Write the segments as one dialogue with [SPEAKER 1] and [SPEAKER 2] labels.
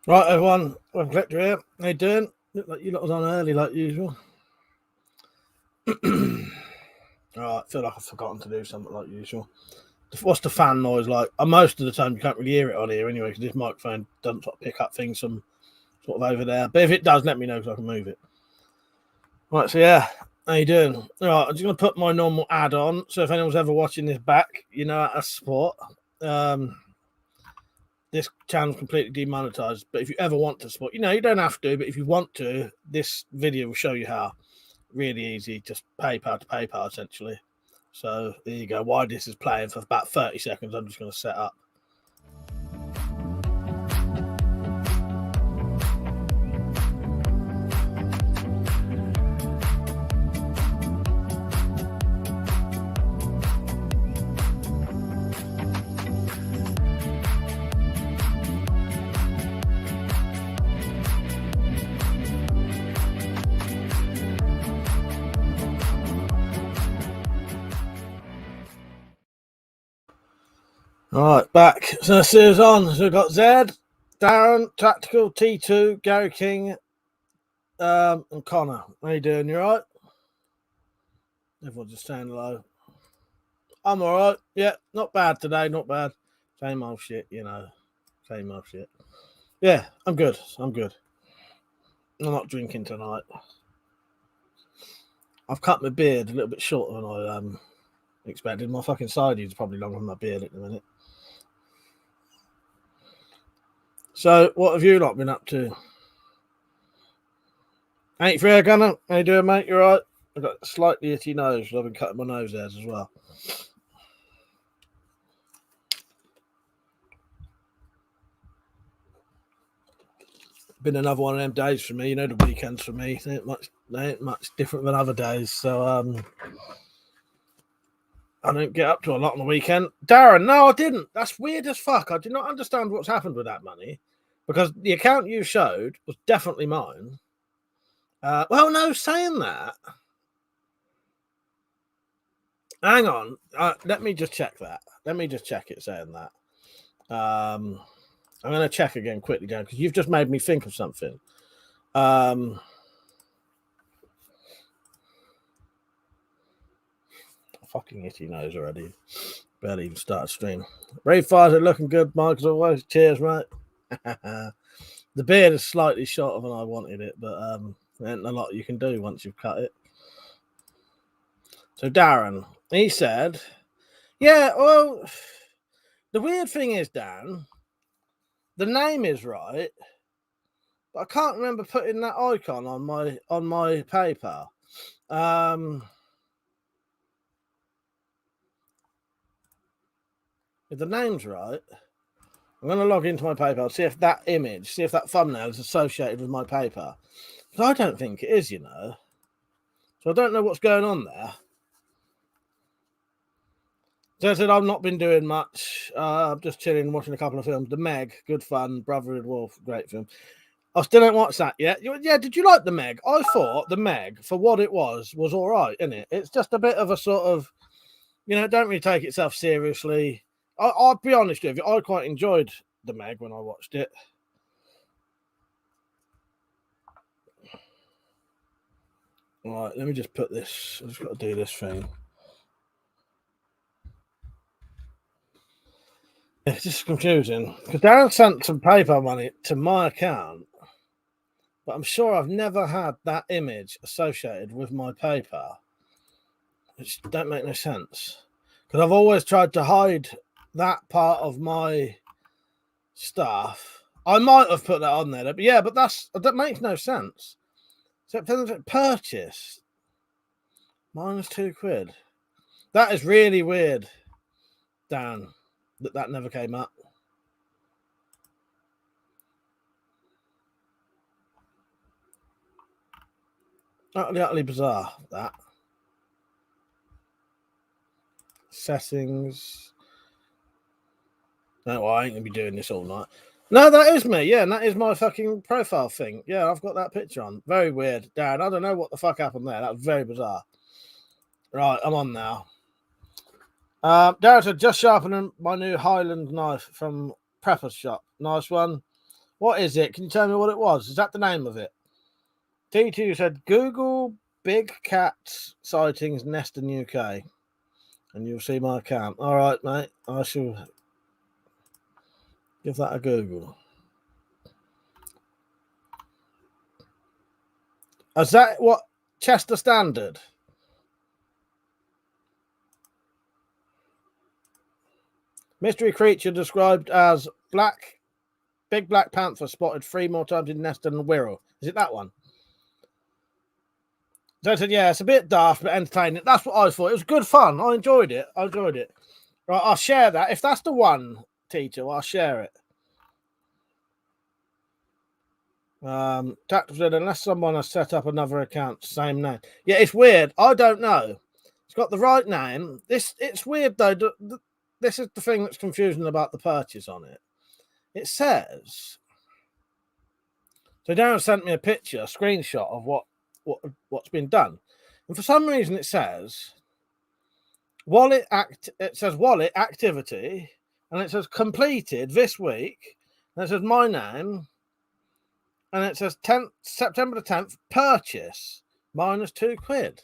[SPEAKER 1] Right, everyone. WeaponCollector here. How you doing? Look like you lot was on early, like usual. Right, feel like I've forgotten to do something like usual. What's the fan noise like? Most of the time you can't really hear it on here anyway, because this microphone doesn't sort of pick up things from sort of over there. But if it does, let me know, because I can move it. Right, so yeah, how you doing? Right, I'm just going to put my normal ad on, so if anyone's ever watching this back, you know how to support. This channel's completely demonetized, but if you ever want to support, you don't have to, but if you want to, this video will show you how. Really easy, just PayPal to PayPal essentially. So there you go. While this is playing for about 30 seconds, I'm just going to set up. All right, back. So series on. So we've got Zed, Darren, Tactical, T2, Gary King, and Connor. How you doing? You all right? Everyone's just saying hello. I'm all right. Yeah, not bad today. Not bad. Same old shit, Same old shit. Yeah, I'm good. I'm not drinking tonight. I've cut my beard a little bit shorter than I expected. My fucking side is probably longer than my beard at the minute. So, what have you lot been up to? Ain't fair, Gunner. How you doing, mate? You alright? I've got a slightly itchy nose. I've been cutting my nose hairs as well. Been another one of them days for me. The weekends for me. They ain't much different than other days. So, I don't get up to a lot on the weekend. Darren, no, I didn't. That's weird as fuck. I do not understand what's happened with that money, because the account you showed was definitely mine. Well, no, saying that. Hang on. Let me just check that. Let me just check it saying that. I'm going to check again quickly, Dan, because you've just made me think of something. Fucking itchy nose already. Barely even started stream. Ray fires are looking good, Mike, as always. Cheers, mate. The beard is slightly shorter than I wanted it, but there ain't a lot you can do once you've cut it. So Darren, he said, yeah, well, the weird thing is, Dan, the name is right, but I can't remember putting that icon on my PayPal. If the name's right, I'm going to log into my PayPal, see if that image, see if that thumbnail is associated with my PayPal. But I don't think it is, So I don't know what's going on there. So I said I've not been doing much. I'm just chilling, watching a couple of films. The Meg, good fun. Brotherhood Wolf, great film. I still don't watch that yet. Yeah, did you like The Meg? I thought The Meg, for what it was all right, isn't it? It's just a bit of a sort of, don't really take itself seriously. I'll be honest with you, I quite enjoyed The Meg when I watched it. All right, let me just put this. I've just got to do this thing. It's just confusing because Darren sent some PayPal money to my account, but I'm sure I've never had that image associated with my PayPal, which don't make no sense, because I've always tried to hide that part of my stuff. I might have put that on there, but yeah, but that makes no sense. So purchase -£2. That is really weird, Dan, that never came up. Utterly bizarre, that. Settings. No, I ain't going to be doing this all night. No, that is me. Yeah, and that is my fucking profile thing. Yeah, I've got that picture on. Very weird. Darren, I don't know what the fuck happened there. That was very bizarre. Right, I'm on now. Darren said, just sharpening my new Highland knife from Prepper's shop. Nice one. What is it? Can you tell me what it was? Is that the name of it? T2 said, Google big cat sightings Neston UK. And you'll see my account. All right, mate. I shall give that a Google. Is that what Chester Standard? Mystery creature described as big black panther spotted 3 more times in Neston and Wirral. Is it that one? So I said, yeah, it's a bit daft, but entertaining. That's what I thought. It was good fun. I enjoyed it. Right, I'll share that. If that's the one, T2, I'll share it. Tactical said, unless someone has set up another account, same name. Yeah, it's weird. I don't know. It's got the right name. It's weird though. This is the thing that's confusing about the purchase on it. It says. So Darren sent me a picture, a screenshot of what's been done, and for some reason it says wallet activity, and it says completed this week, and it says my name, and it says September the 10th purchase -£2.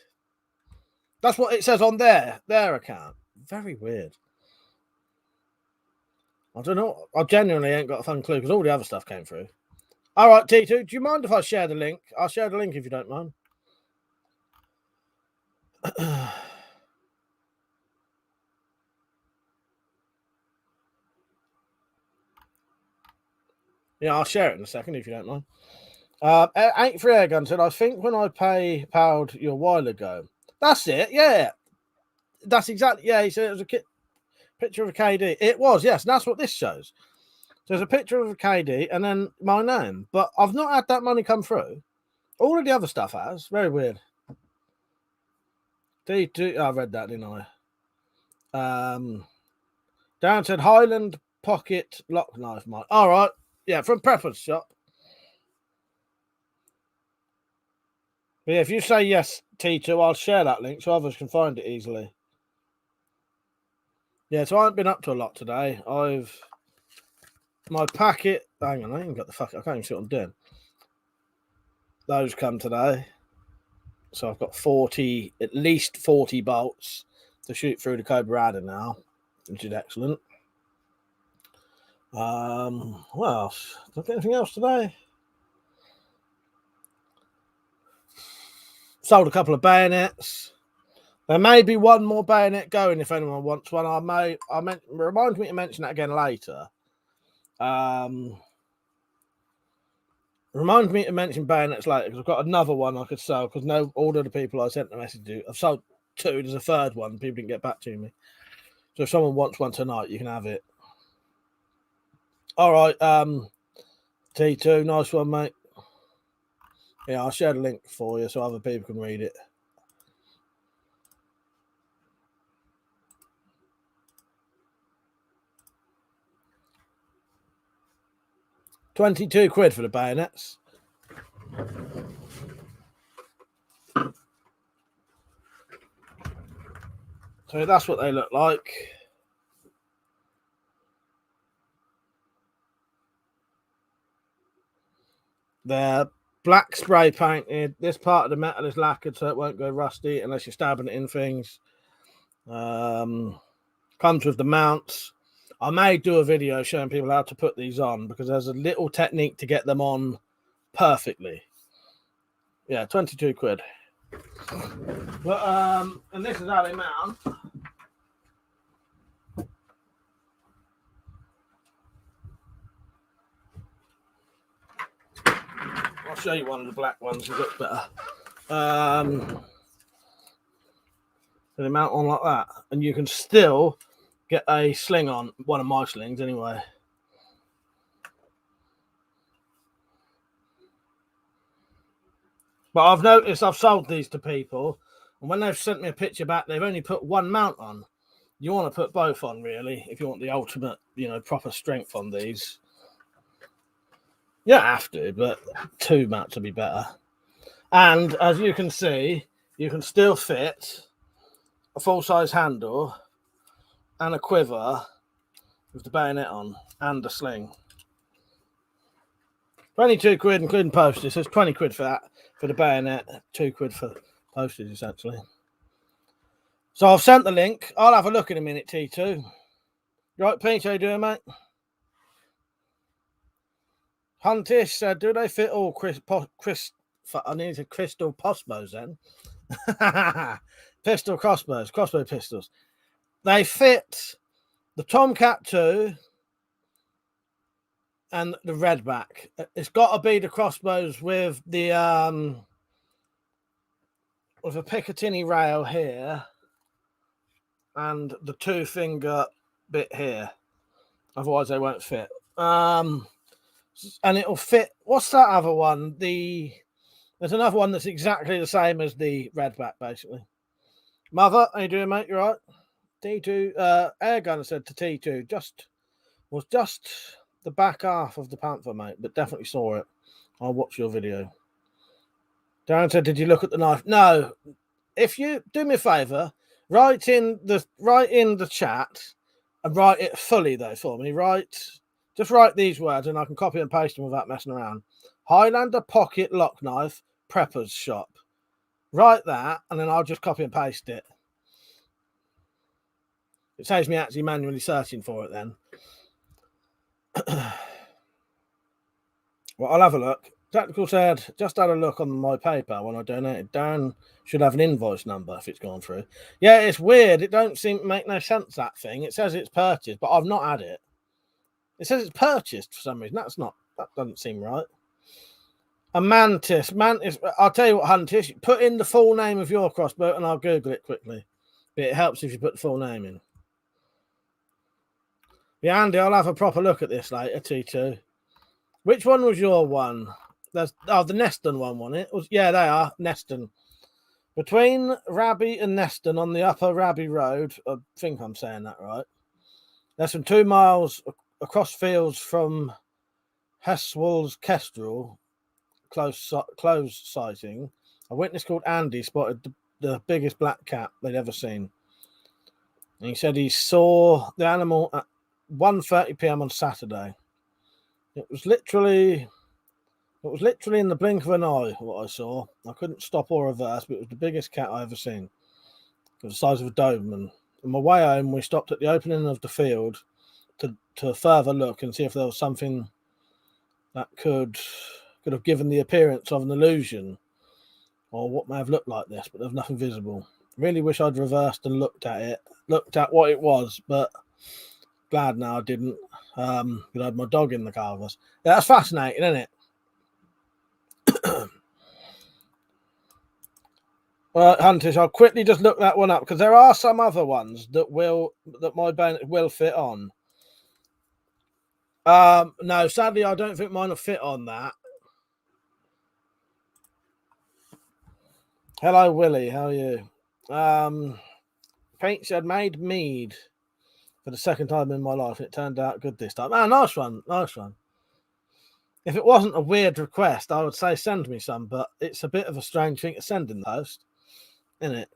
[SPEAKER 1] That's what it says on their account. Very weird. I don't know. I genuinely ain't got a fun clue because all the other stuff came through. All right, T2, do you mind if I share the link? I'll share the link if you don't mind. Yeah, I'll share it in a second if you don't mind. 83 Airgun said, I think when I PayPal'd you a while ago. That's it, yeah. That's exactly, yeah, he said it was a picture of a KD. It was, yes, and that's what this shows. There's a picture of a KD and then my name, but I've not had that money come through. All of the other stuff has. Very weird. T2, I read that, didn't I? Darren said Highland pocket lock knife, Mike. All right, yeah, from Prepper's shop. But yeah, if you say yes, T2, I'll share that link so others can find it easily. Yeah, so I haven't been up to a lot today. My packet. Hang on, I ain't got the fuck. I can't even see what I'm doing. Those come today. So I've got at least 40 bolts to shoot through the Cobra Adder now, which is excellent. What else? Did I get anything else today? Sold a couple of bayonets. There may be one more bayonet going if anyone wants one. Remind me to mention that again later. Remind me to mention bayonets later because I've got another one I could sell because all of the people I sent the message to, I've sold 2. There's a third one. People didn't get back to me. So if someone wants one tonight, you can have it. All right, T2, nice one, mate. Yeah, I'll share the link for you so other people can read it. £22 for the bayonets. So that's what they look like. They're black spray painted. This part of the metal is lacquered so it won't go rusty unless you're stabbing it in things. Comes with the mounts. I may do a video showing people how to put these on because there's a little technique to get them on perfectly. Yeah, £22. But and this is how they mount. I'll show you one of the black ones. It looks better. So they mount on like that, and you can still get a sling on. One of my slings, anyway. But I've noticed I've sold these to people, and when they've sent me a picture back, they've only put one mount on. You want to put both on, really, if you want the ultimate, proper strength on these. You don't have to, but 2 mounts would be better. And as you can see, you can still fit a full-size handle and a quiver with the bayonet on and the sling. 22 quid, including postage. So it's 20 quid for that, for the bayonet, 2 quid for postage, essentially. So I've sent the link. I'll have a look in a minute, T2. Right, Pete, how you doing, mate? Huntish said, do they fit all I need a crystal crossbows then? Pistol crossbows, crossbow pistols. They fit the Tomcat 2 and the Redback. It's got to be the crossbows with the with a Picatinny rail here and the 2-finger bit here. Otherwise, they won't fit. And it'll fit. What's that other one? There's another one that's exactly the same as the Redback, basically. Mother, how you doing, mate? You right? T2 Airgunner said to T2, was just the back half of the Panther, mate, but definitely saw it. I'll watch your video. Darren said, did you look at the knife? No. If you do me a favour, write in the chat and write it fully though for me. Just write these words and I can copy and paste them without messing around. Highlander pocket lock knife, prepper's shop. Write that and then I'll just copy and paste it. It saves me actually manually searching for it then. Well, I'll have a look. Tactical said, just had a look on my paper when I donated. Dan should have an invoice number if it's gone through. Yeah, it's weird. It don't seem to make no sense, that thing. It says it's purchased, but I've not had it. It says it's purchased for some reason. That doesn't seem right. A Mantis. I'll tell you what, Huntish, put in the full name of your crossbow and I'll Google it quickly. But it helps if you put the full name in. Yeah, Andy, I'll have a proper look at this later, T2. Which one was your one? The Neston one, wasn't it? Yeah, they are. Neston. Between Raby and Neston on the upper Raby Road, I think I'm saying that right. Less than 2 miles across fields from Heswell's Kestrel, close sighting. A witness called Andy spotted the biggest black cat they'd ever seen. And he said he saw the animal at 1:30 p.m. on Saturday. It was literally in the blink of an eye what I saw. I couldn't stop or reverse, but it was the biggest cat I ever seen. It was the size of a Doberman. On my way home, we stopped at the opening of the field to further look and see if there was something that could have given the appearance of an illusion or what may have looked like this, but there was nothing visible. Really wish I'd reversed and looked at what it was, but glad now I didn't. I had my dog in the car with us. Yeah, that's fascinating, isn't it? Well, Hunters, I'll quickly just look that one up because there are some other ones that my bayonet will fit on. No, sadly, I don't think mine will fit on that. Hello, Willie. How are you? Pete said made mead for the second time in my life. It turned out good this time. Ah, nice one. Nice one. If it wasn't a weird request, I would say send me some, but it's a bit of a strange thing to send in the post, isn't it?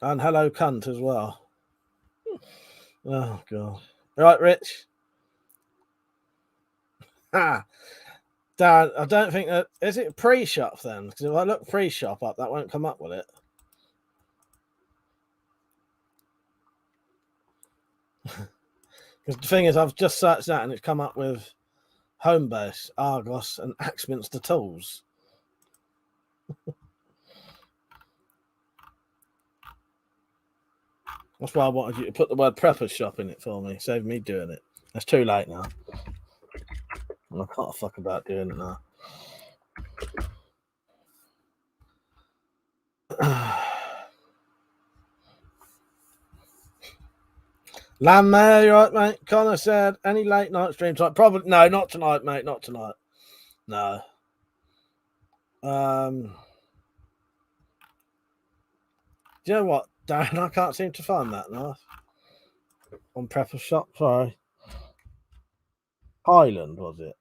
[SPEAKER 1] And hello, cunt, as well. Oh, God. Right, Rich? Ah, Dad, I don't think that... Is it pre-shop, then? Because if I look pre-shop up, that won't come up with it. Because the thing is, I've just searched that and it's come up with Homebase, Argos, and Axminster Tools. That's why I wanted you to put the word Prepper's Shop in it for me. Save me doing it. It's too late now. I can't fuck about doing it now. Lamb Mayor, you right, mate? Connor said, any late night stream tonight? Probably, no, not tonight, mate, not tonight. No. Do you know what, Darren? I can't seem to find that now. On Prepper's Shop, sorry. Highland, was it?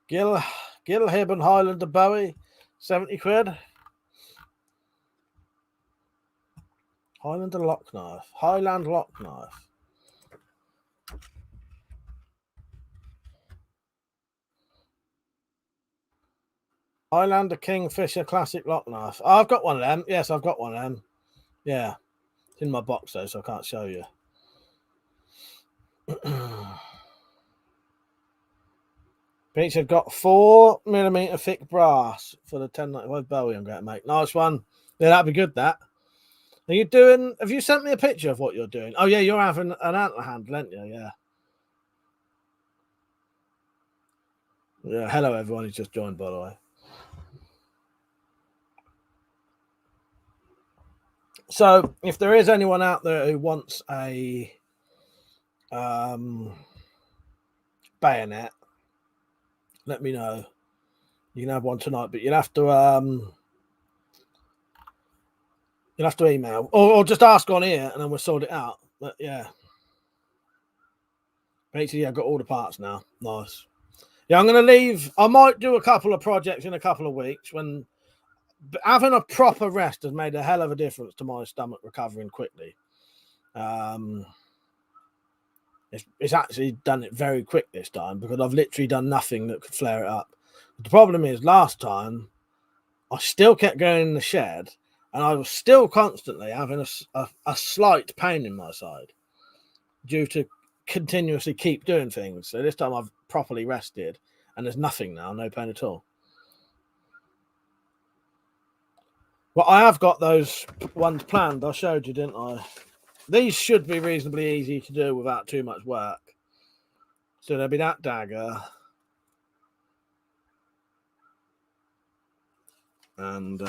[SPEAKER 1] Gil Hibben Highlander Bowie 70 quid. Highlander lock knife. Highland lock knife. Highlander Kingfisher Classic lock knife. Oh, I've got one of them. Yes, I've got one of them. Yeah. It's in my box though, so I can't show you. Peach had got 4mm thick brass for the 1095 Bowie I'm going to make. Nice one. Yeah, that'd be good, that. Are you doing... Have you sent me a picture of what you're doing? Oh, yeah, you're having an antler handle, aren't you? Yeah. Yeah, hello, everyone who's just joined, by the way. So, if there is anyone out there who wants a bayonet, let me know. You can have one tonight, but you'll have to email or just ask on here, and then we'll sort it out. But yeah, basically, yeah, I've got all the parts now. Nice. Yeah, I'm going to leave. I might do a couple of projects in a couple of weeks when having a proper rest has made a hell of a difference to my stomach recovering quickly. It's actually done it very quick this time because I've literally done nothing that could flare it up. But the problem is, last time I still kept going in the shed, and I was still constantly having a slight pain in my side due to continuously keep doing things. So this time I've properly rested, and there's nothing now, no pain at all. Well, I have got those ones planned. I showed you, didn't I? These should be reasonably easy to do without too much work. So there'll be that dagger. And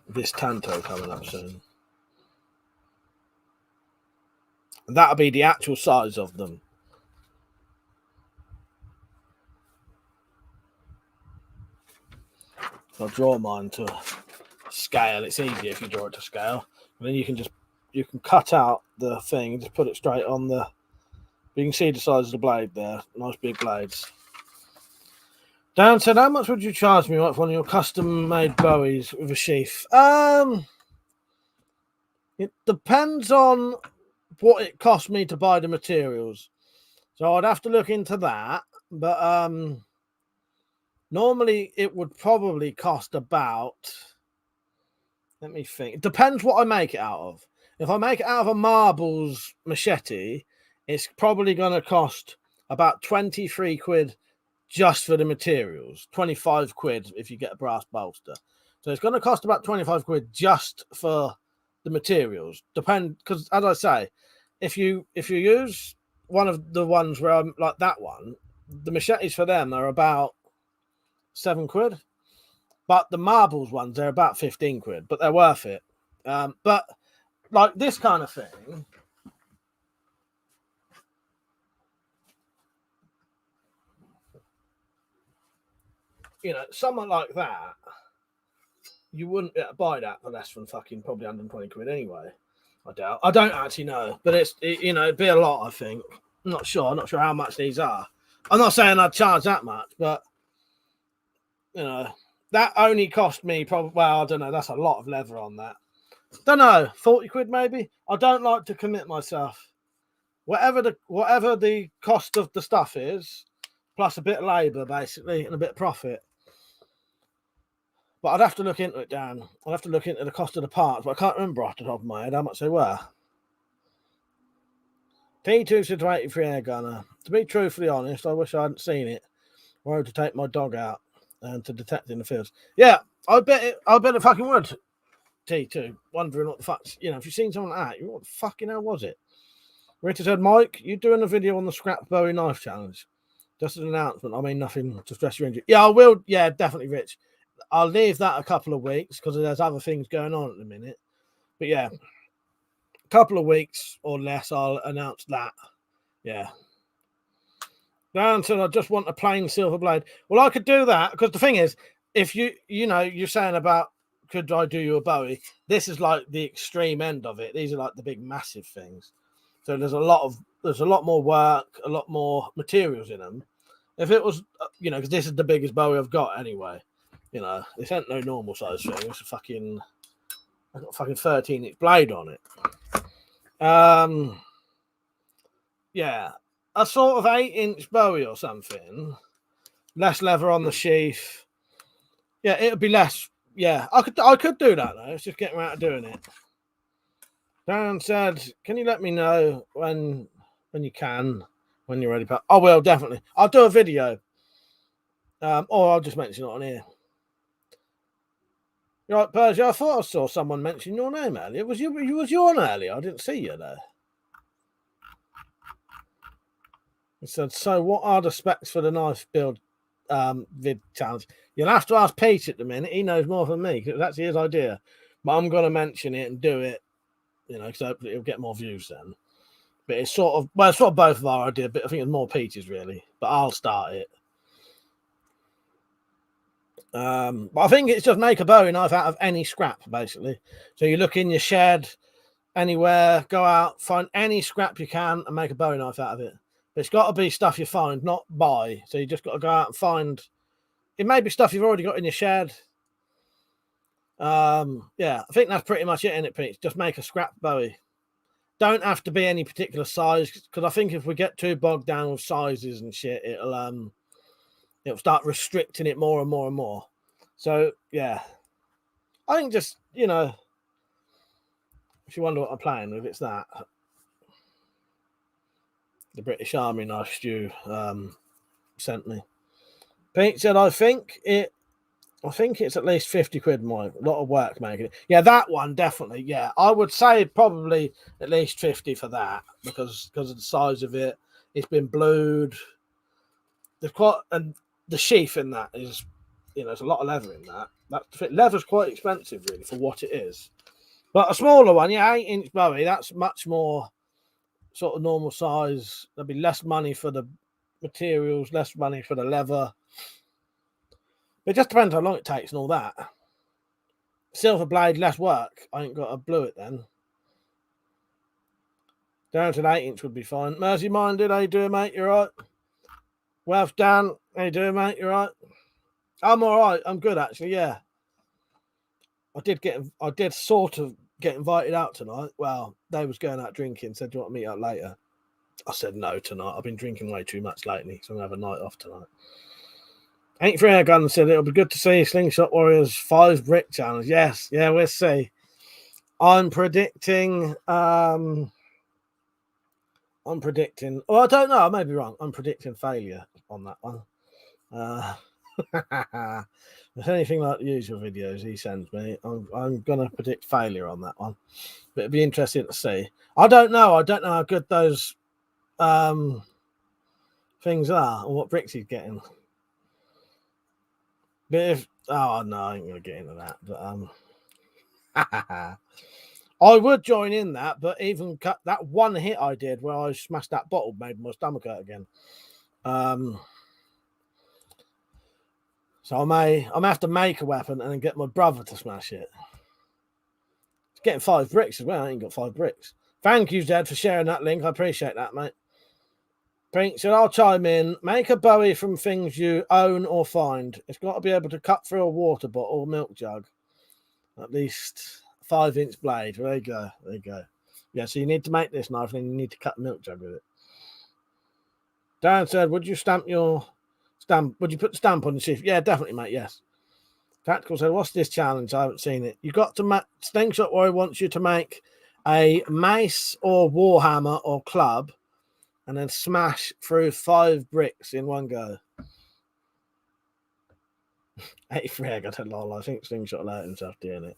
[SPEAKER 1] this Tanto coming up soon. And that'll be the actual size of them. I'll draw mine to scale. It's easier if you draw it to scale. And then you can cut out the thing and just put it straight on the... You can see the size of the blade there. Nice big blades. Dan said, how much would you charge me for one of your custom-made Bowies with a sheath? It depends on what it cost me to buy the materials. So I'd have to look into that. But normally it would probably cost about... Let me think. It depends what I make it out of. If I make it out of a marbles machete, it's probably going to cost about 23 quid just for the materials. 25 quid if you get a brass bolster. So it's going to cost about 25 quid just for the materials. Because as I say, if you use one of the ones where I'm like that one, the machetes for them are about 7 quid. But the marbles ones, they're about 15 quid, but they're worth it. But like this kind of thing, you know, someone like that, you wouldn't be able to buy that for less than fucking probably 120 quid anyway. I doubt. I don't actually know, but you know, it'd be a lot, I think. I'm not sure how much these are. I'm not saying I'd charge that much, but you know, that only cost me probably, well, I don't know, that's a lot of leather on that. Don't know, 40 quid maybe. I don't like to commit myself. Whatever the cost of the stuff is, plus a bit of labour basically and a bit of profit. But I'd have to look into it, Dan. I'd have to look into the cost of the parts, but I can't remember off the top of my head how much they were. T2 said to 83 air gunner. To be truthfully honest, I wish I hadn't seen it. I wanted to take my dog out and to detect in the fields. Yeah, I bet it fucking would. T2, wondering what the fuck, you know, if you've seen something like that, what the fucking hell was it? Rita said, Mike, you doing a video on the scrap Bowie knife challenge? Just an announcement. I mean, nothing to stress your injury. Yeah, I will. Yeah, definitely, Rich. I'll leave that a couple of weeks because there's other things going on at the minute. But yeah, a couple of weeks or less, I'll announce that. Yeah. Dan said, I just want a plain silver blade. Well, I could do that because the thing is, if you're saying about could I do you a Bowie? This is like the extreme end of it. These are like the big massive things. So there's a lot more work, a lot more materials in them. If it was, because this is the biggest Bowie I've got anyway. This ain't no normal size thing. It's I've got a fucking 13-inch blade on it. Yeah, a sort of 8-inch Bowie or something. Less leather on the sheath. Yeah, it'd be less. Yeah, I could do that though. It's just getting around to doing it. Dan said, "Can you let me know when you can, when you're ready?" I will definitely. I'll do a video, or I'll just mention it on here. You're right, Persia. I thought I saw someone mention your name earlier. Was you on earlier? I didn't see you there. He said, "So what are the specs for the knife build vid challenge?" You'll have to ask Pete at the minute. He knows more than me because it was actually his idea. But I'm going to mention it and do it, because hopefully it'll get more views then. But it's sort of both of our idea, but I think it's more Pete's really. But I'll start it. But I think it's just make a Bowie knife out of any scrap, basically. So you look in your shed, anywhere, go out, find any scrap you can, and make a Bowie knife out of it. But it's got to be stuff you find, not buy. So you just got to go out and find. It may be stuff you've already got in your shed. Yeah, I think that's pretty much it, isn't it, Pete? Just make a scrap Bowie. Don't have to be any particular size, because I think if we get too bogged down with sizes and shit, it'll start restricting it more and more and more. So yeah, I think just if you wonder what I'm playing with, it's that the British Army knife Stew sent me. Pete said, I think it's at least 50 quid more. A lot of work making it. Yeah, that one definitely. Yeah, I would say probably at least 50 for that because of the size of it. It's been blued. And the sheath in that is, there's a lot of leather in that. Leather's quite expensive really for what it is. But a smaller one, 8-inch Bowie, that's much more sort of normal size. There'll be less money for the materials, less money for the leather. It just depends how long it takes and all that. Silver blade, less work. I ain't got to blue it then. Down to an 8-inch would be fine. Mercy Minded, how you doing, mate? You right? Wealth Dan, how you doing, mate? You right? I'm all right. I'm good, actually. Yeah. I did sort of get invited out tonight. Well, they was going out drinking. Said, "Do you want to meet up later?" I said no tonight. I've been drinking way too much lately, so I'm gonna have a night off tonight. Ain't Free Gun said it'll be good to see Slingshot Warriors 5 brick challenge. Yes, yeah, we'll see. I'm predicting. Oh, I don't know. I may be wrong. I'm predicting failure on that one. If anything like the usual videos he sends me, I'm gonna predict failure on that one. But it'd be interesting to see. I don't know how good those things are or what bricks he's getting. But I ain't gonna get into that. But I would join in that, but even that one hit I did where I smashed that bottle made my stomach hurt again. So I may have to make a weapon and then get my brother to smash it. It's getting 5 bricks as well. I ain't got 5 bricks. Thank you, Zed, for sharing that link. I appreciate that, mate. Prince, so I'll chime in. Make a Bowie from things you own or find. It's got to be able to cut through a water bottle or milk jug. At least 5-inch blade. There you go. There you go. Yeah, so you need to make this knife and then you need to cut a milk jug with it. Dan said, would you put the stamp on the sheath? Yeah, definitely, mate. Yes. Tactical said, what's this challenge? I haven't seen it. You got to Slingshot Warrior wants you to make a mace or warhammer or club and then smash through 5 bricks in one go. 83, I got a lol. I think Slingshot allowed himself doing it.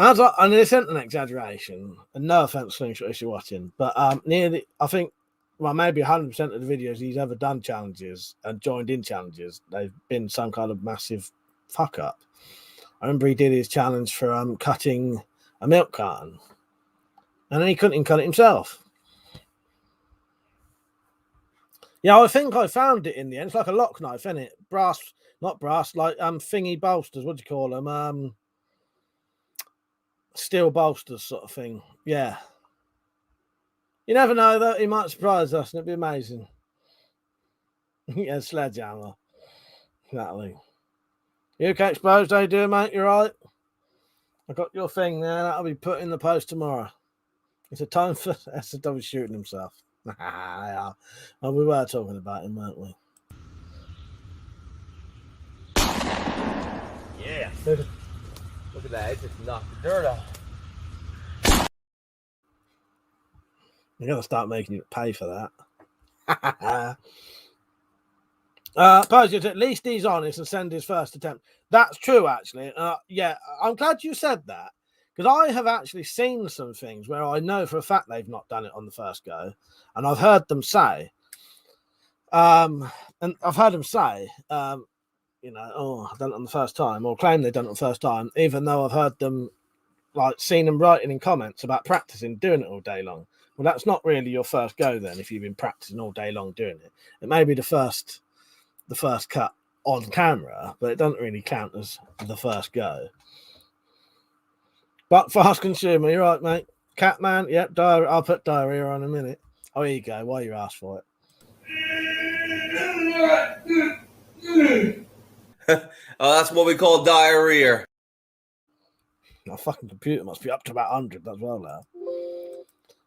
[SPEAKER 1] And this isn't an exaggeration, and no offense, Slingshot, if you're watching, but nearly, I think, well, maybe 100% of the videos he's ever done challenges and joined in challenges, they've been some kind of massive fuck up. I remember he did his challenge for cutting a milk carton, and then he couldn't even cut it himself. Yeah, I think I found it in the end. It's like a lock knife, isn't it? Not brass, like thingy bolsters. What do you call them? Steel bolsters, sort of thing. Yeah. You never know, though. He might surprise us, and it'd be amazing. Yeah, sledgehammer. Exactly. UK Exposed, how you doing, mate? You right? I got your thing there. That'll be put in the post tomorrow. It's a time for SW shooting himself. Yeah. Well, we were talking about him, weren't we?
[SPEAKER 2] Yeah. Look at that. It just knocked the dirt off.
[SPEAKER 1] You're going to start making you pay for that. Posey, at least he's honest and send his first attempt. That's true, actually. Yeah, I'm glad you said that, because I have actually seen some things where I know for a fact they've not done it on the first go, and I've heard them say, oh, I've done it on the first time, or claim they've done it on the first time, even though I've heard them, like, seen them writing in comments about practicing doing it all day long. Well, that's not really your first go then, if you've been practicing all day long doing it. It may be the first cut on camera, but it doesn't really count as the first go. But fast consumer, you're right, mate. Catman, yep, diarrhea. I'll put diarrhea on in a minute. Oh, here you go. Why you asked for
[SPEAKER 2] it? Oh, that's what we call diarrhea.
[SPEAKER 1] My fucking computer must be up to about 100 as well now.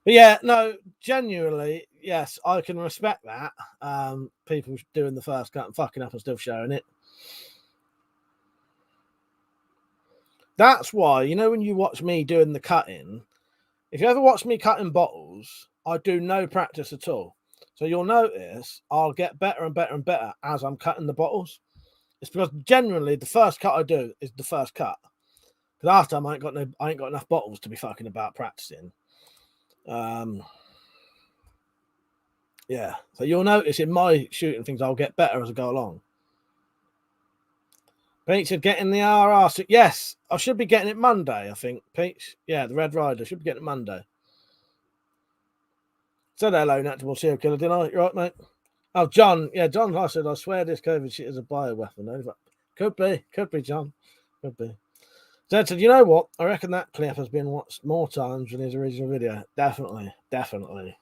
[SPEAKER 1] But yeah, no, genuinely, yes, I can respect that. People doing the first cut and fucking up and still showing it. That's why, you know, when you watch me doing the cutting, if you ever watch me cutting bottles, I do no practice at all. So you'll notice I'll get better and better and better as I'm cutting the bottles. It's because generally the first cut I do is the first cut. Because after I ain't got enough bottles to be fucking about practicing. Yeah. So you'll notice in my shooting things I'll get better as I go along. Peach should get in the RR. Yes, I should be getting it Monday, I think. Peach. Yeah, the Red Rider should be getting it Monday. Said hello, Natural Serial Killer, didn't I? You right, mate? Oh, John. Yeah, John, I said, I swear this COVID shit is a bioweapon. Could be, John. Could be. Zed said, you know what? I reckon that clip has been watched more times than his original video. Definitely. I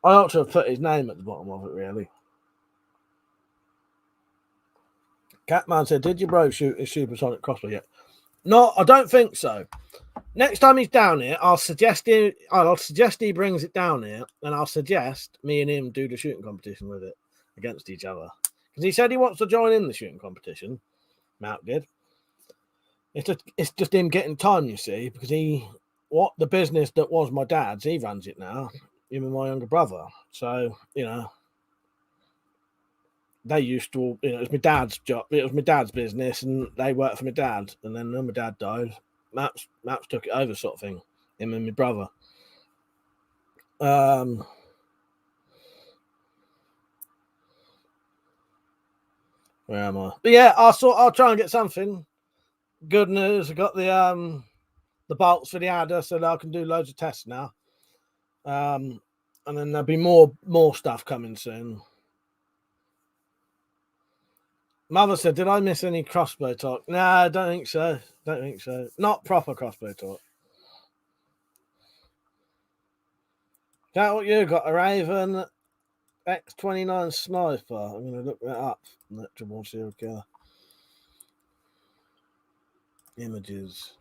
[SPEAKER 1] ought to have put his name at the bottom of it, really. Catman said, did your bro shoot his supersonic crossbow yet? No, I don't think so. Next time he's down here, I'll suggest he brings it down here, and I'll suggest me and him do the shooting competition with it against each other. Because he said he wants to join in the shooting competition. Matt did. It's just him getting time, you see, because the business that was my dad's, he runs it now, him and my younger brother. So, you know, they used to, you know, it was my dad's job, it was my dad's business, and they worked for my dad. And then when my dad died, Maps took it over, sort of thing, him and my brother. Where am I? But yeah, I'll try and get something. Good news, I got the bolts for the adder, so that I can do loads of tests now. And then there'll be more stuff coming soon. Mother said, did I miss any crossbow talk? Nah, I don't think so. Not proper crossbow talk. Is that what you got? A Raven X29 sniper. I'm going to look that up. Electrical serial killer. Images.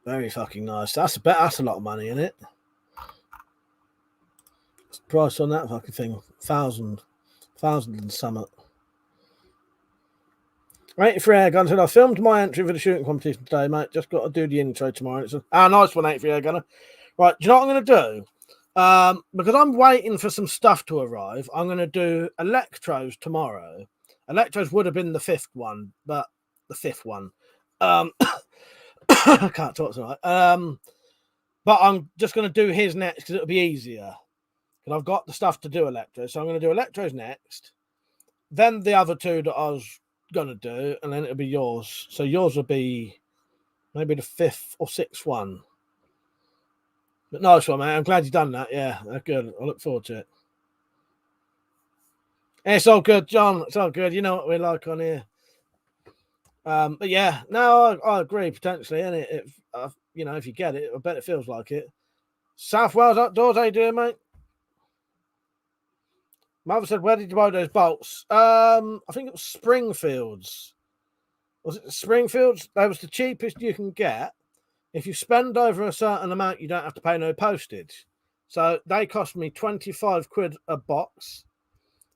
[SPEAKER 1] Very fucking nice. That's a lot of money, isn't it? What's the price on that fucking thing? 1,000 and something. Right, for Air Gunner said, I filmed my entry for the shooting competition today, mate. Just got to do the intro tomorrow. It's nice one, 83 Air Gunner. Right, do you know what I'm going to do? Because I'm waiting for some stuff to arrive, I'm going to do Electros tomorrow. Electros would have been the fifth one. I can't talk tonight. But I'm just going to do his next because it'll be easier. Because I've got the stuff to do Electros. So I'm going to do Electros next. Then the other two that I was going to do. And then it'll be yours. So yours will be maybe the fifth or sixth one. But nice one, man. I'm glad you've done that. Yeah, that's good. I look forward to it. It's all good, John. It's all good. You know what we like on here. But yeah, no, I agree potentially. And you know, if you get it, I bet it feels like it. South Wales Outdoors, how you doing, mate? Mother said, where did you buy those bolts? I think it was Springfields. Was it Springfields? That was the cheapest you can get. If you spend over a certain amount, you don't have to pay no postage. So they cost me 25 quid a box,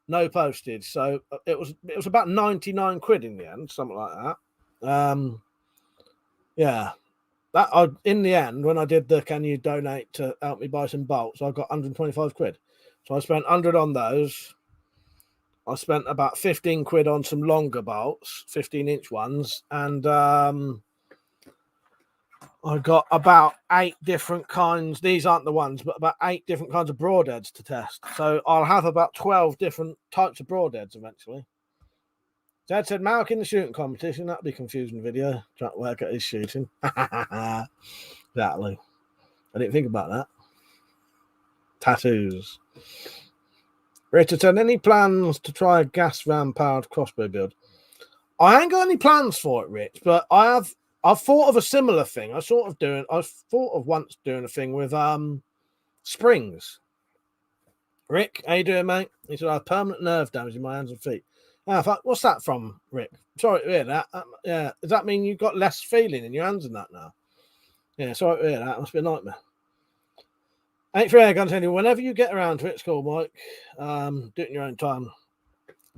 [SPEAKER 1] no postage. So it was about 99 quid in the end, something like that. Yeah. That in the end, when I did the can you donate to help me buy some bolts, I got 125 quid. So I spent 100 on those. I spent about 15 quid on some longer bolts, 15-inch ones, and I got about 8 different kinds. These aren't the ones, but about 8 different kinds of broadheads to test. So I'll have about 12 different types of broadheads eventually. Dad said, Malk in the shooting competition. That'd be a confusing video. Trying to work at his shooting. Exactly. I didn't think about that. Tattoos. Richard said, any plans to try a gas ram powered crossbow build? I ain't got any plans for it, Rich, but I've thought of a similar thing. I thought of once doing a thing with springs. Rick, how you doing, mate? He said, I have permanent nerve damage in my hands and feet. What's that from, Rick? Sorry to hear that. Yeah, does that mean you've got less feeling in your hands and that now? Yeah, sorry to hear that. It must be a nightmare. Ain't fair, going to tell you, whenever you get around to it, it's cool, Mike. Do it in your own time.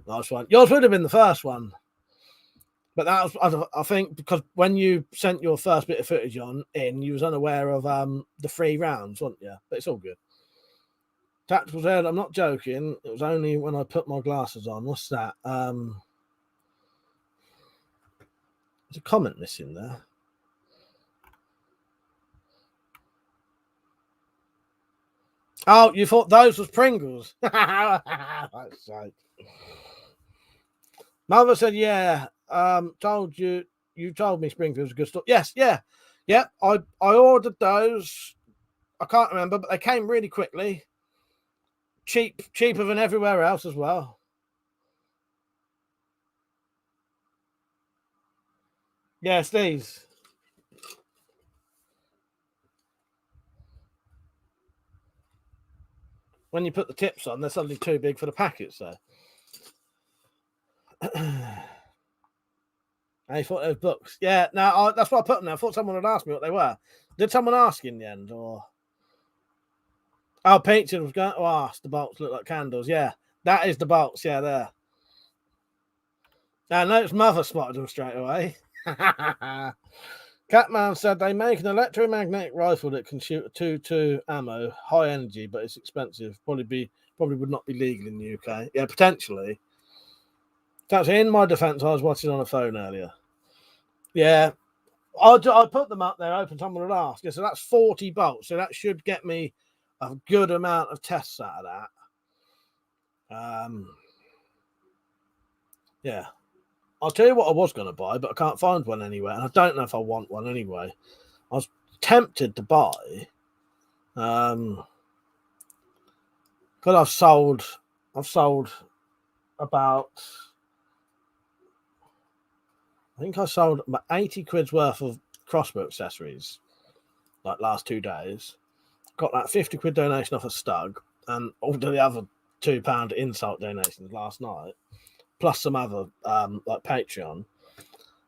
[SPEAKER 1] Nice one. Yours would have been the first one. But that was, I think, because when you sent your first bit of footage you was unaware of the 3 rounds, weren't you? But it's all good. Tactical said, I'm not joking. It was only when I put my glasses on. What's that? There's a comment missing there. Oh, you thought those was Pringles? That's right. Mother said, yeah. Told you told me Springfield was a good store. Yes, yeah. I ordered those. I can't remember, but they came really quickly. Cheaper than everywhere else as well. Yes, these. When you put the tips on, they're suddenly too big for the packets, though. I thought they were books. Yeah, no, that's what I put them there. I thought someone had asked me what they were. Did someone ask in the end, or? Oh, Peter was going to ask. The bolts look like candles. Yeah, that is the bolts. Yeah, there. I know it's Mother spotted them straight away. Catman said they make an electromagnetic rifle that can shoot a 2-2 ammo, high energy, but it's expensive. Probably would not be legal in the UK. Yeah, potentially. Actually, in my defense, I was watching on a phone earlier. Yeah, I put them up there, open. Someone would ask. Yeah, so that's 40 bolts. So that should get me a good amount of tests out of that. Yeah. I'll tell you what I was going to buy, but I can't find one anywhere. And I don't know if I want one anyway. I was tempted to buy. Because I've sold about... I think I sold about 80 quid's worth of crossbow accessories like last 2 days. Got that 50 quid donation off a Stug and all the other £2 insult donations last night, plus some other like Patreon.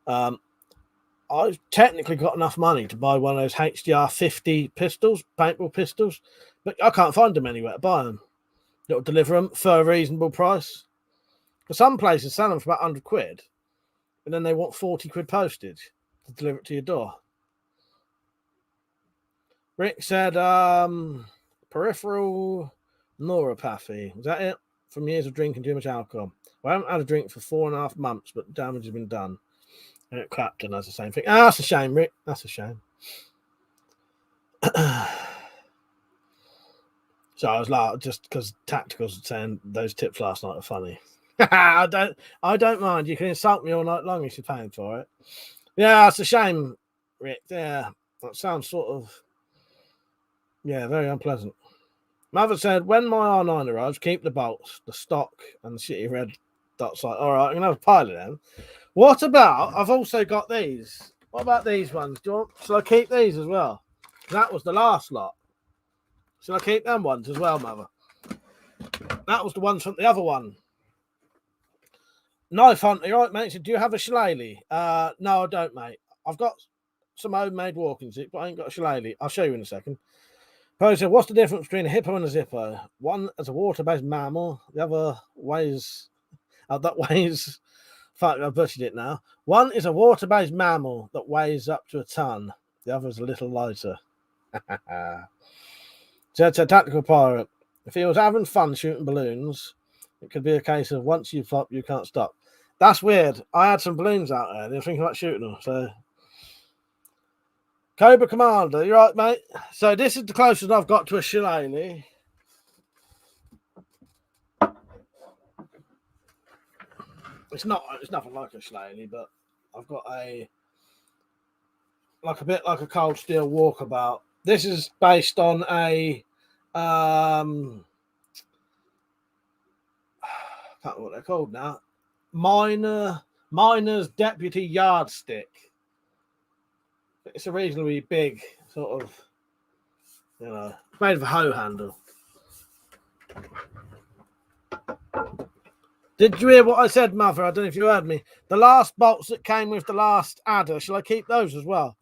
[SPEAKER 1] I've technically got enough money to buy one of those HDR 50 pistols, paintball pistols, but I can't find them anywhere to buy them. It'll deliver them for a reasonable price. For some places, sell them for about 100 quid. And then they want 40 quid postage to deliver it to your door. Rick said, peripheral neuropathy. Is that it? From years of drinking too much alcohol. Well, I haven't had a drink for 4.5 months, but damage has been done. And Clapton has the same thing. Ah, that's a shame, Rick. That's a shame. So I was like, just because Tacticals saying those tips last night are funny. I don't mind. You can insult me all night long if you're paying for it. Yeah, it's a shame, Rick. Yeah, that sounds sort of, very unpleasant. Mother said, when my R9 arrives, keep the bolts, the stock, and the shitty red dots. Like, all right, I'm gonna have a pile of them. What about? I've also got these. What about these ones? Shall I keep these as well? That was the last lot. Shall I keep them ones as well, Mother? That was the ones from the other one. Knife Hunter, you right, mate? He said, do you have a shillelagh? No, I don't, mate. I've got some homemade walking stick, but I ain't got a shillelagh. I'll show you in a second. Probably said, what's the difference between a hippo and a zippo? One is a water-based mammal. The other weighs... Fuck, I butchered it now. One is a water-based mammal that weighs up to a ton. The other is a little lighter. So it's a tactical pirate. If he was having fun shooting balloons, it could be a case of once you flop, you can't stop. That's weird. I had some balloons out there. They were thinking about shooting them. So, Cobra Commander, you're right, mate. So this is the closest I've got to a shillelagh. It's nothing like a shillelagh, but I've got a bit like a cold steel walkabout. This is based on a I can't remember what they're called now. Miner's deputy yardstick. It's a reasonably big sort of, made of a hoe handle. Did you hear what I said, Mother? I don't know if you heard me. The last bolts that came with the last adder, shall I keep those as well?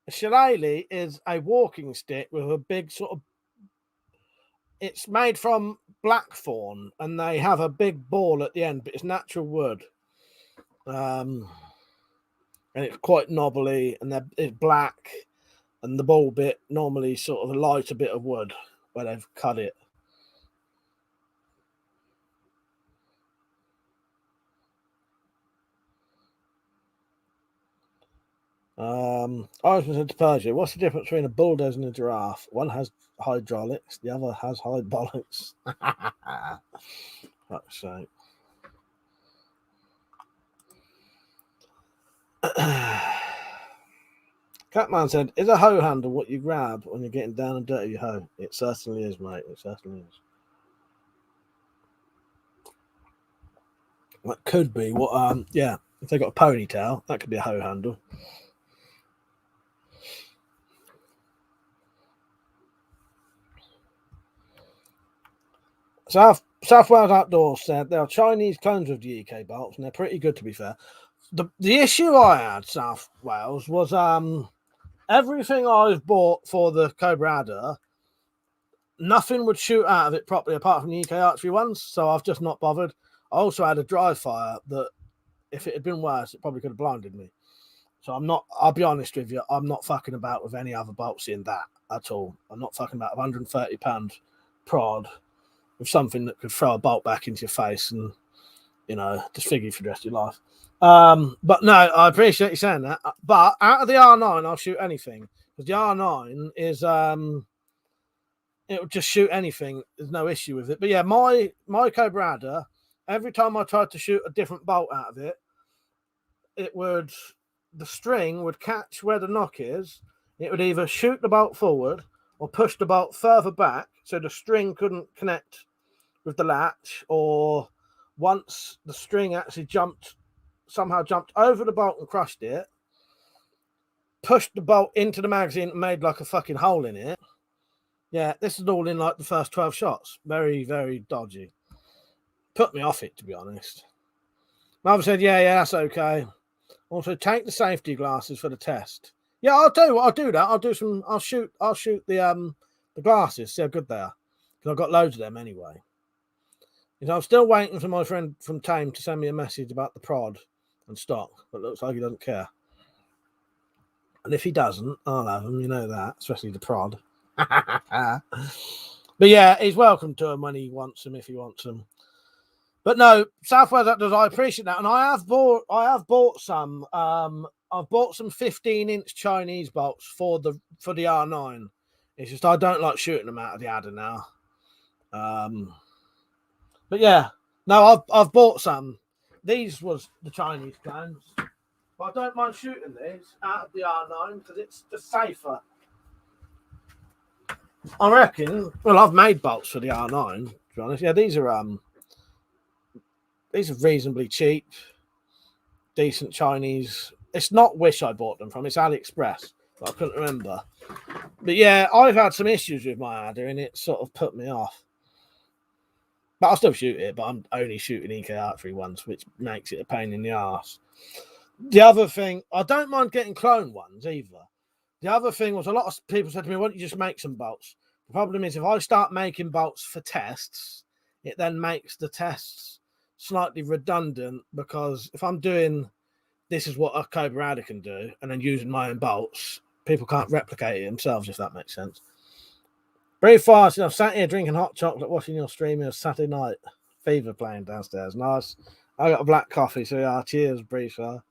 [SPEAKER 1] A shillelagh is a walking stick with a big sort of... It's made from blackthorn, and they have a big ball at the end, but it's natural wood. And it's quite knobbly, and it's black, and the ball bit normally sort of a lighter bit of wood where they've cut it. I was said to Persia, what's the difference between a bulldozer and a giraffe? One has hydraulics, the other has hydraulics. Fuck's sake. Catman said, is a hoe handle what you grab when you're getting down and dirty your hoe? It certainly is, mate. It certainly is. That could be what, yeah, if they got a ponytail, that could be a hoe handle. South Wales Outdoors said there are Chinese clones of the UK bolts, and they're pretty good, to be fair. The issue I had, South Wales, was everything I've bought for the Cobra Adder, nothing would shoot out of it properly apart from the UK archery ones, so I've just not bothered. I also had a dry fire that, if it had been worse, it probably could have blinded me. So I'll be honest with you, I'm not fucking about with any other bolts in that at all. I'm not fucking about £130 prod with something that could throw a bolt back into your face and, disfigure you for the rest of your life. But no, I appreciate you saying that. But out of the R9, I'll shoot anything. Because the R9 is, it will just shoot anything. There's no issue with it. But yeah, my Cobra Adder, every time I tried to shoot a different bolt out of it, the string would catch where the knock is. It would either shoot the bolt forward or push the bolt further back so the string couldn't connect with the latch, or once the string actually somehow jumped over the bolt and crushed it, pushed the bolt into the magazine and made like a fucking hole in it. Yeah, this is all in like the first 12 shots. Very, very dodgy. Put me off it, to be honest. Mother said, yeah, that's okay. Also, take the safety glasses for the test. Yeah, I'll tell you what, I'll do that. I'll shoot the glasses, see how good they are. Because I've got loads of them anyway. I'm still waiting for my friend from Tame to send me a message about the prod and stock, but it looks like he doesn't care. And if he doesn't, I'll have them, you know that, especially the prod. But yeah, he's welcome to them when he wants them, if he wants them. But no, Southwest Outdoors, I appreciate that. And I have bought some. I've bought some 15-inch Chinese bolts for the R9. It's just I don't like shooting them out of the adder now. But yeah, no, I've bought some. These was the Chinese clones. But I don't mind shooting these out of the R9 because it's just safer. I reckon. Well, I've made bolts for the R9. To be honest, yeah, these are reasonably cheap, decent Chinese It's not Wish I bought them from. It's AliExpress. But I couldn't remember. But yeah, I've had some issues with my adder, and it sort of put me off. But I'll still shoot it, but I'm only shooting EK Archery ones, which makes it a pain in the arse. The other thing, I don't mind getting clone ones either. The other thing was a lot of people said to me, why don't you just make some bolts? The problem is if I start making bolts for tests, it then makes the tests slightly redundant, because if I'm doing this is what a Cobra adder can do and then using my own bolts, people can't replicate it themselves, if that makes sense. Very fast. I've sat here drinking hot chocolate, watching your stream. It was Saturday night. Fever playing downstairs. Nice. I got a black coffee, so yeah, cheers, Briefer.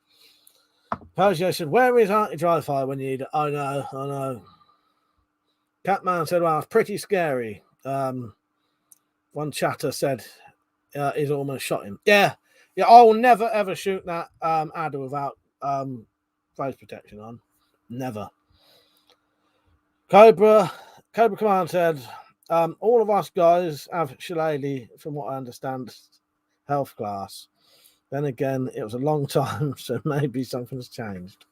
[SPEAKER 1] Pogio said, where is anti-dry-fire when you need it? I know. Catman said, well, it's pretty scary. One chatter said he's almost shot him. Yeah, I will never, ever shoot that adder without face protection on. Never. Cobra Command said, all of us guys have shillelagh, from what I understand, health class. Then again, it was a long time, so maybe something's changed.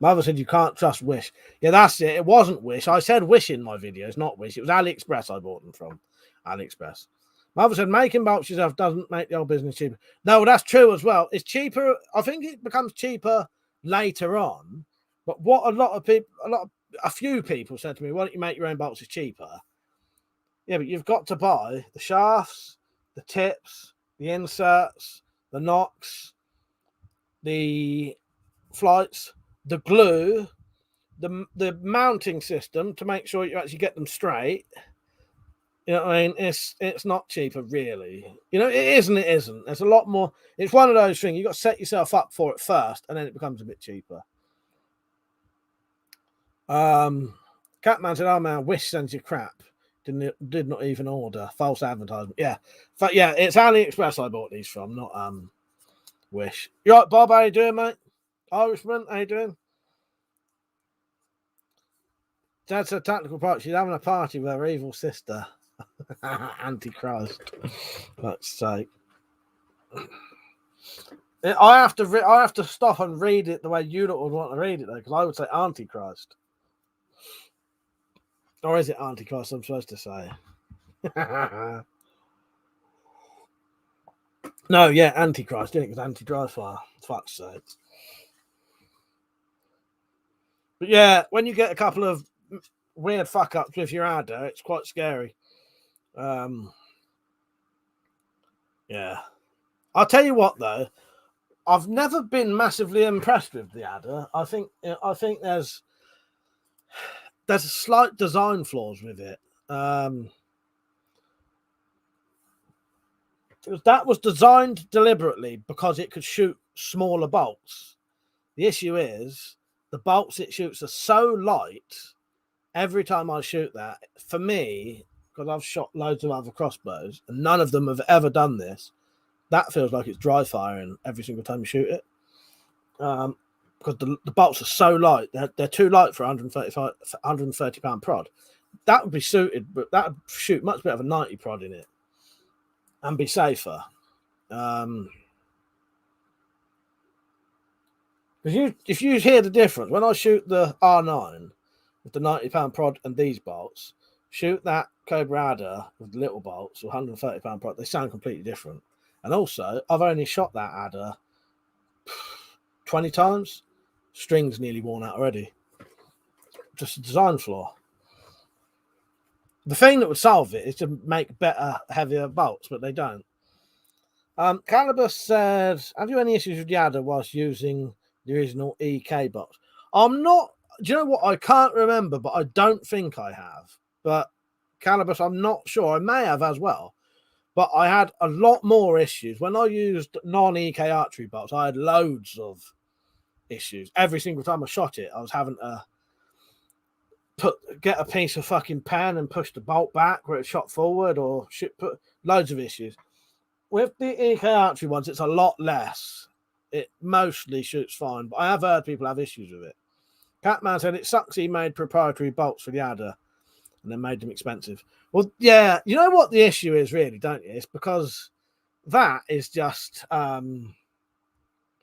[SPEAKER 1] Mother said you can't trust Wish. Yeah, that's it. It wasn't Wish. I said Wish in my videos, not Wish. It was AliExpress I bought them from. AliExpress. Mother said making bolts yourself doesn't make the old business cheaper. No, that's true as well. It's cheaper. I think it becomes cheaper later on. But what a few people said to me, why don't you make your own bolts? It's cheaper. Yeah, but you've got to buy the shafts, the tips, the inserts, the nocks, the flights, the glue, the mounting system to make sure you actually get them straight. You know what I mean? It's not cheaper, really. You know, it is and it isn't. There's a lot more. It's one of those things. You've got to set yourself up for it first, and then it becomes a bit cheaper. Catman said, oh man, Wish sends you crap. Did not even order. False advertisement. Yeah. But yeah, it's AliExpress I bought these from, not Wish. You right, Bob? How you doing, mate? Irishman, how you doing? Dad said tactical part. She's having a party with her evil sister. Antichrist. Let's say. I have to stop and read it the way you would want to read it, though, because I would say Antichrist. Or is it Antichrist I'm supposed to say? No, yeah, Antichrist, didn't it? Because anti-dry fire. Fuck's sake. But yeah, when you get a couple of weird fuck-ups with your adder, it's quite scary. Yeah. I'll tell you what, though. I've never been massively impressed with the adder. I think there's slight design flaws with it. That was designed deliberately because it could shoot smaller bolts. The issue is the bolts it shoots are so light. Every time I shoot that, for me, because I've shot loads of other crossbows and none of them have ever done this, that feels like it's dry firing every single time you shoot it. Because the bolts are so light, they're too light for 130 pound prod. That would be suited, but that would shoot much better of a 90 prod in it and be safer. If you hear the difference, when I shoot the R9 with the 90 pound prod and these bolts, shoot that Cobra adder with the little bolts with 130 pound prod, they sound completely different. And also, I've only shot that adder 20 times. String's nearly worn out already. Just a design flaw. The thing that would solve it is to make better, heavier bolts, but they don't. Calibur said, have you any issues with the adder whilst using the original EK box? I'm not, do you know what? I can't remember, but I don't think I have. But Calibur, I'm not sure. I may have as well. But I had a lot more issues. When I used non-EK archery bolts, I had loads of issues. Every single time I shot it, I was having to get a piece of fucking pen and push the bolt back where it shot forward, or put loads of issues. With the EK archery ones, it's a lot less. It mostly shoots fine, but I have heard people have issues with it. Catman said it sucks he made proprietary bolts for the adder and then made them expensive. Well, yeah, you know what the issue is really, don't you? It's because that is just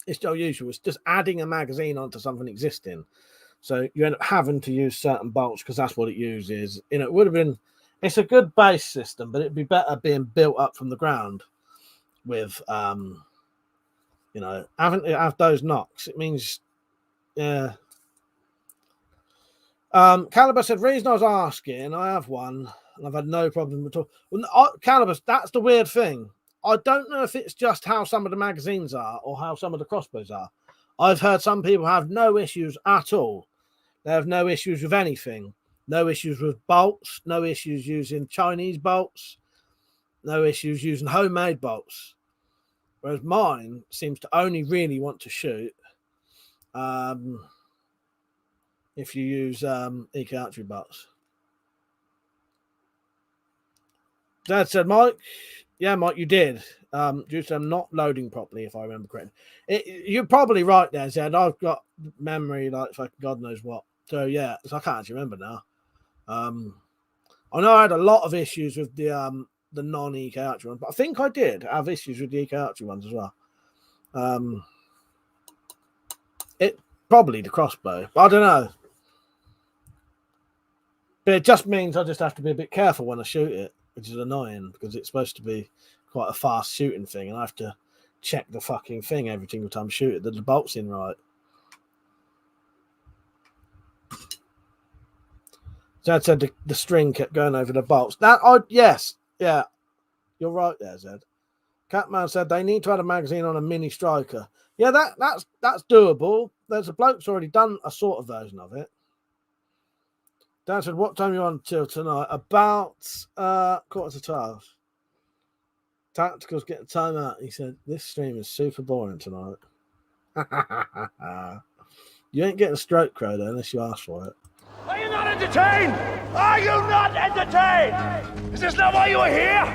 [SPEAKER 1] it's still usual. It's just adding a magazine onto something existing. So you end up having to use certain bolts because that's what it uses. It would have been, it's a good base system, but it'd be better being built up from the ground with, having to have those knocks. It means, yeah. Caliber said, reason I was asking, I have one and I've had no problem at all. Caliber, that's the weird thing. I don't know if it's just how some of the magazines are or how some of the crossbows are. I've heard some people have no issues at all. They have no issues with anything. No issues with bolts. No issues using Chinese bolts. No issues using homemade bolts. Whereas mine seems to only really want to shoot if you use EK archery bolts. Dad said, Mike, yeah, Mike, you did. Due to them not loading properly, if I remember correctly. You're probably right there, Zed. I've got memory like fucking God knows what. So yeah, I can't actually remember now. I know I had a lot of issues with the non-EK archery ones, but I think I did have issues with the EK archery ones as well. It probably the crossbow. I don't know. But it just means I just have to be a bit careful when I shoot it, which is annoying because it's supposed to be quite a fast shooting thing, and I have to check the fucking thing every single time I shoot it that the bolt's in right. Zed said the string kept going over the bolts. Yes, yeah, you're right there, Zed. Catman said they need to add a magazine on a mini striker. Yeah, that's doable. There's a bloke's already done a sort of version of it. Dan said, what time are you on till tonight? About 11:45. Tactical's getting time out. He said, this stream is super boring tonight. You ain't getting a stroke crow though, unless you ask for it.
[SPEAKER 3] Are you not entertained? Are you not entertained? Is this not why you are here?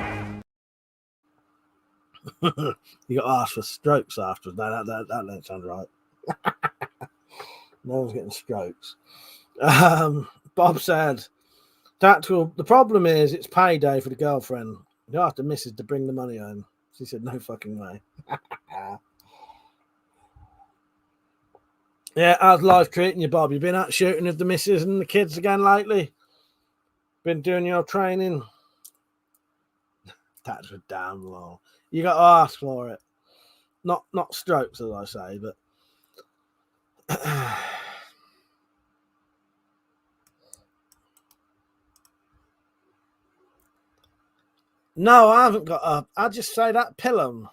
[SPEAKER 1] You got to ask for strokes afterwards. No, that don't sound right. No one's getting strokes. Bob said, Tactical, the problem is it's payday for the girlfriend. You have to missus to bring the money home. She said, no fucking way. Yeah, how's life treating you, Bob? You been out shooting with the missus and the kids again lately? Been doing your training? That's a damn low. You got to ask for it. Not strokes, as I say, but no, I haven't got a. I just say that pilum.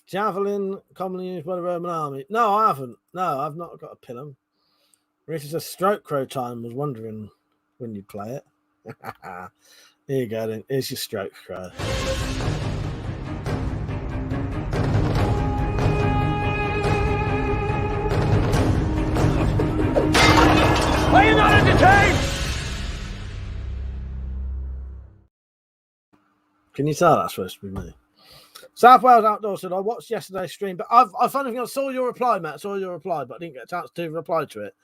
[SPEAKER 1] Javelin, commonly used by the Roman army. No, I haven't. No, I've not got a pilum. This is a stroke crow time. Was wondering when you'd play it. Here you go then. Here's your stroke crow.
[SPEAKER 3] Are you not entertained?
[SPEAKER 1] Can you tell that's supposed to be me? South Wales Outdoor said, I watched yesterday's stream, but I funny I saw your reply, Matt. I saw your reply, but I didn't get a chance to reply to it.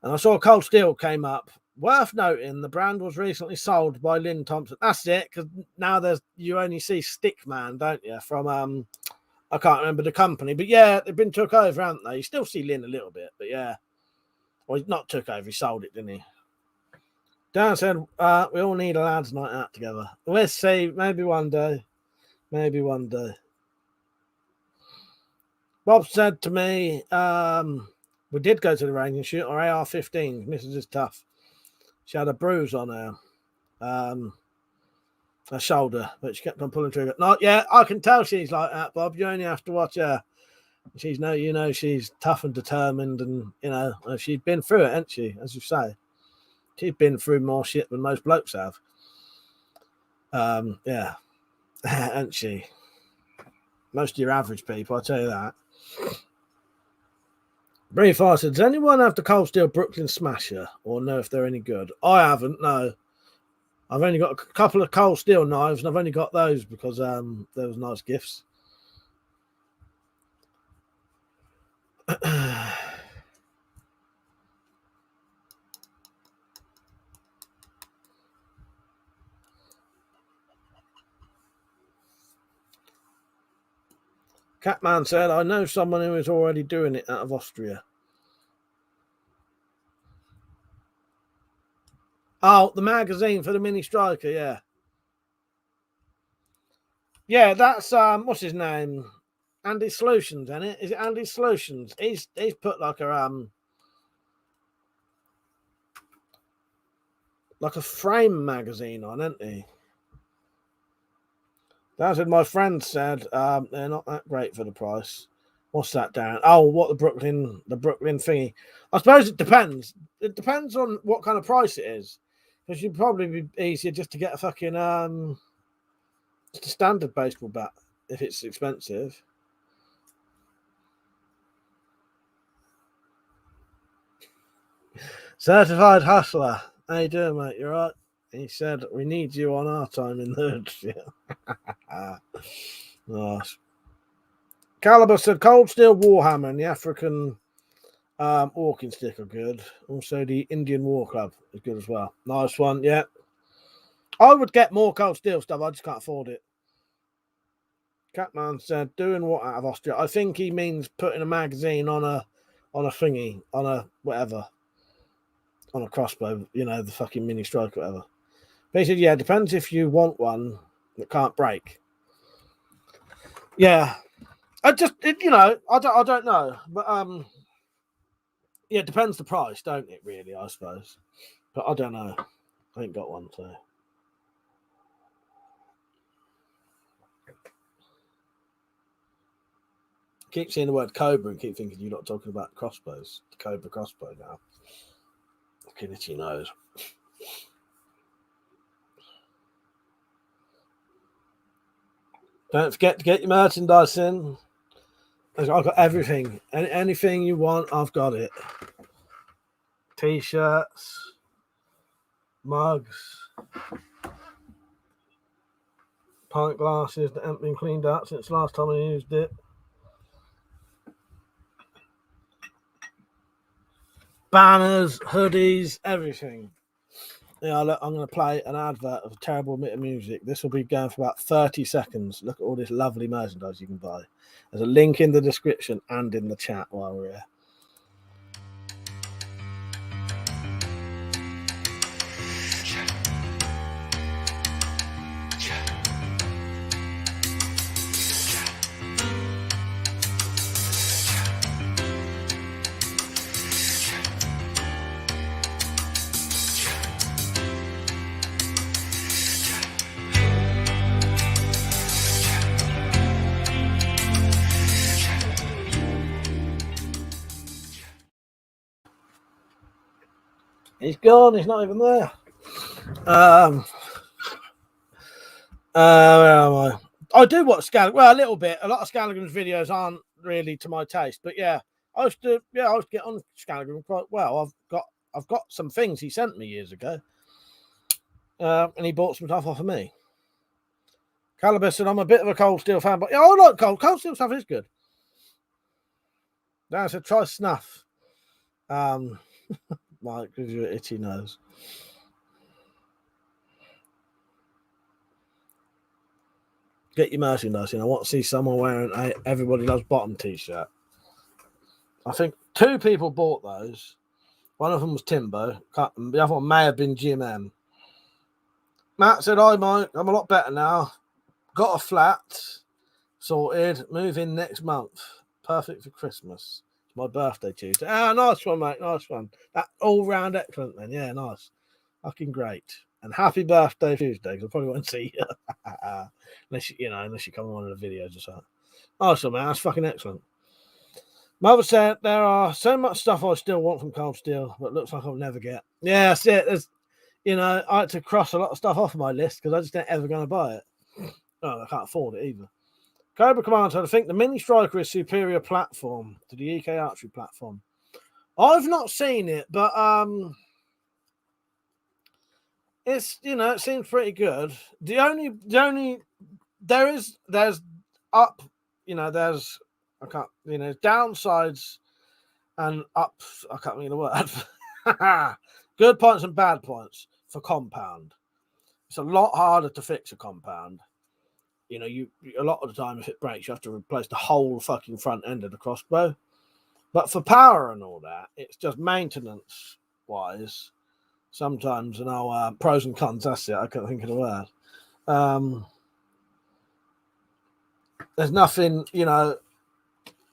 [SPEAKER 1] And I saw Cold Steel came up. Worth noting, the brand was recently sold by Lynn Thompson. That's it, because now you only see Stickman, don't you? From I can't remember the company, but yeah, they've been took over, haven't they? You still see Lynn a little bit, but yeah. Well, he's not took over, he sold it, didn't he? Dan said, we all need a lads' night out together. We'll see, maybe one day. Maybe one day. Bob said to me, we did go to the range and shoot our AR-15. Mrs. is tough. She had a bruise on her shoulder, but she kept on pulling trigger. Not yet. I can tell she's like that, Bob. You only have to watch her. She's she's tough and determined, and she's been through it, hasn't she? As you say, she's been through more shit than most blokes have. Yeah, hasn't she? Most of your average people, I'll tell you that. Brief said, does anyone have the Cold Steel Brooklyn Smasher or know if they're any good? I haven't, no. I've only got a couple of Cold Steel knives, and I've only got those because there was nice gifts. Catman said, I know someone who is already doing it out of Austria. Oh, the magazine for the Mini Striker, yeah. Yeah, that's what's his name? Andy Solutions, isn't it? Is it Andy Solutions? He's put like a frame magazine on, isn't he? That's what my friend said. They're not that great for the price. What's that, Darren? Oh, what the Brooklyn thingy. I suppose it depends. It depends on what kind of price it is. Because you'd probably be easier just to get a fucking just a standard baseball bat if it's expensive. Certified hustler. How you doing, mate? You right? He said, we need you on our time in the hood. Nice. Caliber said, Cold Steel Warhammer and the African walking stick are good. Also, the Indian War Club is good as well. Nice one, yeah. I would get more Cold Steel stuff. I just can't afford it. Catman said, doing what out of Austria? I think he means putting a magazine on a thingy, on a whatever. On a crossbow, you know, the fucking mini strike or whatever. But he said, yeah, it depends if you want one that can't break. Yeah. I don't know. But yeah, it depends the price, don't it, really, I suppose. But I don't know. I ain't got one, so. Keep seeing the word Cobra and keep thinking you're not talking about crossbows. The Cobra crossbow now. Fucking itchy nose. Don't forget to get your merchandise in. I've got everything. Anything you want, I've got it. T-shirts, mugs, pint glasses that haven't been cleaned out since last time I used it. Banners, hoodies, everything. Yeah, look, I'm going to play an advert of a terrible bit of music. This will be going for about 30 seconds. Look at all this lovely merchandise you can buy. There's a link in the description and in the chat while we're here. He's gone. He's not even there. Where am I? I do watch Scallaghan. Well, a little bit. A lot of Scallaghan's videos aren't really to my taste, but yeah, I used to get on Scallaghan quite well. I've got some things he sent me years ago, and he bought some stuff off of me. Caliber said, I'm a bit of a Cold Steel fan, but yeah, I like Cold Steel stuff is good. Dan said, try snuff. Mike gives you an itchy nose. Get your merchandise in. I want to see someone wearing a Everybody Loves Bottom t-shirt. I think 2 people bought those. One of them was Timbo. The other one may have been Jim M. Matt said, hi, Mike. I'm a lot better now. Got a flat sorted. Move in next month. Perfect for Christmas. My birthday Tuesday. Ah, nice one, mate. Nice one. That all round excellent, then. Yeah, nice. Fucking great. And happy birthday Tuesday, because I probably won't see you. unless you come on one of the videos or something. Nice one, man. That's fucking excellent. Mother said there are so much stuff I still want from Cold Steel, but looks like I'll never get. Yeah, that's it. There's, I had to cross a lot of stuff off my list because I just ain't ever going to buy it. Oh, I can't afford it either. Cobra Commander said, I think the Mini Striker is superior platform to the EK Archery platform. I've not seen it, but it's it seems pretty good. There's downsides and ups. I can't think of the word. Good points and bad points for compound. It's a lot harder to fix a compound. you know, you a lot of the time if it breaks, you have to replace the whole fucking front end of the crossbow. But for power and all that, it's just maintenance wise. Sometimes, and I'll pros and cons. That's it. I couldn't think of the word. There's nothing, you know,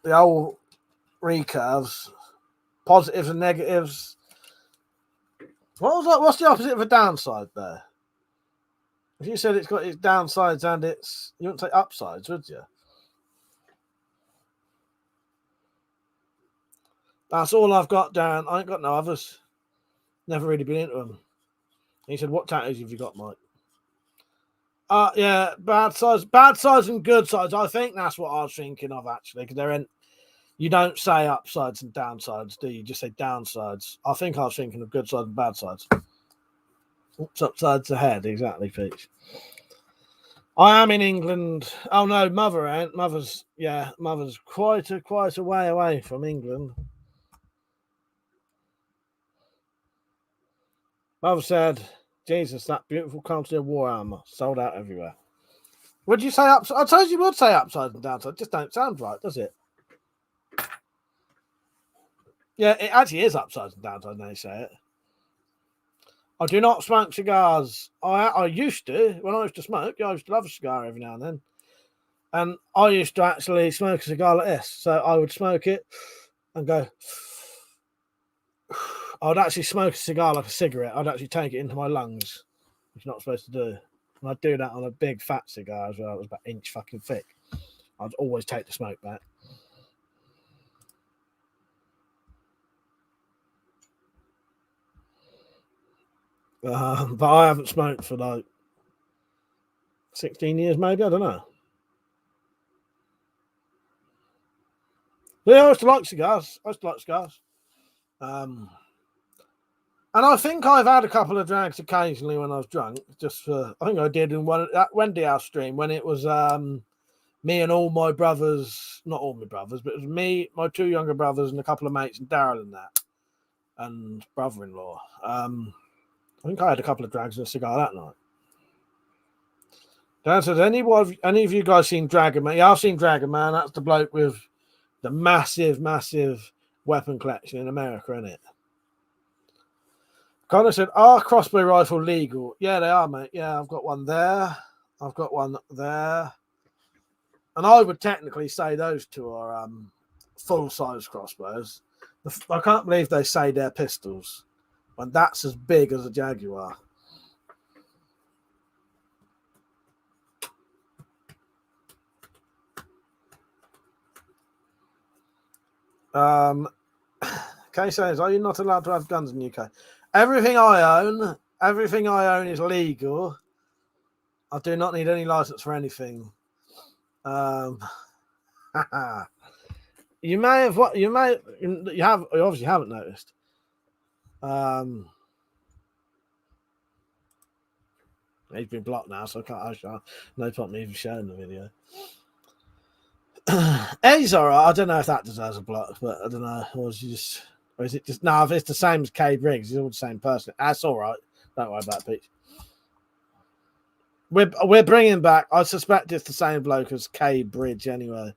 [SPEAKER 1] the old recurves, positives and negatives. What was that? What's the opposite of a downside there? If you said it's got its downsides and its, you wouldn't say upsides, would you? That's all I've got, Darren. I ain't got no others. Never really been into them. He said, "What tattoos have you got, Mike?" Yeah, bad sides and good sides. I think that's what I was thinking of actually, because they're in. You don't say upsides and downsides, do you? You just say downsides. I think I was thinking of good sides and bad sides. Oops, upsides ahead, exactly, Peach. I am in England. Oh no, mother ain't. Mother's quite a way away from England. Mother said, "Jesus, that beautiful quantity of war armor sold out everywhere." Would you say upside? I told you would say upsides and downsides. Just don't sound right, does it? Yeah, it actually is upsides and downsides. Now you say it. I do not smoke cigars. I used to when I used to smoke. I used to love a cigar every now and then, and I used to actually smoke a cigar like this. So I would smoke it and go. I would actually smoke a cigar like a cigarette. I'd actually take it into my lungs, which you're not supposed to do. And I'd do that on a big fat cigar as well. It was about inch fucking thick. I'd always take the smoke back. But I haven't smoked for like 16 years, maybe. I don't know. But yeah, I used to like cigars. And I think I've had a couple of drags occasionally when I was drunk. I think I did in one that Wendy House stream when it was me and all my brothers, not all my brothers, but it was me, my two younger brothers, and a couple of mates, and Daryl and that, and brother-in-law. I think I had a couple of drags and a cigar that night. Dan says, any of you guys seen Dragon Man? Yeah, I've seen Dragon Man. That's the bloke with the massive weapon collection in America, isn't it? Connor said, "Are crossbow rifle legal?" Yeah, they are, mate. Yeah, I've got one there. I've got one there. And I would technically say those two are full-size crossbows. I can't believe they say they're pistols when that's as big as a Jaguar. Kay says, "Are you not allowed to have guns in the UK?" Everything I own is legal. I do not need any license for anything. You obviously haven't noticed. He's been blocked now, so I can't. No point me even showing the video. Eddie's alright. I don't know if that deserves a block, but I don't know. Or is it just no? If it's the same as Cade Briggs, he's all the same person. That's all right. Don't worry about it, Pete. We're bringing back. I suspect it's the same bloke as Cade Bridge anyway.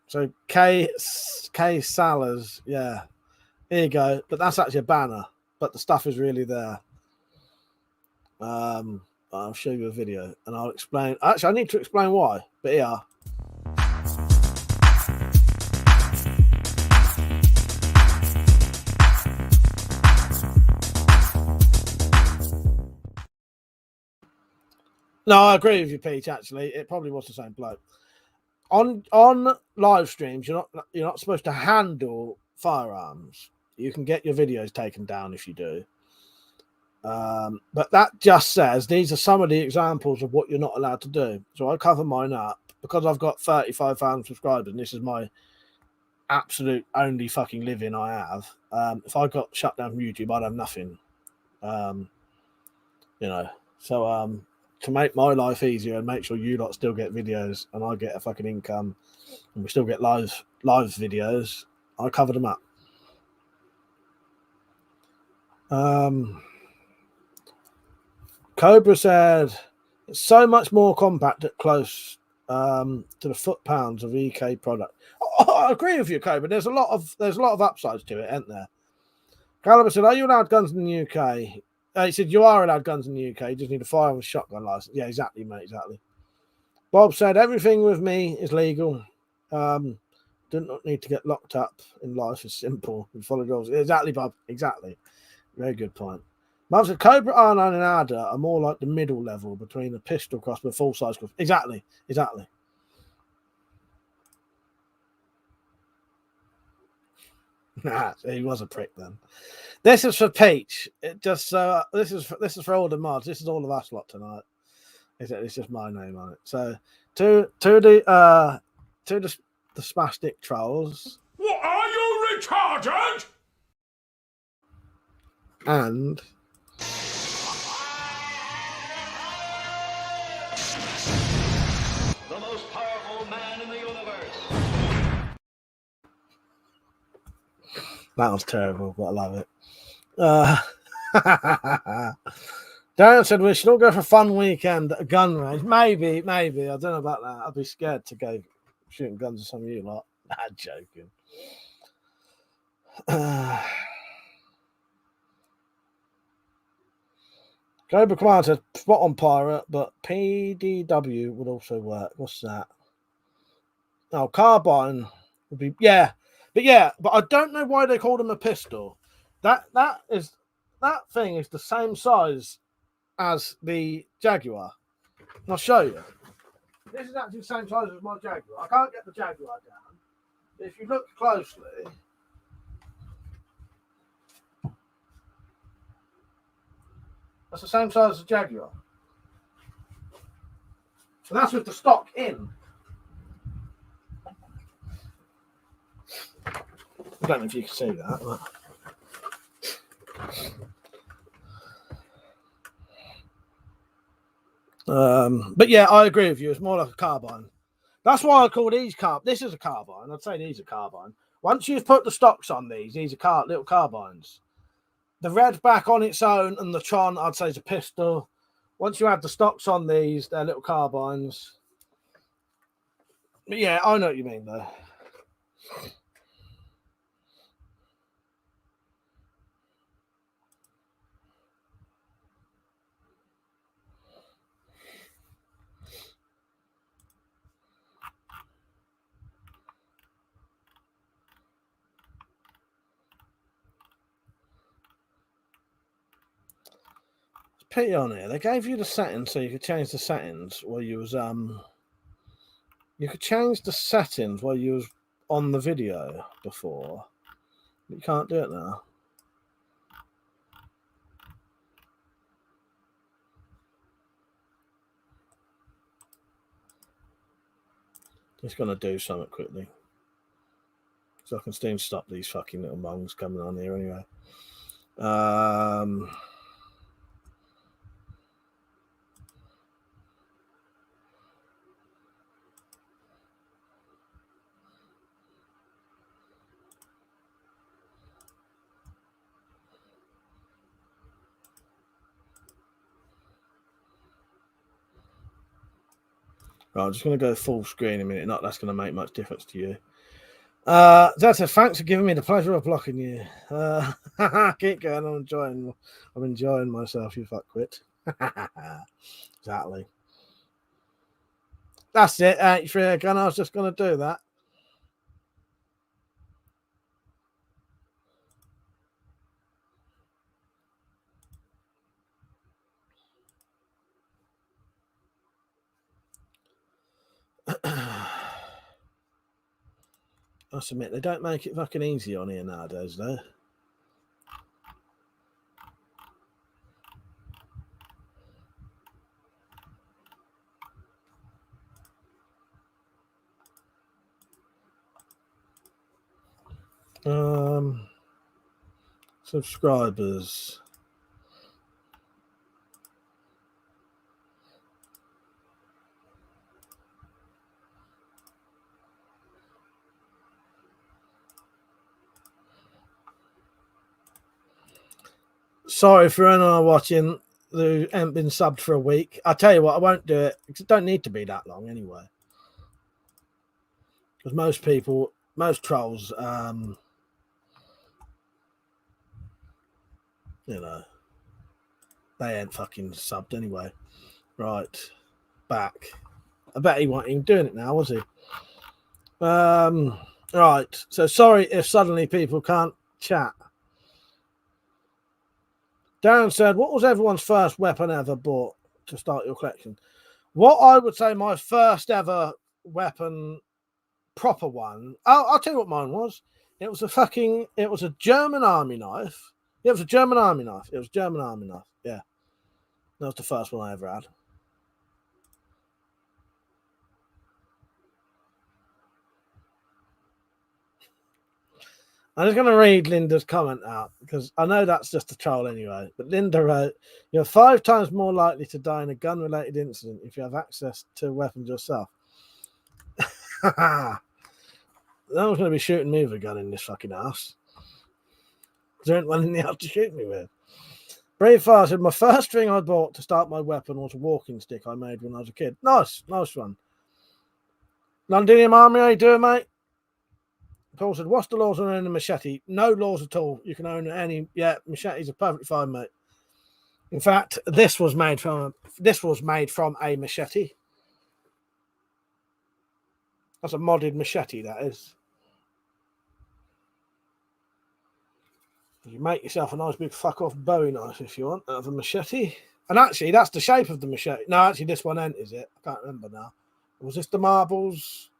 [SPEAKER 1] So K Salas, yeah. Here you go. But that's actually a banner. But the stuff is really there. I'll show you a video and I'll explain. Actually, I need to explain why. But yeah. No, I agree with you, Pete. Actually, it probably was the same bloke. On live streams, you're not supposed to handle firearms. You can get your videos taken down if you do. But that just says these are some of the examples of what you're not allowed to do. So I cover mine up because I've got 35,000 subscribers, and this is my absolute only fucking living I have. If I got shut down from YouTube, I'd have nothing. So to make my life easier and make sure you lot still get videos and I get a fucking income and we still get live videos, I cover them up. Cobra said it's so much more compact at close to the foot-pounds of EK product. I agree with you, Cobra. There's a lot of upsides to it, isn't there? Caliber said, "Are you allowed guns in the UK?" He said, "You are allowed guns in the UK. You just need a firearms shotgun license." Yeah, exactly, mate. Exactly. Bob said, "Everything with me is legal. Do not need to get locked up in life. It's simple. You follow the rules." Exactly, Bob. Exactly. Very good point. Mum said, "Cobra R9 and ADA are more like the middle level between a pistol crossbow and a full-size crossbow." Exactly. Exactly. He was a prick then. This is for Peach. It just this is for all the mods. This is all of us lot tonight. It's just my name on it. So to the spastic trolls.
[SPEAKER 3] What, are you retarded?
[SPEAKER 1] And
[SPEAKER 3] The most powerful man in the universe.
[SPEAKER 1] that was terrible, but I love it. Darren said we should all go for a fun weekend at a gun range. Maybe. I don't know about that. I'd be scared to go shooting guns with some of you lot. Nah, joking. Cobra Command said spot on pirate, but PDW would also work. What's that? Oh, carbine would be but I don't know why they called him a pistol. That thing is the same size as the Jaguar. And I'll show you. This is actually the same size as my Jaguar. I can't get the Jaguar down. But if you look closely, that's the same size as the Jaguar. And that's with the stock in. I don't know if you can see that. But yeah, I agree with you. It's more like a carbine. That's why I call these This is a carbine. I'd say these are carbine. Once you've put the stocks on these are little carbines. The red back on its own and the Tron, I'd say, is a pistol. Once you add the stocks on these, they're little carbines. But yeah, I know what you mean, though. Pity on here. They gave you the settings so you could change the settings while you was you could change the settings while you was on the video before. But you can't do it now. Just gonna do something quickly. So I can still stop these fucking little mongs coming on here anyway. Right, I'm just going to go full screen in a minute. Not that's going to make much difference to you. That's a thanks for giving me the pleasure of blocking you. Keep going. I'm enjoying myself. You fuckwit. Exactly. That's it. 83 again. I was just going to do that. I submit they don't make it fucking easy on here nowadays, though. Subscribers. Sorry for anyone watching. who haven't been subbed for a week. I tell you what, I won't do it because it don't need to be that long anyway. Because most people, most trolls, you know, they ain't fucking subbed anyway. Right, back. I bet he wasn't even doing it now, was he? Right. So sorry if suddenly people can't chat. Darren said, what was everyone's first weapon ever bought to start your collection? What I would say my first ever weapon, proper one, I'll tell you what mine was. It was a German army knife. It was a German army knife. Yeah. That was the first one I ever had. I'm just going to read Linda's comment out because I know that's just a troll anyway. But Linda wrote, you're 5 times more likely to die in a gun-related incident if you have access to weapons yourself. No one's going to be shooting me with a gun in this fucking house. There ain't one in the house to shoot me with. Brave Fire said, my first thing I bought to start my weapon was a walking stick I made when I was a kid. Nice one. Londinium Army, how you doing, mate? Paul said, what's the laws on owning a machete? No laws at all. You can own any. Yeah, machetes are perfectly fine, mate. In fact, this was made from a machete. That's a modded machete, that is. You make yourself a nice big fuck off Bowie knife if you want out of a machete. And actually, that's the shape of the machete. No, actually, this one ain't, is it? I can't remember now. Was this the Marbles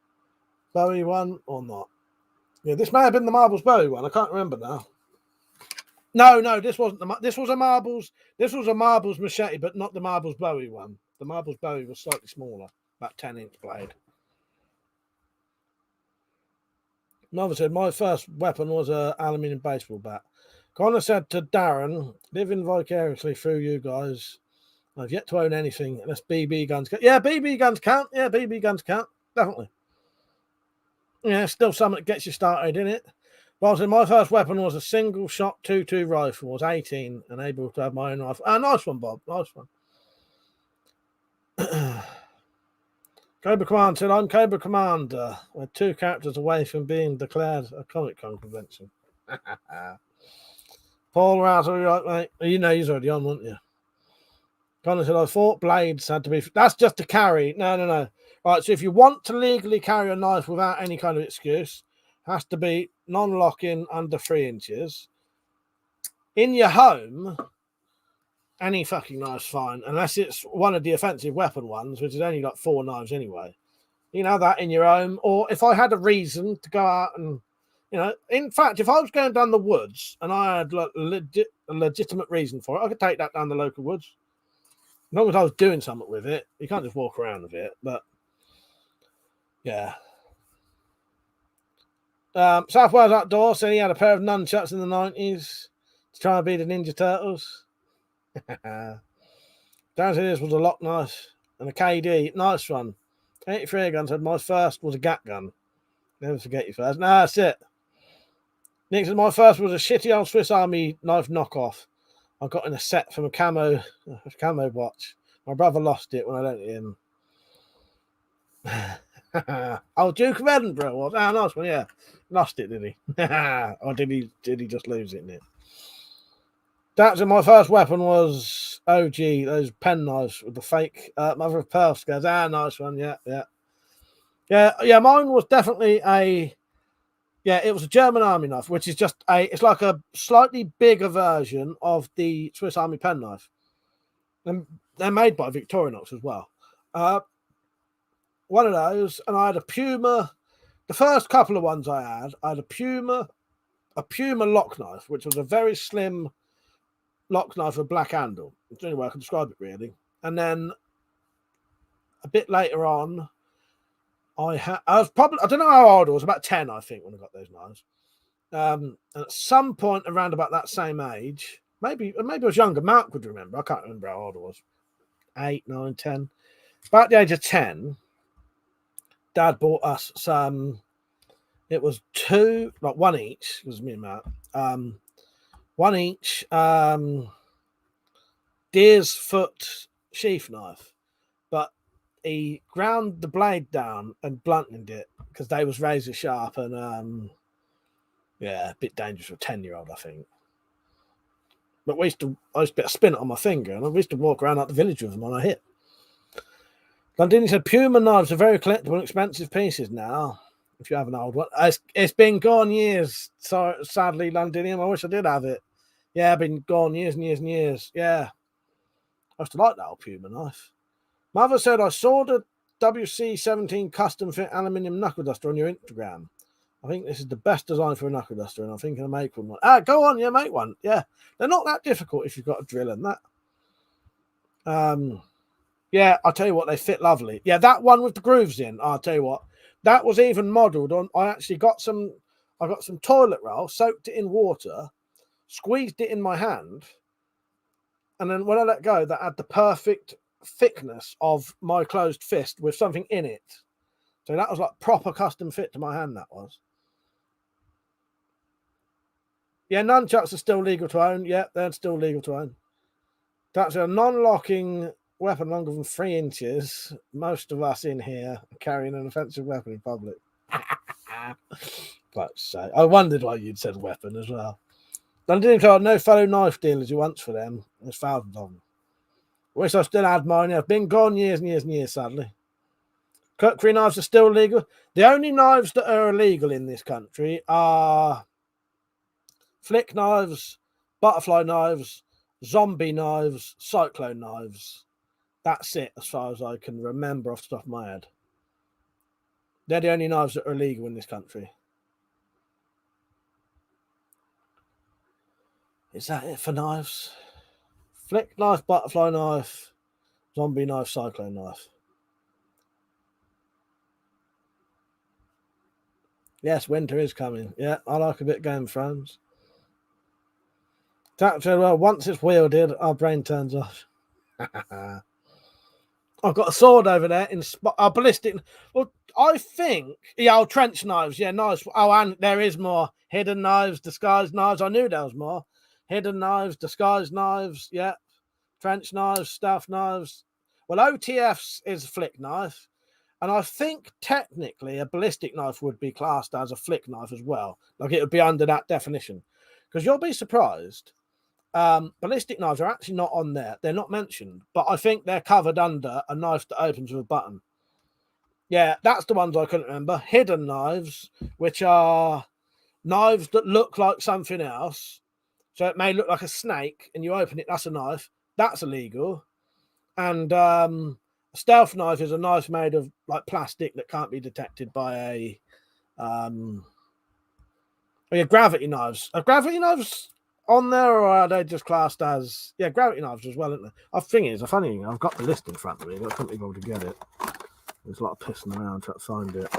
[SPEAKER 1] Bowie one or not? Yeah, this may have been the Marbles Bowie one. I can't remember now. No, this wasn't this was a Marbles machete, but not the Marbles Bowie one. The Marbles Bowie was slightly smaller, about 10-inch blade. Mother said, my first weapon was an aluminium baseball bat. Connor said to Darren, living vicariously through you guys, I've yet to own anything unless BB guns count. Yeah, BB guns count. Yeah, BB guns count. Definitely. Yeah, still something that gets you started in it. Well, so my first weapon was a single shot 2.2 rifle. I was 18 and able to have my own rifle. Ah, nice one, Bob. Nice one. Cobra Commander said, I'm Cobra Commander. We're 2 characters away from being declared a Comic Con convention. Paul Rouse, are you right, mate? You know he's already on, weren't you? Connor said, I thought blades had to be... That's just to carry. No. Right, so if you want to legally carry a knife without any kind of excuse, it has to be non-locking under 3 inches. In your home, any fucking knife's fine, unless it's one of the offensive weapon ones, which is only like 4 knives anyway. You know that in your home. Or if I had a reason to go out and, in fact, if I was going down the woods and I had a legitimate reason for it, I could take that down the local woods. As long as I was doing something with it. You can't just walk around with it, but yeah. South Wales Outdoor said he had a pair of nunchucks in the 90s to try and beat the Ninja Turtles. Down to this was a lock knife and a KD. Nice one. 83 gun said my first was a gat gun. Never forget your first. No, that's it. Nick said my first was a shitty old Swiss Army knife knockoff. I got in a set from a camo watch. My brother lost it when I lent it him. Oh, Duke of Edinburgh was. Ah, nice one, yeah. Lost it, did he? Or did he just lose it in it? That's my first weapon was OG, those pen knives with the fake mother of pearl scars. Ah, nice one, yeah. Mine was definitely it was a German army knife, which is just it's like a slightly bigger version of the Swiss Army pen knife. And they're made by Victorinox as well. One of those, and I had a Puma. The first couple of ones I had a Puma lock knife, which was a very slim lock knife with a black handle. It's the only way I can describe it, really. And then a bit later on, I don't know how old I was, about 10, I think, when I got those knives. And at some point around about that same age, maybe I was younger, Mark would remember. I can't remember how old I was. 8, 9, 10. About the age of 10, Dad bought us some. It was 2, like 1 each. It was me and Matt. 1 each. deer's foot sheath knife, but he ground the blade down and blunted it because they was razor sharp and a bit dangerous for a 10-year-old, I think. But I used to be able to spin it on my finger, and I used to walk around like the village with them on a hip. Landini said, Puma knives are very collectible and expensive pieces now. If you have an old one, it's been gone years. So sadly, Londinium, I wish I did have it. Yeah, I've been gone years and years and years. Yeah, I used to like that old Puma knife. Mother said, I saw the WC17 custom fit aluminium knuckle duster on your Instagram. I think this is the best design for a knuckle duster, and I'm thinking of making one. Go on, yeah, make one. Yeah, they're not that difficult if you've got a drill and that. Yeah, I'll tell you what, they fit lovely. Yeah, that one with the grooves in, I'll tell you what, that was even modelled on. I got some toilet roll, soaked it in water, squeezed it in my hand, and then when I let go, that had the perfect thickness of my closed fist with something in it. So that was like proper custom fit to my hand, that was. Yeah, nunchucks are still legal to own. Yeah, they're still legal to own. That's a non-locking weapon longer than 3 inches. Most of us in here are carrying an offensive weapon in public. But so I wondered why you'd said weapon as well. London told no fellow knife dealers who wants for them. There's thousands of them. Wish I still had mine. I've been gone years and years and years, sadly. Cutlery knives are still legal. The only knives that are illegal in this country are flick knives, butterfly knives, zombie knives, cyclone knives. That's it as far as I can remember off the top of my head. They're the only knives that are illegal in this country. Is that it for knives? Flick knife, butterfly knife, zombie knife, cyclone knife. Yes, winter is coming. Yeah, I like a bit of Game of Thrones. Well, once it's wielded, our brain turns off. I've got a sword over there in ballistic. Well, I think, trench knives. Yeah, nice. Oh, and there is more hidden knives, disguised knives. I knew there was more hidden knives, disguised knives. Yeah, trench knives, staff knives. Well, OTF's is a flick knife, and I think technically a ballistic knife would be classed as a flick knife as well. Like it would be under that definition, because you'll be surprised. Ballistic knives are actually not on there. They're not mentioned, but I think they're covered under a knife that opens with a button. Yeah, that's the ones I couldn't remember. Hidden knives, which are knives that look like something else. So it may look like a snake and you open it, that's a knife. That's illegal. And a stealth knife is a knife made of like plastic that can't be detected by gravity knives. Are gravity knives on there, or are they just classed as gravity knives as well, isn't they? I think it's a funny thing. I've got the list in front of me, but I couldn't be able to get it. There's a lot of pissing around trying to find it.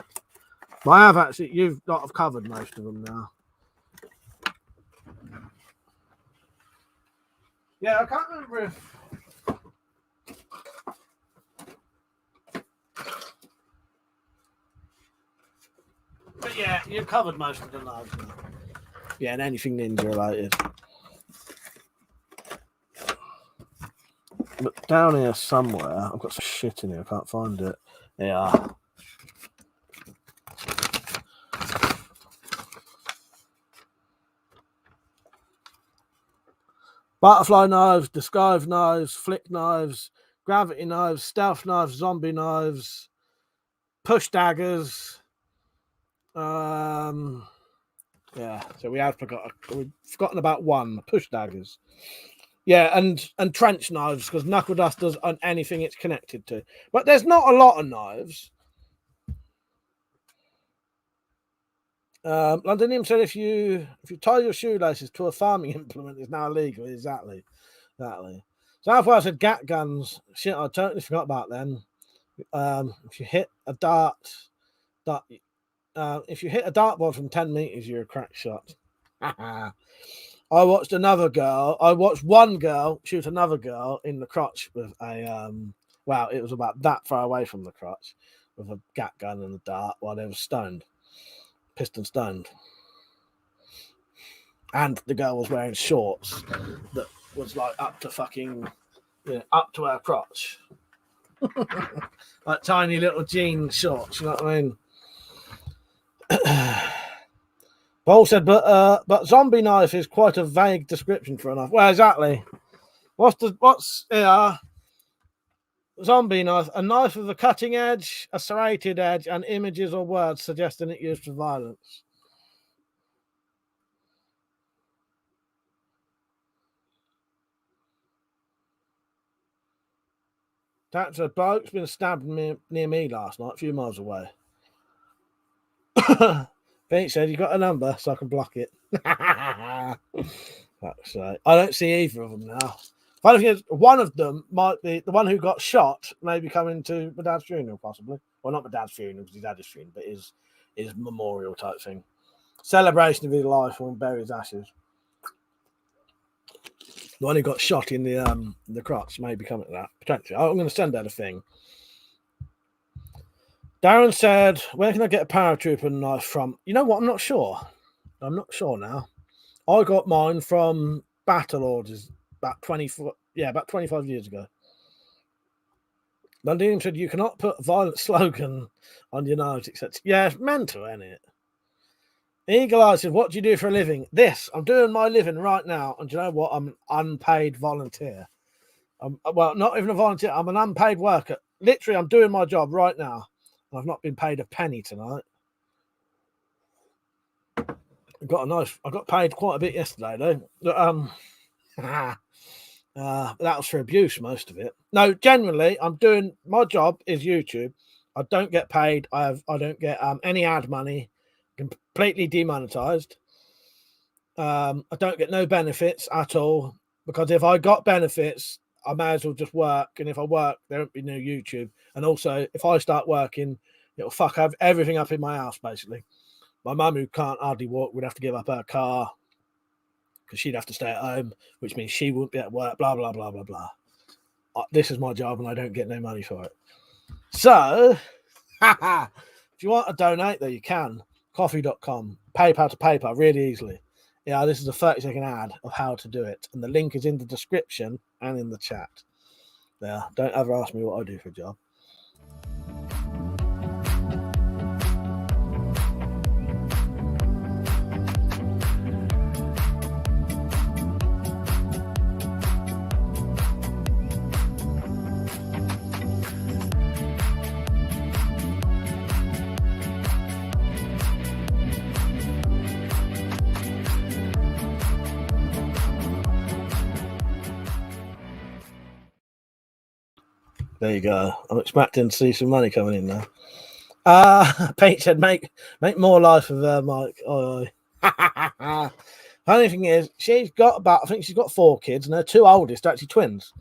[SPEAKER 1] But I have actually, I've covered most of them now. Yeah, I can't remember if. But yeah, you've covered most of the knives now. Yeah, and anything ninja related. But down here somewhere, I've got some shit in here. I can't find it. Yeah. Butterfly knives, disguise knives, flick knives, gravity knives, stealth knives, zombie knives, push daggers. So we've forgotten about one, push daggers. Yeah, and trench knives, because knuckle dusters and anything it's connected to. But there's not a lot of knives. Londonium said if you tie your shoelaces to a farming implement, it's now illegal. Exactly. South Wales said gat guns. Shit, I totally forgot about them. If you hit a dartboard from 10 meters, you're a crack shot. I watched one girl shoot another girl in the crotch with a it was about that far away from the crotch with a gat gun and a dart while they were piston stoned. And the girl was wearing shorts that was like up to fucking Yeah, up to her crotch. Like tiny little jean shorts, you know what I mean? Paul said, but zombie knife is quite a vague description for a knife. Well, exactly. What's zombie knife? A knife with a cutting edge, a serrated edge, and images or words suggesting it used for violence. That's a bloke's been stabbed near me last night, a few miles away. Pete said, you got a number so I can block it. That's right. I don't see either of them now. Funny thing is, one of them might be the one who got shot, maybe coming to my dad's funeral, possibly. Well, not my dad's funeral because he's had his funeral, but his memorial type thing. Celebration of his life and bury his ashes. The one who got shot in the crotch may be coming to that, potentially. I'm going to send out a thing. Darren said, where can I get a paratrooper knife from? You know what? I'm not sure. I'm not sure now. I got mine from Battle Orders about 25 years ago. Londinium said, you cannot put a violent slogan on your knives, etc. Yeah, it's mental, isn't it? Eagle Eye said, what do you do for a living? This. I'm doing my living right now. And do you know what? I'm an unpaid volunteer. Well, not even a volunteer. I'm an unpaid worker. Literally, I'm doing my job right now. I've not been paid a penny tonight. I got paid quite a bit yesterday, though. That was for abuse, most of it. No, generally, I'm doing my job is YouTube. I don't get paid. I don't get any ad money. Completely demonetized. I don't get no benefits at all because if I got benefits, I may as well just work. And if I work, there won't be no YouTube. And also, if I start working, it'll fuck everything up in my house, basically. My mum, who can't hardly walk, would have to give up her car because she'd have to stay at home, which means she wouldn't be at work, blah, blah, blah, blah, blah. This is my job and I don't get no money for it. So, if you want to donate, though, you can. Coffee.com, PayPal to PayPal, really easily. Yeah, this is a 30-second ad of how to do it. And the link is in the description and in the chat. Yeah, don't ever ask me what I do for a job. There you go. I'm expecting to see some money coming in now. Pete said, make more life of Mike. Oi. Funny thing is, she's got 4 kids, and her 2 oldest are actually twins.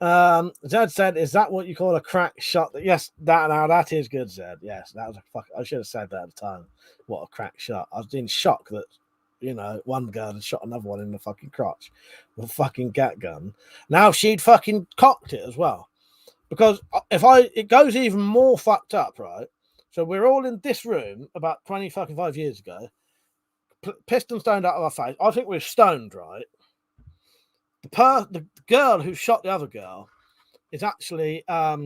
[SPEAKER 1] Zed said, is that what you call a crack shot? Yes, that is good, Zed. Yes, that was I should have said that at the time. What a crack shot. I was in shock that, one girl had shot another one in the fucking crotch with a fucking gat gun. Now she'd fucking cocked it as well. Because it goes even more fucked up, right? So we're all in this room about 25 years ago, piston stoned out of our face. I think we're stoned, right? The girl who shot the other girl is actually a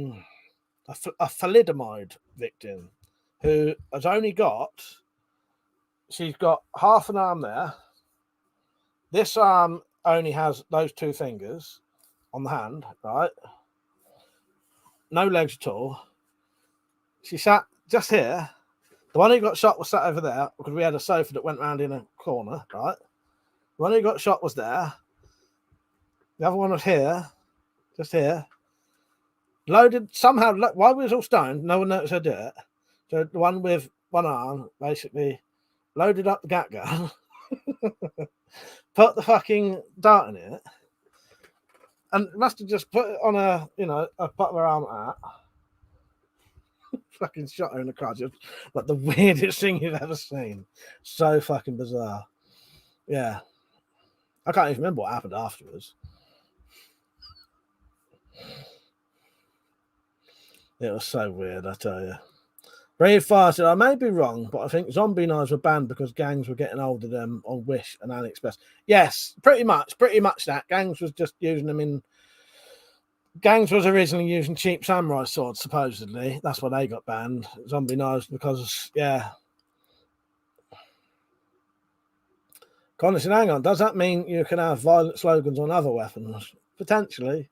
[SPEAKER 1] thalidomide victim who has she's got half an arm there. This arm only has those 2 fingers on the hand, right? No legs at all. She sat just here. The one who got shot was sat over there because we had a sofa that went round in a corner, right? The one who got shot was there. The other one was here, just here. Loaded somehow, while we was all stoned, no one noticed her do it. So the one with one arm basically loaded up the gat gun, put the fucking dart in it, and must have just put it on a part of her arm at. Fucking shot her in the crotch. It was like the weirdest thing you've ever seen. So fucking bizarre. Yeah. I can't even remember what happened afterwards. It was so weird, I tell you. Brave Fire said, I may be wrong, but I think zombie knives were banned because gangs were getting hold of them on Wish and AliExpress. Yes, pretty much that. Gangs was just using them in Gangs was originally using cheap samurai swords, supposedly. That's why they got banned. Zombie knives, because, yeah. Connor said, hang on, does that mean you can have violent slogans on other weapons? Potentially.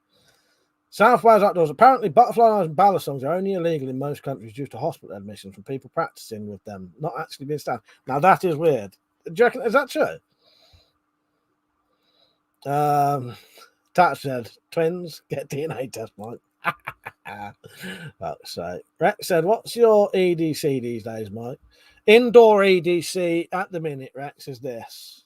[SPEAKER 1] South Wales Outdoors. Apparently, butterfly knives and ballast songs are only illegal in most countries due to hospital admissions from people practicing with them, not actually being stabbed. Now, that is weird. Do you reckon, is that true? Touch said, twins, get DNA test, Mike. So, Rex said, what's your EDC these days, Mike? Indoor EDC at the minute, Rex, is this.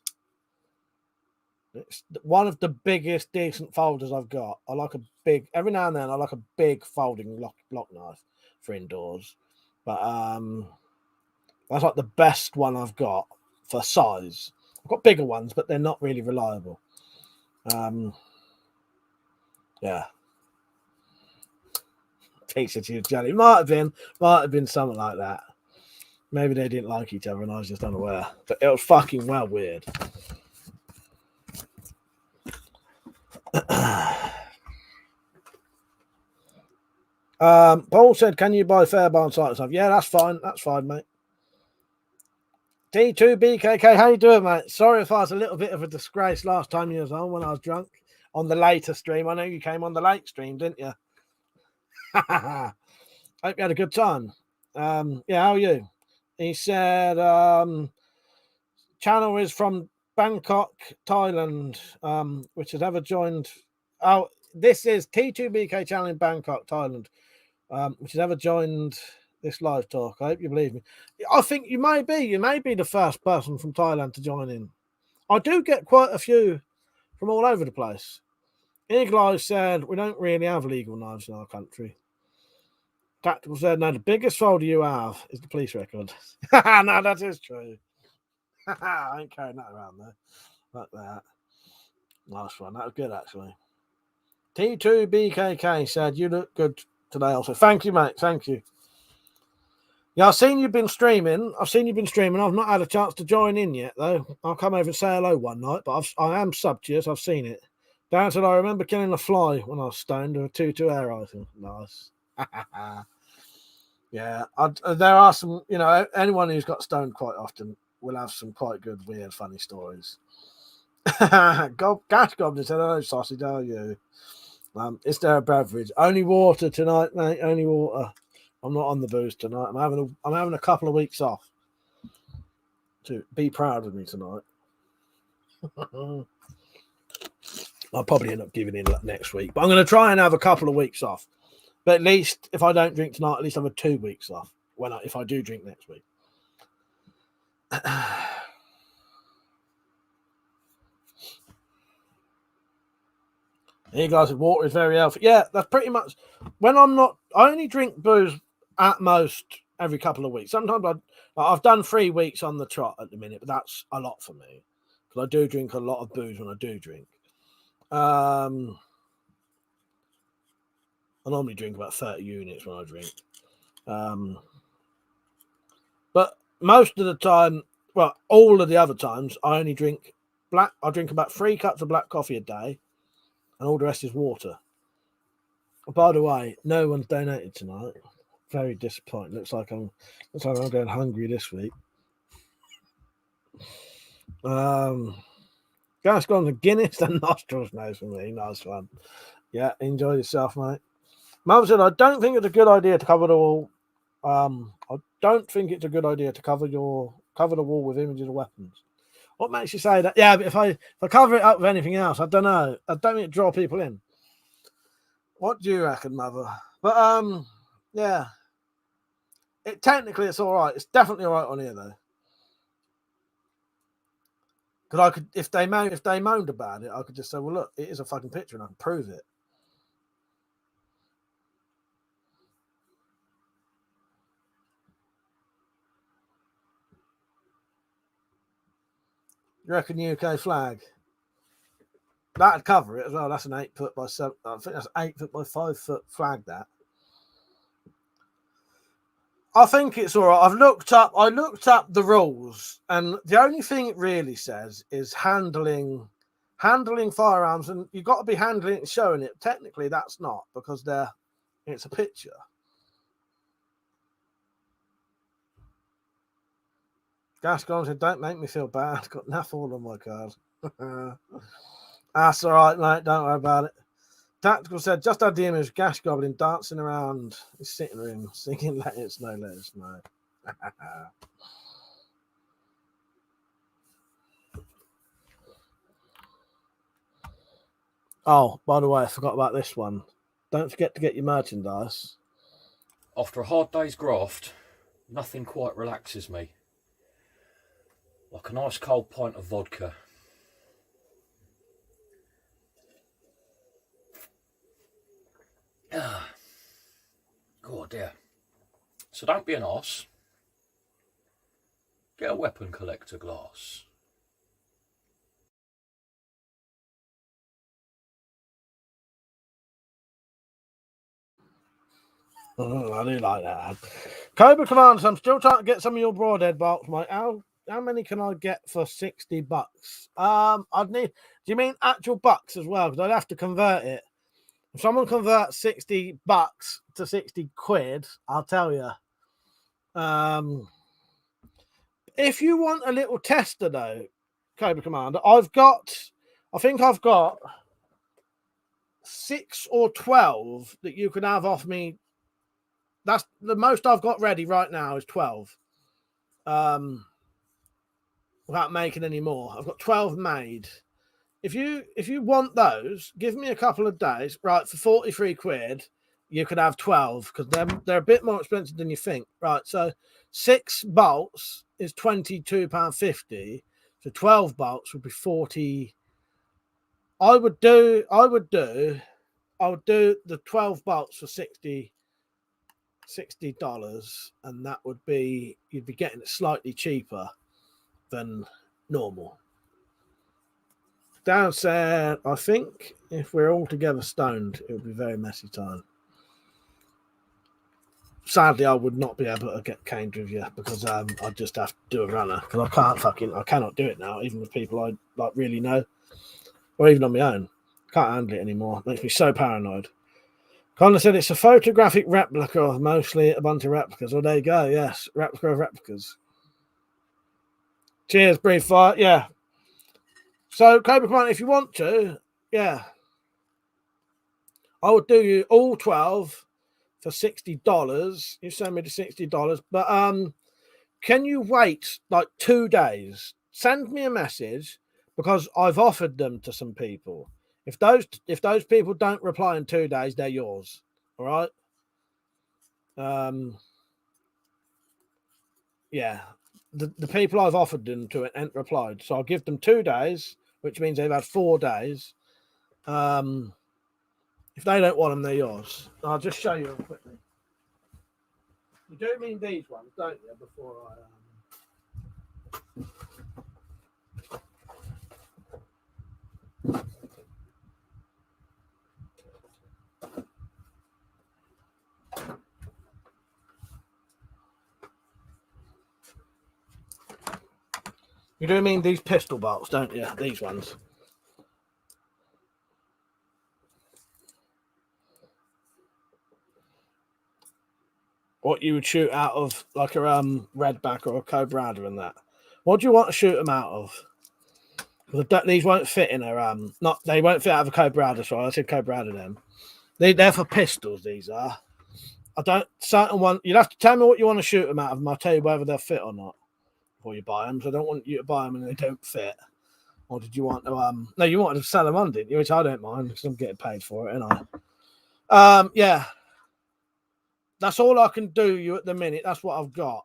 [SPEAKER 1] It's one of the biggest decent folders I've got. I like a big, every now and then I like a big folding block knife for indoors. But that's like the best one I've got for size. I've got bigger ones, but they're not really reliable. Yeah. Teacher to jelly. Might have been something like that. Maybe they didn't like each other and I was just unaware. But it was fucking well weird. Paul said, can you buy Fairbairn site stuff? Yeah, that's fine. That's fine, mate. D2BKK, how you doing, mate? Sorry if I was a little bit of a disgrace last time you was on when I was drunk on the later stream. I know you came on the late stream, didn't you? Hope you had a good time. Yeah, how are you? He said, channel is from Bangkok, Thailand, which has ever joined. Oh, this is T2BK channel in Bangkok, Thailand, which has ever joined this live talk. I hope you believe me. I think you may be the first person from Thailand to join in. I do get quite a few from all over the place. Eagle Eye said, we don't really have legal knives in our country. Tactical said, no, the biggest folder you have is the police record. No, that is true. I ain't carrying that around though. Like that. Nice one. That was good, actually. T2BKK said, you look good today also. Thank you, mate. Thank you. Yeah, I've seen you've been streaming. I've not had a chance to join in yet, though. I'll come over and say hello one night, but I am subbed to you, so I've seen it. Dan said, I remember killing a fly when I was stoned with a 2-2 air rifle. Nice. Yeah, there are some, anyone who's got stoned quite often will have some quite good, weird, funny stories. Gas Goblin said, hello, sausage, how are you? Is there a beverage? Only water tonight, mate. Only water. I'm not on the booze tonight. I'm having a couple of weeks off. To be proud of me tonight. I'll probably end up giving in next week, but I'm going to try and have a couple of weeks off. But at least if I don't drink tonight, at least I'll have 2 weeks off if I do drink next week. Hey guys, water is very healthy. Yeah, that's pretty much when I'm not. I only drink booze at most every couple of weeks. Sometimes I've done 3 weeks on the trot at the minute, but that's a lot for me because I do drink a lot of booze when I do drink. I normally drink about 30 units when I drink. But most of the time, well, all of the other times, I only drink black. I drink about 3 cups of black coffee a day, and all the rest is water. By the way, no one's donated tonight. Very disappointing. Looks like I'm going hungry this week. Guys, gone the Guinness and nostrils nose for me. Nice one. Yeah, enjoy yourself, mate. Mum said, I don't think it's a good idea to cover the wall. I don't think it's a good idea to cover the wall with images of weapons. What makes you say that? Yeah, but if I cover it up with anything else, I don't know. I don't think it draw people in. What do you reckon, Mother? But yeah. Technically it's all right. It's definitely all right on here though. Because I could, if they moaned about it, I could just say, well, look, it is a fucking picture, and I can prove it. You reckon UK flag? That'd cover it as well. That's an 8 foot by 7. I think that's 8 foot by 5 foot flag. That. I think it's all right. I looked up the rules, and the only thing it really says is handling handling firearms, and you've got to be handling it and showing it. Technically, that's not, because it's a picture. Gas Gone said, don't make me feel bad. I've got enough all on my card. That's all right, mate. Don't worry about it. Tactical said, just had the image of Gas Goblin dancing around his sitting room, singing Let It Snow, Let It Snow. Oh, by the way, I forgot about this one. Don't forget to get your merchandise.
[SPEAKER 4] After a hard day's graft, nothing quite relaxes me like a nice cold pint of vodka. Oh dear. So don't be an arse. Get a WeaponCollector glass.
[SPEAKER 1] I do like that. Cobra Commands, I'm still trying to get some of your broadhead bolts, mate. How many can I get for $60? I'd need. Do you mean actual bucks as well? Because I'd have to convert it. If someone converts $60 to 60 quid, I'll tell you. If you want a little tester though, Cobra Commander, I think I've got 6 or 12 that you can have off me. That's the most I've got ready right now is 12. Without making any more. I've got 12 made. If you want those, give me a couple of days. Right, for 43 quid, you could have 12 because they're a bit more expensive than you think. Right, so 6 bolts is £22.50. So 12 bolts would be 40. I would do the 12 bolts for $60, and that would be, you'd be getting it slightly cheaper than normal. Dan said, I think if we're all together stoned, it would be a very messy time. Sadly, I would not be able to get caned with you because I'd just have to do a runner because I cannot do it now, even with people I like really know, or even on my own. Can't handle it anymore. It makes me so paranoid. Connor said it's a photographic replica of mostly a bunch of replicas. Well, there you go. Yes, replica of replicas. Cheers, Brief Fire. Yeah. So, Cobra Command, if you want to, yeah, I would do you all 12 for $60. You send me the $60, but can you wait like 2 days? Send me a message because I've offered them to some people. If those people don't reply in 2 days, they're yours. All right. Yeah, the people I've offered them to ain't replied, so I'll give them 2 days, which means they've had 4 days. If they don't want them, they're yours. I'll just show you them quickly. You do mean these ones, don't you? Before I You do mean these pistol bolts, don't you? These ones. What you would shoot out of, like a redback or a Cobrada and that. What do you want to shoot them out of? These won't fit in a they won't fit out of a Cobrada. Sorry, I said Cobrada then. They're for pistols. These are. I don't certain one. You'll have to tell me what you want to shoot them out of, and I'll tell you whether they'll fit or not before you buy them. So I don't want you to buy them and they don't fit. Or did you want to No, you wanted to sell them on, didn't you? Which I don't mind because I'm getting paid for it, and yeah. That's all I can do you at the minute. That's what I've got.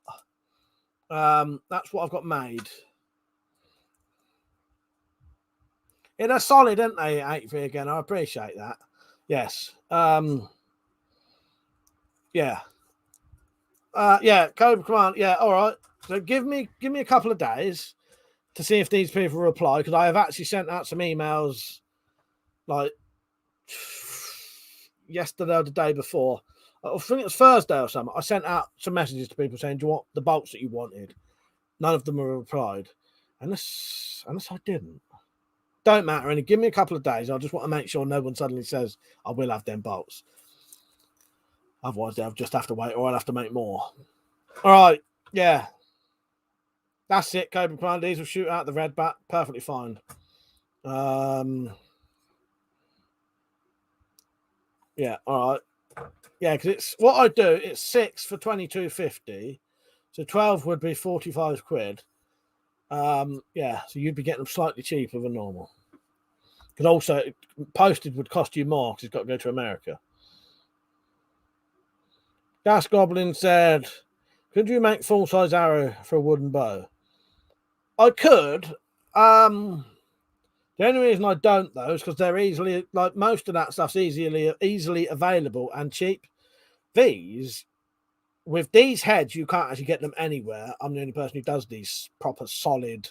[SPEAKER 1] That's what I've got made. Yeah, they're solid, aren't they? 8-3 again. I appreciate that. Yes. Yeah. Yeah. Cobra Command. Yeah. All right. So give me a couple of days to see if these people reply, because I have actually sent out some emails like yesterday or the day before. I think it was Thursday or something. I sent out some messages to people saying, do you want the bolts that you wanted? None of them were replied. Unless I didn't. don't matter. And give me a couple of days. I just want to make sure no one suddenly says I will have them bolts. Otherwise, they'll just have to wait, or I'll have to make more. All right, yeah. That's it, Cobra Command. These will shoot out the red back. Perfectly fine. Yeah, all right. Yeah, because it's what I do, it's 6 for 22.50. So 12 would be 45 quid. Yeah, so you'd be getting them slightly cheaper than normal. Because also, postage would cost you more because it's got to go to America. Gas Goblin said, could you make full-size arrow for a wooden bow? I could. The only reason I don't, though, is because they're easily, like most of that stuff's easily available and cheap. With these heads, you can't actually get them anywhere. I'm the only person who does these proper solid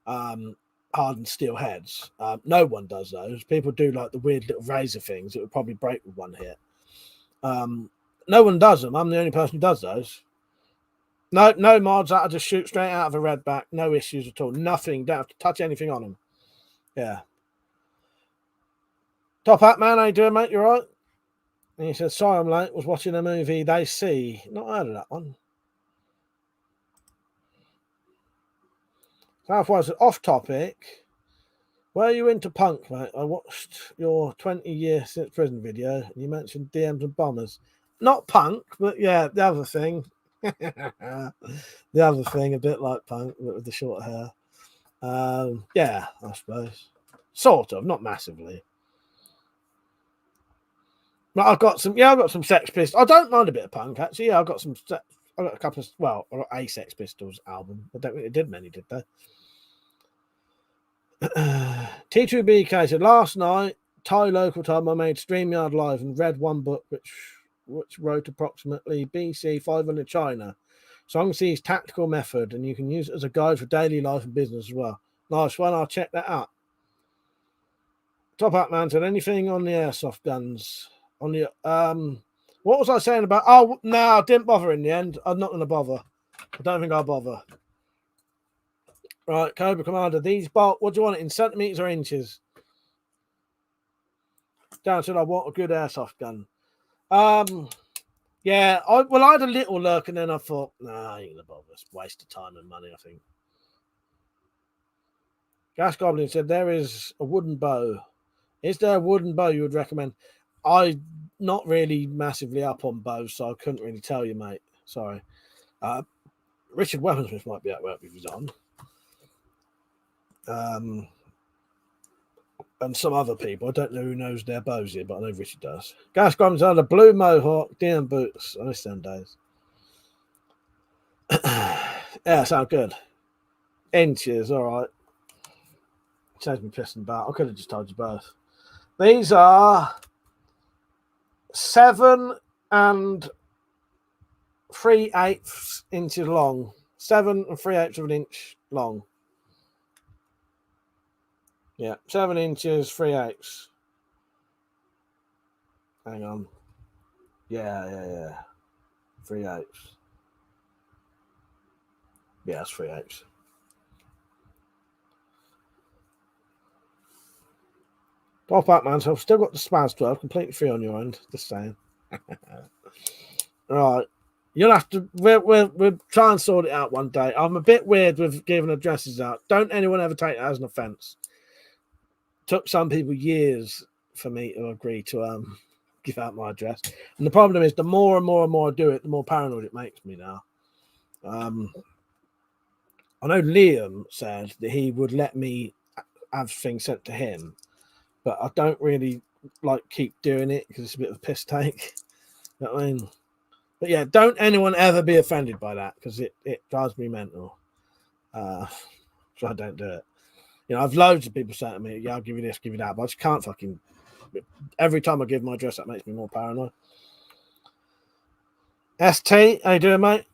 [SPEAKER 1] hardened steel heads. No one does those. People do like the weird little razor things that would probably break with one hit. No one does them. I'm the only person who does those. No mods. That'll just shoot straight out of a red back. No issues at all. Nothing. Don't have to touch anything on them. Yeah. Top Hat Man, how you doing, mate? You all right? And he said, sorry I'm late. Was watching a movie They See. Not heard of that one. Southwest, off topic. Were you into punk, mate? I watched your 20 years since prison video and you mentioned DMs and bombers. Not punk, but yeah, the other thing. The other thing, a bit like punk, but with the short hair. Yeah, I suppose. Sort of, not massively. But I've got some Sex Pistols. I don't mind a bit of punk, actually. Yeah, I've got a couple of, well, I got a Sex Pistols album. I don't think they did many, did they? T2BK said, last night, Thai local time, I made StreamYard Live and read one book which wrote approximately BC 500 China. Songsee's tactical method, and you can use it as a guide for daily life and business as well. Nice one, I'll check that out. Top Hat Man said, anything on the airsoft guns? On the what was I saying about? Oh no, I didn't bother in the end. I'm not going to bother. I don't think I'll bother. Right, Cobra Commander. These bolt. What do you want it in centimeters or inches? Dan said I want a good airsoft gun. Yeah. I had a little look and then I thought, nah, I ain't gonna bother. It's a waste of time and money. I think. Gas Goblin said there is a wooden bow. Is there a wooden bow you would recommend? I'm not really massively up on bows, so I couldn't really tell you, mate. Sorry. Richard Weaponsmith might be at work if he's on. And some other people. I don't know who knows their bows here, but I know Richard does. Gas Goblins are the blue mohawk, DM boots. I miss them days. Yeah, sound good. Inches, all right. Saves me pissing about. I could have just told you both. These are 7 3/8 inches long. 7 3/8 of an inch long. Yeah, 7 inches 3/8. Hang on. Yeah. 3/8. Yeah, it's 3/8. Top up, man. So I've still got the Spaz 12 completely free on your end. Just saying. Right. You'll have to. We'll try and sort it out one day. I'm a bit weird with giving addresses out. Don't anyone ever take that as an offence. Took some people years for me to agree to give out my address. And the problem is, the more and more I do it, the more paranoid it makes me now. I know Liam said that he would let me have things sent to him, but I don't really keep doing it because it's a bit of a piss take. You know what I mean? But yeah, don't anyone ever be offended by that because it drives me mental. So I don't do it. You know, I've loads of people saying to me, yeah, I'll give you this, give you that, but I just can't fucking. Every time I give my address, that makes me more paranoid. ST, how you doing, mate?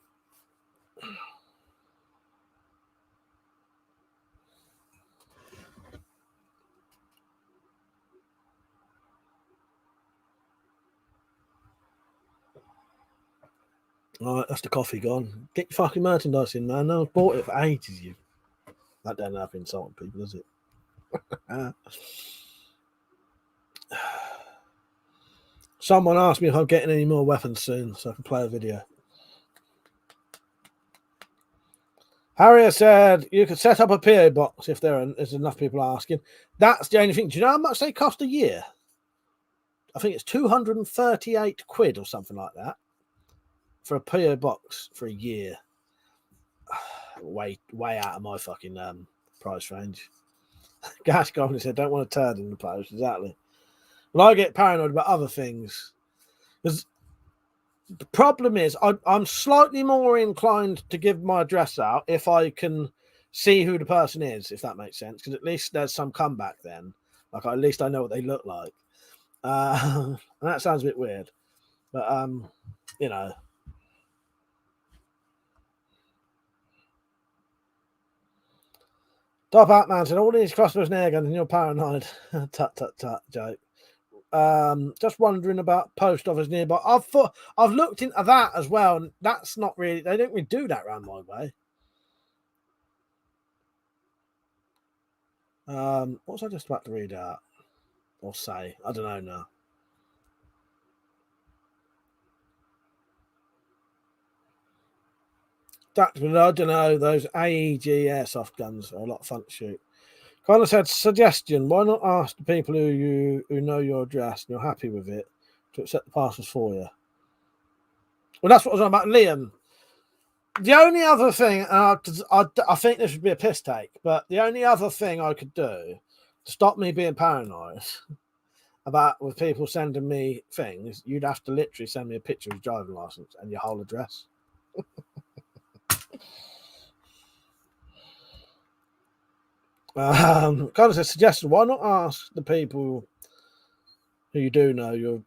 [SPEAKER 1] All right, that's the coffee gone. Get your fucking merchandise in, man. No one's bought it for ages. That don't have to insult people, does it? Someone asked me if I'm getting any more weapons soon, so I can play a video. Harriet said you could set up a PO box if there's enough people asking. That's the only thing. Do you know how much they cost a year? I think it's 238 quid or something like that for a PO box for a year. Way out of my fucking price range. Gas Goblin said, "Don't want a turd in the post." Exactly. Well, I get paranoid about other things. Because the problem is, I'm slightly more inclined to give my address out if I can see who the person is, if that makes sense. Because at least there's some comeback then. Like, at least I know what they look like. And that sounds a bit weird. But, you know. Top Hat Man said, all these crossbows and air guns and you're paranoid. Tut, tut, tut, joke. Just wondering about post office nearby. I've looked into that as well, and that's not really, they don't really do that around my way. What was I just about to read out or say? I don't know now. I don't know. Those AEG airsoft guns are a lot of fun to shoot. Connor said, suggestion, why not ask the people who know your address and you're happy with it to accept the parcels for you? Well, that's what I was on about, Liam. The only other thing, I think this would be a piss take, but the only other thing I could do to stop me being paranoid about with people sending me things, you'd have to literally send me a picture of your driving license and your whole address. Kind of a suggestion. Why not ask the people who you do know you?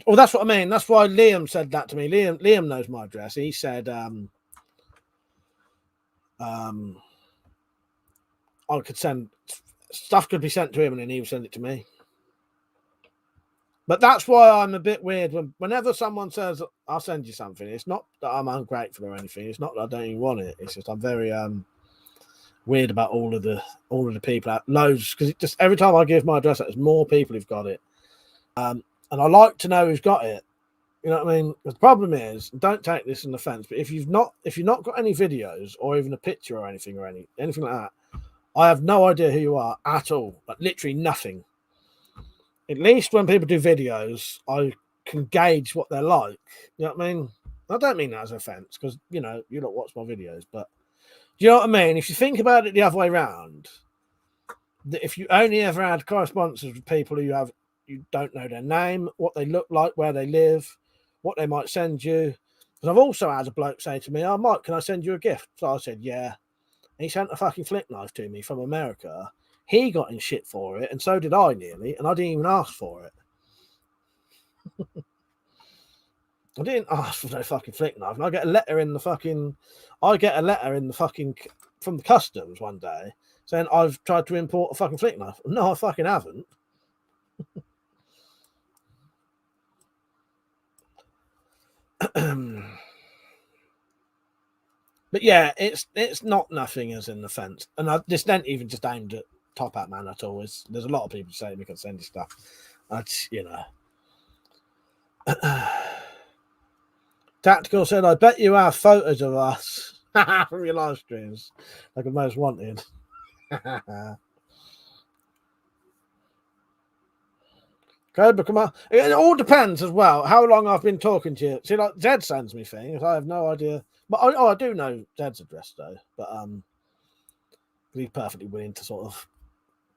[SPEAKER 1] Oh, that's what I mean. That's why Liam said that to me. Liam knows my address. He said, I could send stuff could be sent to him and then he would send it to me. But that's why I'm a bit weird whenever someone says I'll send you something. It's not that I'm ungrateful or anything. It's not that I don't even want it. It's just I'm very weird about all of the people out loads, because it just every time I give my address out, there's more people who've got it. And I like to know who's got it. You know what I mean? The problem is, don't take this in offense, but if you've not got any videos or even a picture or anything like that, I have no idea who you are at all. Like literally nothing. At least when people do videos, I can gauge what they're like. You know what I mean? I don't mean that as an offense, because you don't watch my videos, but do you know what I mean? If you think about it the other way around, that if you only ever had correspondences with people who you don't know their name, what they look like, where they live, what they might send you. Because I've also had a bloke say to me, "Oh, Mike, can I send you a gift?" So I said, "Yeah." And he sent a fucking flick knife to me from America. He got in shit for it, and so did I nearly, and I didn't even ask for it. I didn't ask for no fucking flick knife, and I get a letter from the customs one day saying I've tried to import a fucking flick knife. No, I fucking haven't. But yeah, it's not nothing as in the fence, and this isn't even just aimed at Top Hat Man at all. There's a lot of people saying we can send you stuff. That's Tactical said, "I bet you have photos of us from your live streams, like a most wanted." Cobra, come on. It all depends as well how long I've been talking to you. See, like Zed sends me things. I have no idea, but I do know Zed's address though. But he's perfectly willing to sort of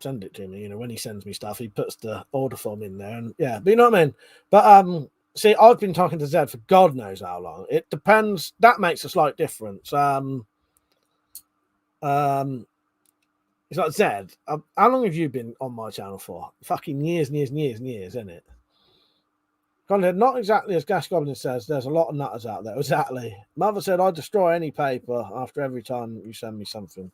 [SPEAKER 1] send it to me. When he sends me stuff, he puts the order form in there, and yeah. But you know what I mean. But see, I've been talking to Zed for God knows how long. It depends. That makes a slight difference. It's like Zed. How long have you been on my channel for? Fucking years, isn't it? Conrad, not exactly as Gas Goblin says. There's a lot of nutters out there. Exactly. Mother said, "I destroy any paper after every time you send me something."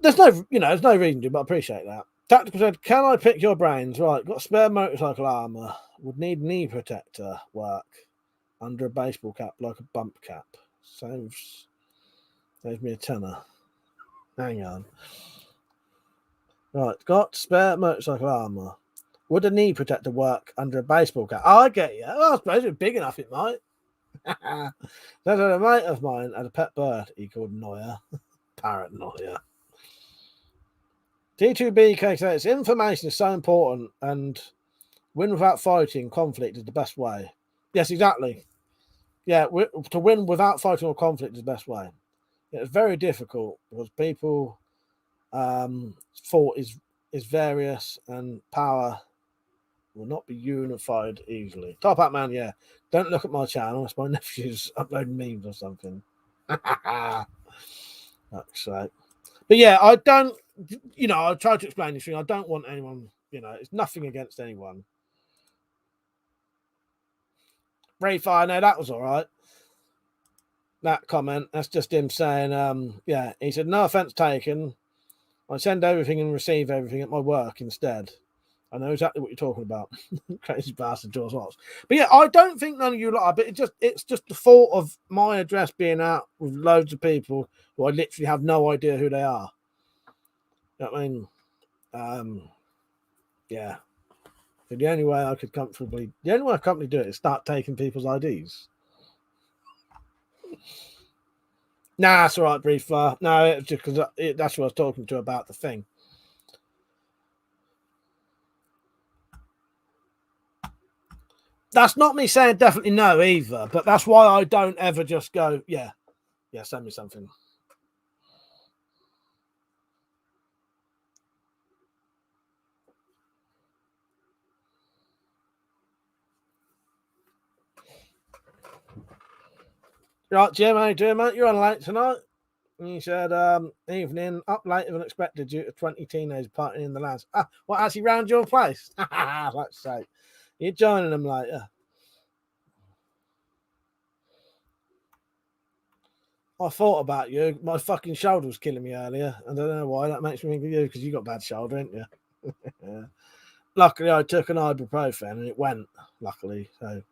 [SPEAKER 1] There's no reason to, but I appreciate that. Tactical said, "Can I pick your brains?" Right, got spare motorcycle armor. Would need knee protector work under a baseball cap, like a bump cap. Saves me a tenner. Hang on. Right, got spare motorcycle armour. Would a knee protector work under a baseball cap? Oh, I get you. Well, I suppose it's big enough, it might. There's a mate of mine had a pet bird he called Neuer. Parrot Neuer. T2BK says information is so important and win without fighting conflict is the best way. Yes, exactly. Yeah, to win without fighting or conflict is the best way. It's very difficult because people thought is various and power will not be unified easily. Top Hat Man, yeah. Don't look at my channel. It's my nephew's uploading memes or something. That's right. But yeah, I don't, I tried to explain this thing. I don't want anyone, it's nothing against anyone. Brave Fire, no, that was all right. That comment, that's just him saying, yeah, he said, no offense taken. I send everything and receive everything at my work instead. I know exactly what you're talking about. Crazy bastard, George Watts. But yeah, I don't think none of you lot are, but it's just the thought of my address being out with loads of people who I literally have no idea who they are. You know what I mean? Yeah. But the only way I could comfortably do it is start taking people's IDs. Nah, that's all right, Brief. No, it's just because that's what I was talking to about the thing. That's not me saying definitely no either, but that's why I don't ever just go, yeah, send me something. Right, Jim, how you doing, mate? You're on late tonight. And you said, evening, up later than expected due to 20 teenagers partying in the lounge. Ah, what, actually round your place? Let's say. You're joining them later. I thought about you. My fucking shoulder was killing me earlier. I don't know why. That makes me think of you because you got bad shoulder, ain't you? Yeah. Luckily, I took an ibuprofen and it went. Luckily, so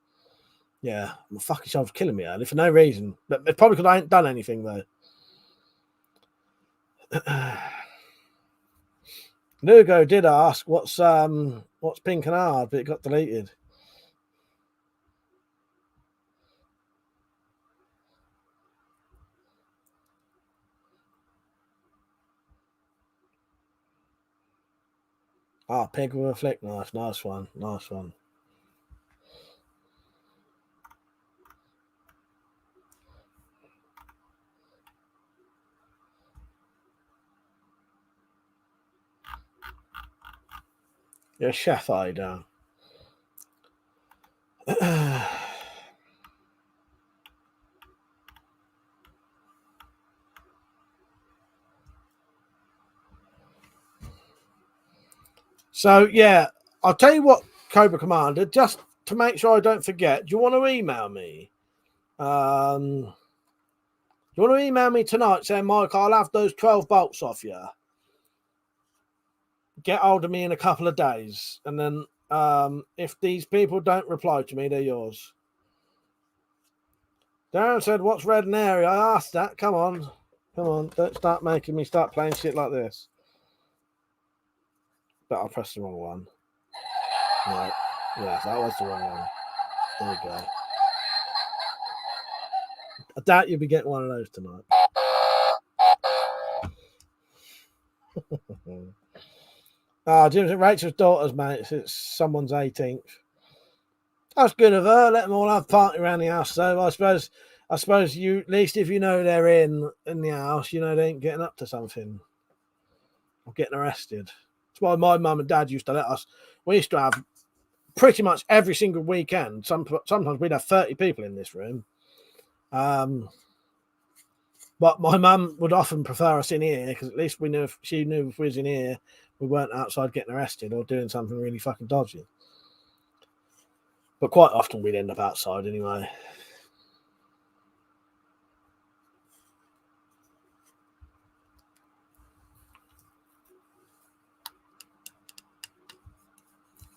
[SPEAKER 1] yeah, my fucking shoulder was killing me earlier for no reason. But it's probably because I ain't done anything though. Lugo did ask what's pink and hard, but it got deleted. Ah, pig with a flick knife. Nice one. Nice one. You're a chef eye down. So yeah, I'll tell you what, Cobra Commander, just to make sure I don't forget, do you want to email me? Do you want to email me tonight saying, Mike, I'll have those 12 bolts off you. Get hold of me in a couple of days. And then if these people don't reply to me, they're yours. Darren said, what's red and airy? I asked that. Come on. Come on. Don't start making me start playing shit like this. But I'll press the wrong one. Right. Yeah, that was the wrong one. There you go. I doubt you'll be getting one of those tonight. Jim's at Rachel's daughter's, mate. It's someone's 18th. That's good of her. Let them all have a party around the house, though. I suppose you, at least if you know they're in the house, they ain't getting up to something or getting arrested. That's why my mum and dad used to let us. We used to have pretty much every single weekend. Sometimes we'd have 30 people in this room. But my mum would often prefer us in here because at least she knew if we was in here, we weren't outside getting arrested or doing something really fucking dodgy. But quite often we'd end up outside anyway.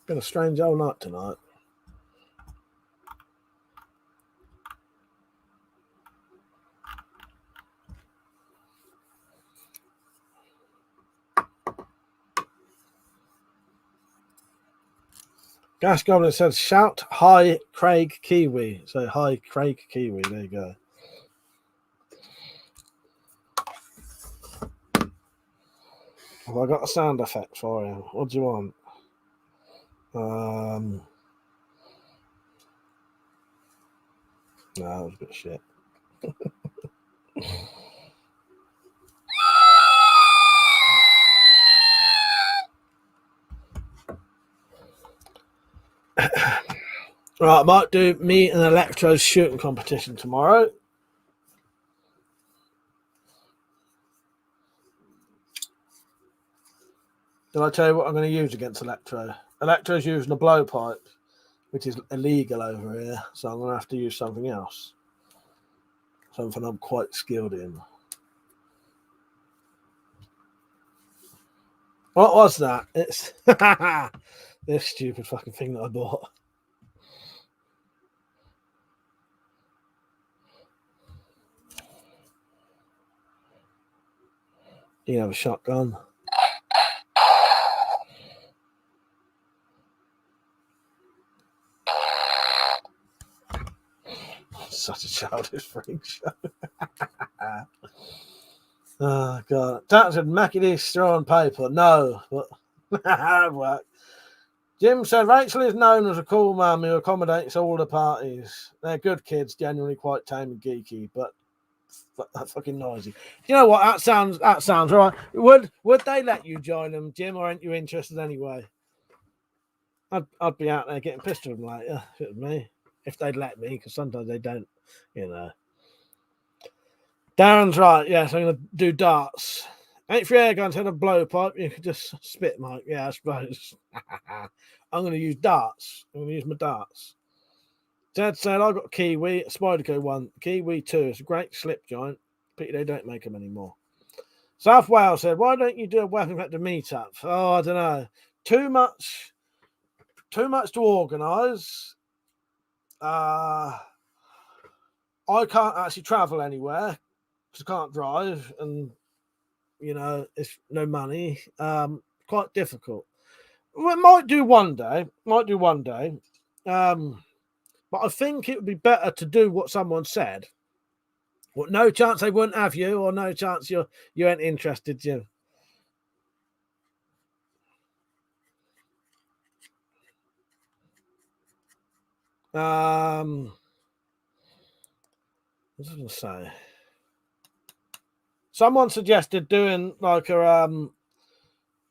[SPEAKER 1] Been a strange old night tonight. Gas Goblin says, shout hi Craig Kiwi. So hi Craig Kiwi. There you go. Have I got a sound effect for you? What do you want? No, that was a bit shit. Right, I might do me and Electro's shooting competition tomorrow. Did I tell you what I'm going to use against Electro? Electro's using a blowpipe, which is illegal over here, so I'm going to have to use something else. Something I'm quite skilled in. What was that? It's this stupid fucking thing that I bought. You have a shotgun. Such a childish freak show. Oh god. That said Mackie straw and paper. No, but work. Jim said Rachel is known as a cool mum who accommodates all the parties. They're good kids, generally quite tame and geeky, but fucking noisy. You know what? That sounds all right. Would they let you join them, Jim, or aren't you interested anyway? I'd be out there getting pissed with them later if it was me. If they'd let me, because sometimes they don't, you know. Darren's right, yes, I'm going to do darts. Ain't for air guns had a blowpipe, you could just spit, Mike. Yeah, I suppose. I'm going to use darts. I'm going to use my darts. Ted said, I got Kiwi, Spyderco 1, Kiwi 2. It's a great slip joint. Pity they don't make them anymore. South Wales said, why don't you do a WeaponCollector meetup? Oh, I don't know. Too much to organise. I can't actually travel anywhere because I can't drive, and you know it's no money. Quite difficult. We might do one day. But I think it would be better to do what someone said. Well, no chance they wouldn't have you, or no chance you ain't interested, Jim. What was I going to say? Someone suggested doing like a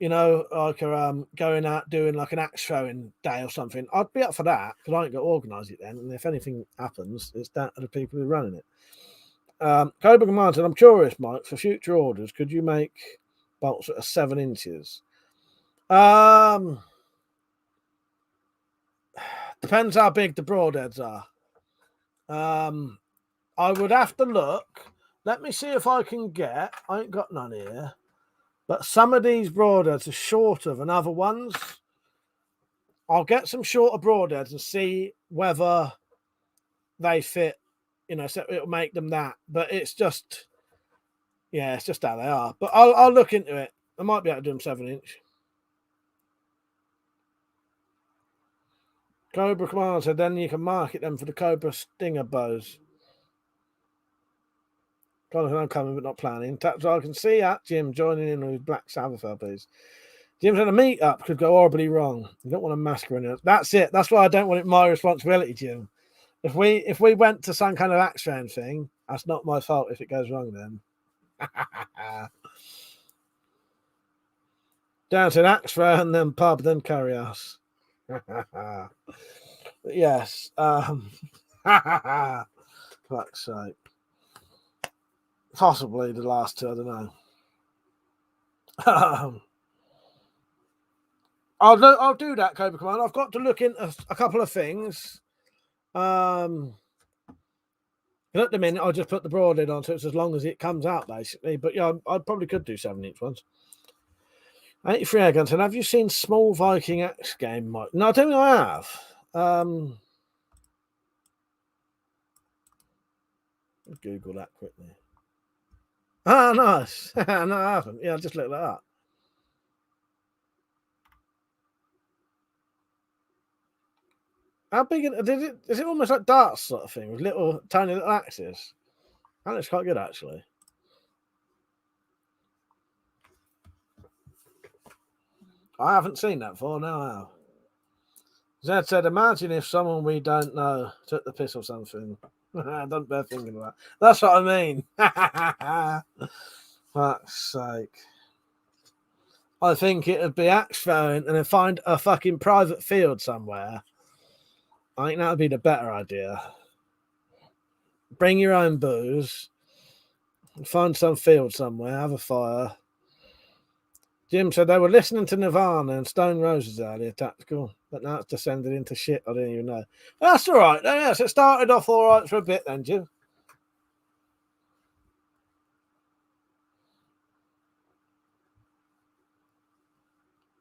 [SPEAKER 1] going out doing like an axe throwing day or something. I'd be up for that because I ain't got to organise it then. And if anything happens, it's down to the people who are running it. Cobra Command said, I'm curious, Mike, for future orders, could you make bolts that are 7 inches? Depends how big the broadheads are. I would have to look. Let me see if I can get. I ain't got none here. But some of these broadheads are shorter than other ones. I'll get some shorter broadheads and see whether they fit, you know, so it'll make them that. But it's just, yeah, it's just how they are. But I'll look into it. I might be able to do them 7 inch. Cobra Commander said, then you can market them for the Cobra Stinger bows. I'm coming but not planning. I can see that Jim joining in with Black Sabbath LPs. Jim said a meet-up could go horribly wrong. You don't want to massacre anyone. That's it. That's why I don't want it my responsibility, Jim. If we went to some kind of axe throwing thing, that's not my fault if it goes wrong then. Down to an axe throw and then pub, then carry us. Yes. Fuck's sake. Possibly the last two, I don't know. I'll do that, Cobra Commander. I've got to look into a couple of things. At the minute, I'll just put the broadhead on, so it's as long as it comes out, basically. But yeah, I probably could do 7 inch ones. 83 air guns. And have you seen Small Viking X game, Mike? No, I don't think I have. Google that quickly. Ah, nice. No, I haven't. Yeah, I just looked that up. How big is it almost like darts sort of thing with little tiny little axes? That looks quite good actually. I haven't seen that before, no I have. Zed said, imagine if someone we don't know took the piss or something. Don't bear thinking about. That's what I mean. Fuck's sake. I think it'd be axe throwing and then find a fucking private field somewhere. I think that would be the better idea. Bring your own booze. Find some field somewhere. Have a fire. Jim said they were listening to Nirvana and Stone Roses earlier, tactical, but now it's descended into shit. I didn't even know. That's all right. Yes, it started off all right for a bit then, Jim.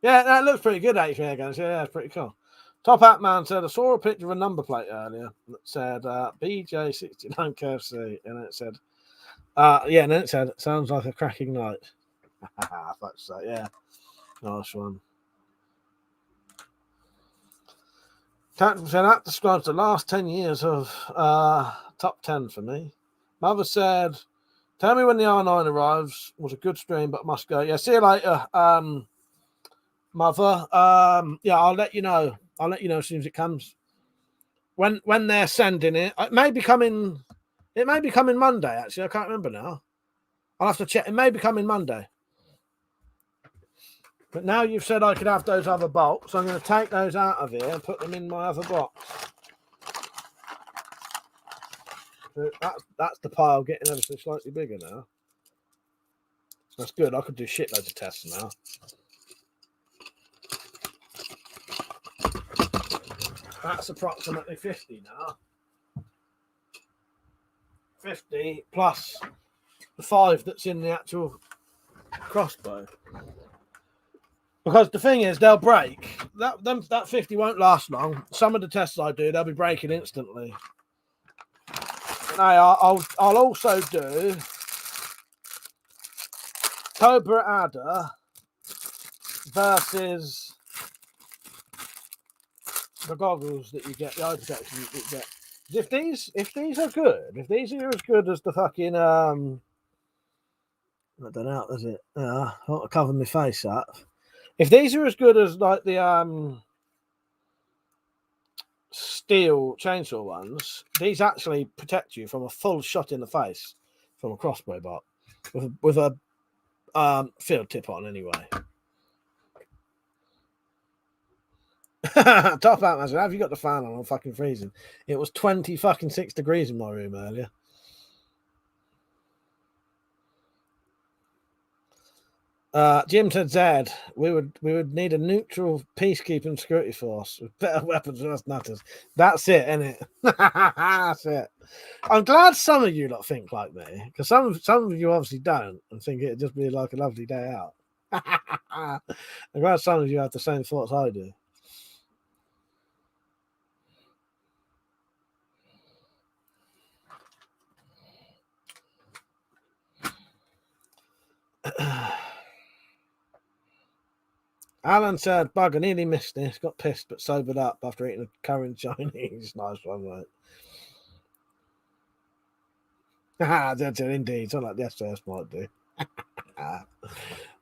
[SPEAKER 1] Yeah, that looks pretty good, HV guns. Yeah, it's pretty cool. Top Hat Man said, I saw a picture of a number plate earlier that said BJ69 KFC, and it said, and then it said, sounds like a cracking night. Fuck's sake, yeah. Nice one. Tactical said, that describes the last 10 years of top 10 for me. Mother said, tell me when the R9 arrives. Was a good stream, but must go. Yeah, see you later, Mother. Yeah, I'll let you know. I'll let you know as soon as it comes. When they're sending it, it may be coming Monday, actually. I can't remember now. I'll have to check. It may be coming Monday. But now you've said I could have those other bolts, I'm going to take those out of here and put them in my other box. So that's the pile getting ever so slightly bigger now. That's good. I could do shitloads of tests now. That's approximately 50 now. 50 plus the 5 that's in the actual crossbow. Because the thing is, they'll break. That 50 won't last long. Some of the tests I do, they'll be breaking instantly. Now, I'll also do Cobra Adder versus the goggles that you get, the eye protection that you get. If these are good, if these are as good as the fucking I don't know, is it? I want to cover my face up. If these are as good as like the steel chainsaw ones, these actually protect you from a full shot in the face from a crossbow bolt with a field tip on anyway. Top out, man. Have you got the fan on? I'm fucking freezing. It was 26 degrees in my room earlier. Jim said, Zed, we would need a neutral peacekeeping security force with better weapons than us nutters. That's it, isn't it? That's it. I'm glad some of you lot think like me, because some of you obviously don't and think it'd just be like a lovely day out. I'm glad some of you have the same thoughts I do. Alan said, bugger, nearly missed this. Got pissed but sobered up after eating a curry Chinese. Nice one, mate. That's it, indeed. Something like the SAS might do.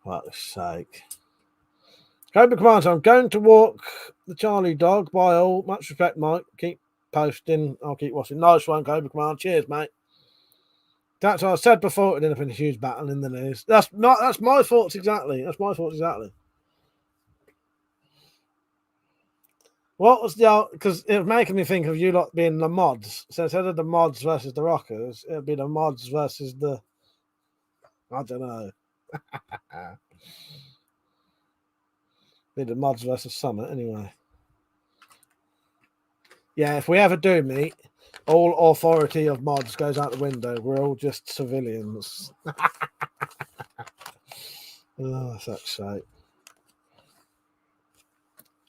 [SPEAKER 1] Fuck's sake. Cobra Commander, I'm going to walk the Charlie dog. Bye all. Much respect, Mike. Keep posting. I'll keep watching. Nice one, Cobra Commander. Cheers, mate. That's what I said before. It ended up in a huge battle in the news. That's my thoughts exactly. That's my thoughts exactly. What was the, because it was making me think of you lot being the mods. So instead of the mods versus the rockers, it would be the mods versus the, I don't know. Be the mods versus Summit anyway. Yeah, if we ever do meet, all authority of mods goes out the window. We're all just civilians. Oh, fuck's sake.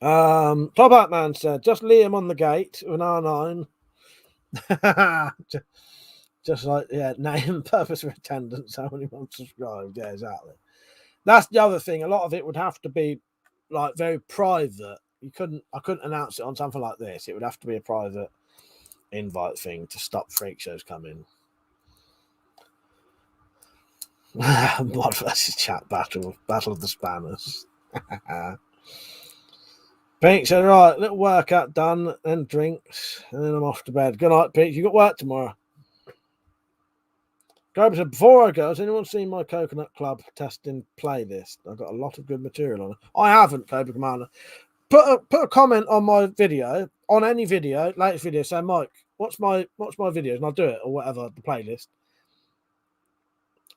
[SPEAKER 1] Top Hat Man said, just Liam on the gate with an R9. just like, yeah, name, purpose for attendance, how many months subscribed. Yeah, exactly. That's the other thing. A lot of it would have to be like very private I couldn't announce it on something like this. It would have to be a private invite thing to stop freak shows coming. Mod versus chat battle of the spammers. Pete said, right, little workout done, and drinks, and then I'm off to bed. Good night, Pete. You got work tomorrow. Cobra said, before I go, has anyone seen my Coconut Club testing playlist? I've got a lot of good material on it. I haven't, Cobra Commander. Put a comment on my video, on any video, latest video, say, Mike, what's my videos, and I'll do it, or whatever, the playlist.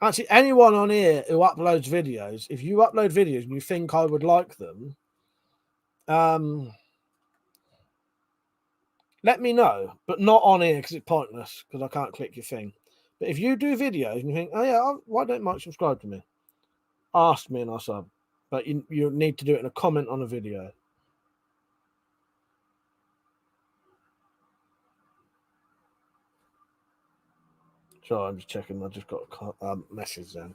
[SPEAKER 1] Actually, anyone on here who uploads videos, if you upload videos and you think I would like them, let me know, but not on here because it's pointless because I can't click your thing. But if you do videos and you think, oh yeah, why don't Mike subscribe to me? Ask me and I'll sub. But you need to do it in a comment on a video. Sorry, I'm just checking. I just got a message then.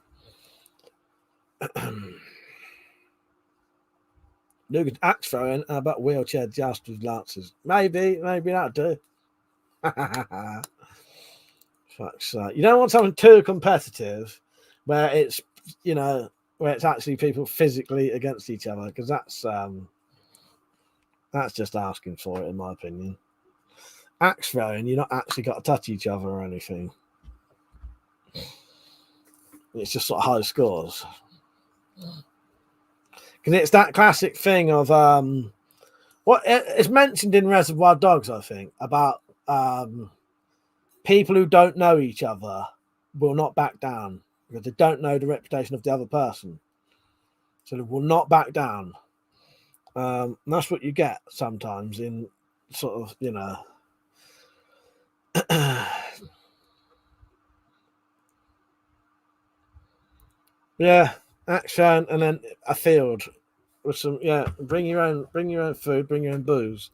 [SPEAKER 1] Look at axe throwing. How about wheelchair just with lances? Maybe that'll do. Fuck's sake. You don't want something too competitive where it's, where it's actually people physically against each other, because that's just asking for it, in my opinion. Axe throwing, you're not actually got to touch each other or anything. It's just sort of high scores. Because it's that classic thing of what it's mentioned in Reservoir Dogs, I think, about people who don't know each other will not back down because they don't know the reputation of the other person, so they will not back down. And that's what you get sometimes in sort of, yeah, action, and then a field with some, bring your own food, bring your own booze.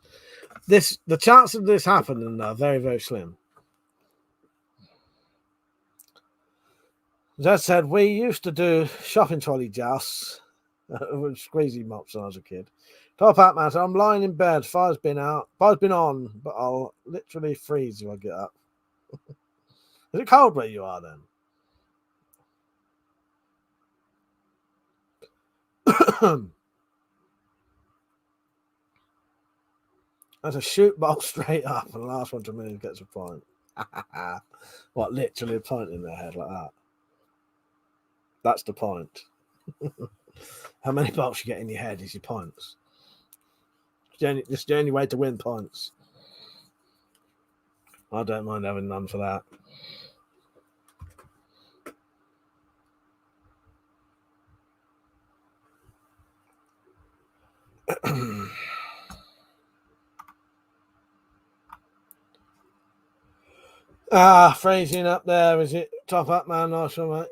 [SPEAKER 1] The chance of this happening are very, very slim. As I said, we used to do shopping trolley jousts with squeezy mops when I was a kid. Top hat man, so I'm lying in bed, fire's been on, but I'll literally freeze if I get up. Is it cold where you are then? That's a shoot bolt straight up, and the last one to move gets a point. What, literally a point in their head like that? That's the point. How many bolts you get in your head is your points. It's the only way to win points. I don't mind having none for that. Phrasing up there, is it? Top up, man. Nice one, mate.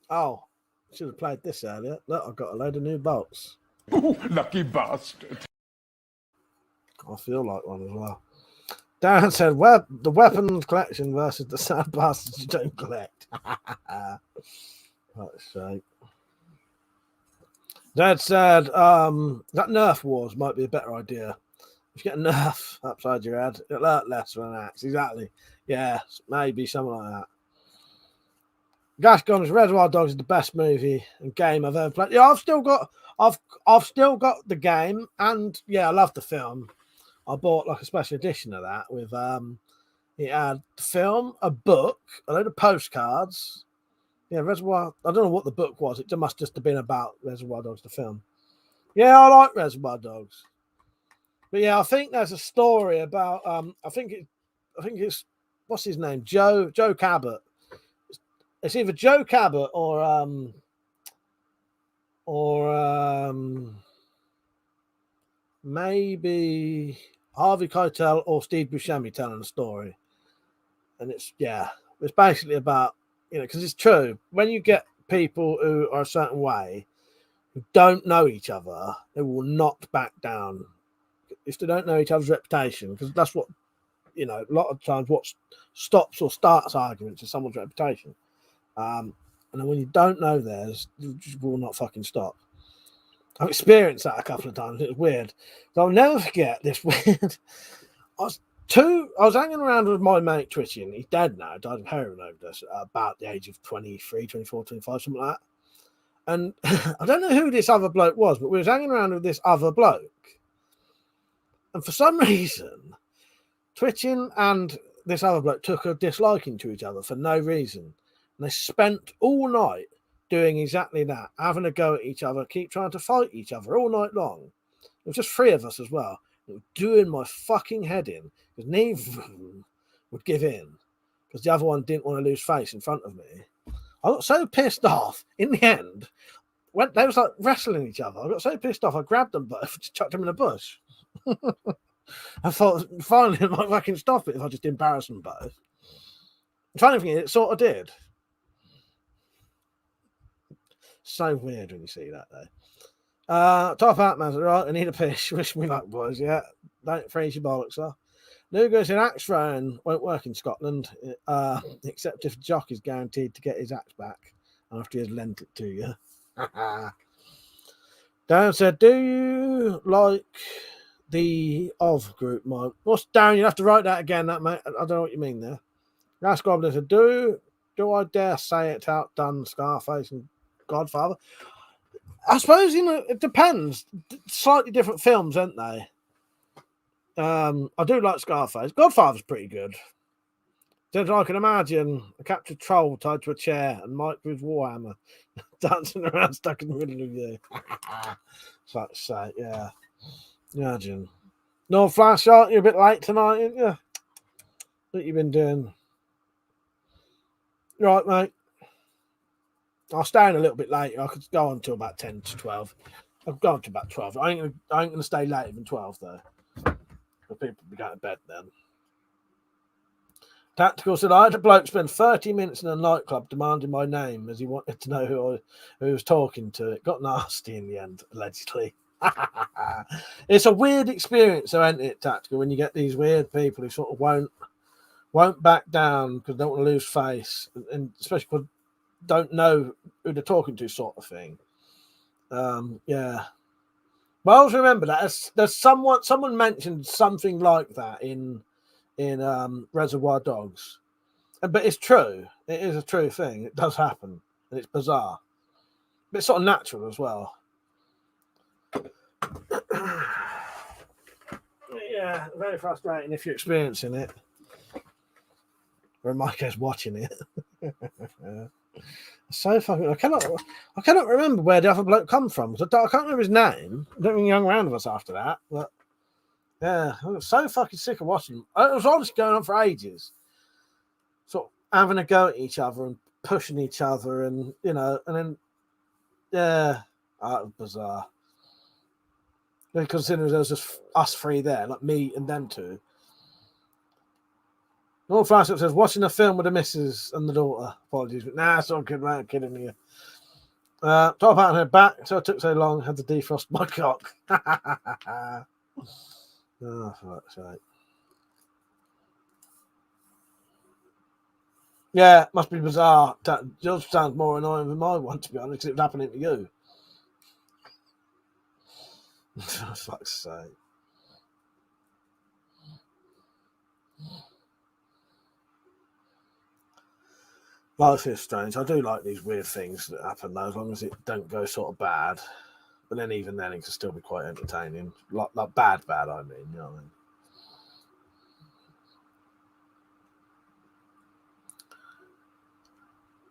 [SPEAKER 1] Oh, should have played this earlier. Look, I've got a load of new bolts.
[SPEAKER 3] Ooh, lucky bastard.
[SPEAKER 1] I feel like one as well. Darren said, well, the weapons collection versus the sad bastards you don't collect. That's right. Dad said, that Nerf Wars might be a better idea. If you get a Nerf upside your head, it'll hurt less than an axe. Exactly. Yeah, maybe something like that. Gash Guns, Reservoir Dogs is the best movie and game I've ever played. Yeah, I've still got the game, and yeah, I love the film. I bought like a special edition of that with it had the film, a book, a load of postcards. Yeah, Reservoir. I don't know what the book was. It must just have been about Reservoir Dogs, the film. Yeah, I like Reservoir Dogs. But yeah, I think there's a story about I think it's what's his name? Joe Cabot. It's either Joe Cabot or maybe Harvey Keitel or Steve Buscemi telling a story. And it's basically about, because it's true. When you get people who are a certain way, who don't know each other, they will not back down. if they don't know each other's reputation, because that's what, a lot of times what stops or starts arguments is someone's reputation. And then when you don't know theirs, you just will not fucking stop. I've experienced that a couple of times. It was weird. So I'll never forget this weird. I was hanging around with my mate Twitching. He's dead now. Died of heroin overdose at about the age of 23, 24, 25, something like that. And I don't know who this other bloke was, but we was hanging around with this other bloke. And for some reason, Twitching and this other bloke took a disliking to each other for no reason. And they spent all night doing exactly that, having a go at each other, keep trying to fight each other all night long. It was just three of us as well. It was doing my fucking head in, because neither of them would give in, because the other one didn't want to lose face in front of me. I got so pissed off, in the end, when they was like wrestling each other, I got so pissed off, I grabbed them both, just chucked them in a bush. I thought, finally, it might fucking stop it if I just embarrass them both. The funny thing is, it sort of did. So weird when you see that, though. Top out, man. Right, I need a piss. Wish me luck, boys. Yeah, don't freeze your bollocks off. Lugo said axe throwing won't work in Scotland, except if Jock is guaranteed to get his axe back after he has lent it to you. Dan said, do you like the OV group, Mike? What's Darren? You have to write that again, that mate. I don't know what you mean there. Last Goblin said, do I dare say it outdone Scarface and Godfather? I suppose, it depends. Slightly different films, aren't they? I do like Scarface. Godfather's pretty good. Then I can imagine a captured troll tied to a chair and Mike with Warhammer dancing around stuck in the middle of you. Such sight, yeah. Imagine. No flash shot, you're a bit late tonight, aren't you? What you been doing? Right, mate. I'll stay in a little bit later. I could go on to about 10 to 12. I'll go on to about 12. I ain't gonna stay later than 12 though. The people will be going to bed then. Tactical said, I had a bloke spend 30 minutes in a nightclub demanding my name as he wanted to know who he was talking to. It got nasty in the end, allegedly. It's a weird experience, though, isn't it, Tactical, when you get these weird people who sort of won't back down because they don't want to lose face, and especially because don't know who they're talking to, sort of thing. Yeah. But I always remember that there's someone mentioned something like that in Reservoir Dogs, but it's true. It is a true thing. It does happen, and it's bizarre, but it's sort of natural as well. Yeah, very frustrating if you're experiencing it, or in my case, watching it. So fucking, I cannot remember where the other bloke come from. I can't remember his name. I don't think he hung around with us after that. But yeah, I was so fucking sick of watching him. It was honestly going on for ages. Sort of having a go at each other and pushing each other, and and then yeah, that was bizarre. Considering there was just us three there, like me and them two. North Flashup says, watching a film with the missus and the daughter. Apologies, but nah, it's all good, man. I'm kidding you. Top out on her back, so it took so long, had to defrost my cock. Oh, fuck's sake. Yeah, must be bizarre. Yours sounds more annoying than my one, to be honest, because it was happening to you. For fuck's sake. Life is strange. I do like these weird things that happen, though, as long as it don't go sort of bad. But then even then, it can still be quite entertaining. Like bad, I mean. You know what I mean?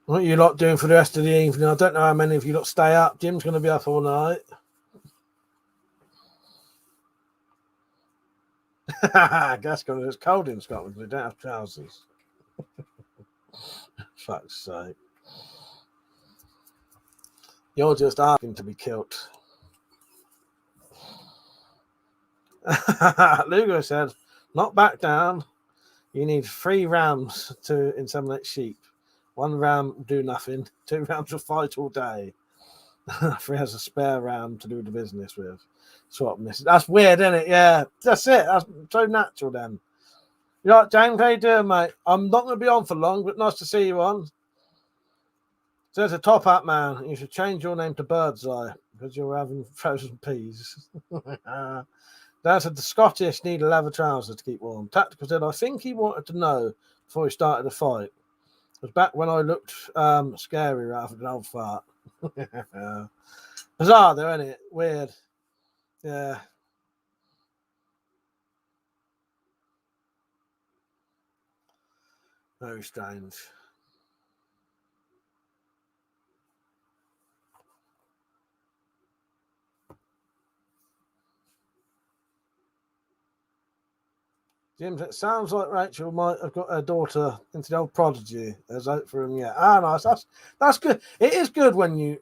[SPEAKER 1] What are you lot doing for the rest of the evening? I don't know how many of you lot stay up. Jim's going to be up all night. Gascon, it's cold in Scotland. We don't have trousers. Fuck's sake. You're just asking to be killed. Lugo said, not back down. You need 3 rams to inseminate sheep. 1 ram will do nothing. 2 rams will fight all day. If he has a spare ram to do the business with. Swap misses. That's weird, isn't it? Yeah, that's it. That's so natural then. You know what, James? How you doing, mate? I'm not going to be on for long, but nice to see you on. So there's a top hat man. You should change your name to Birdseye because you're having frozen peas. Dan said the Scottish need leather trousers to keep warm. Tactical said, I think he wanted to know before he started the fight. It was back when I looked scary rather than old fart. Bizarre though, isn't it? Weird. Yeah. Very strange. Jim, it sounds like Rachel might have got her daughter into the old Prodigy. There's hope for him yet. Ah, nice. That's good. It is good when you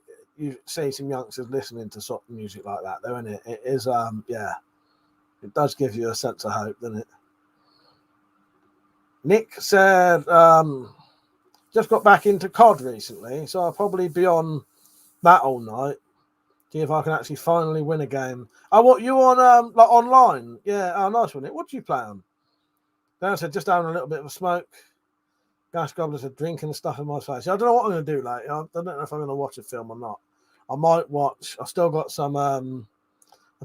[SPEAKER 1] see some youngsters listening to sort of music like that, though, isn't it? It is, yeah. It does give you a sense of hope, doesn't it? Nick said, just got back into COD recently, so I'll probably be on that all night. See if I can actually finally win a game. Oh, what, you on, like, online? Yeah, oh, nice one. What do you play on? Dan said, just having a little bit of a smoke. Gas Gobbler said, drinking and stuff in my face. I don't know what I'm going to do later. I don't know if I'm going to watch a film or not. I might watch. I've still got some. I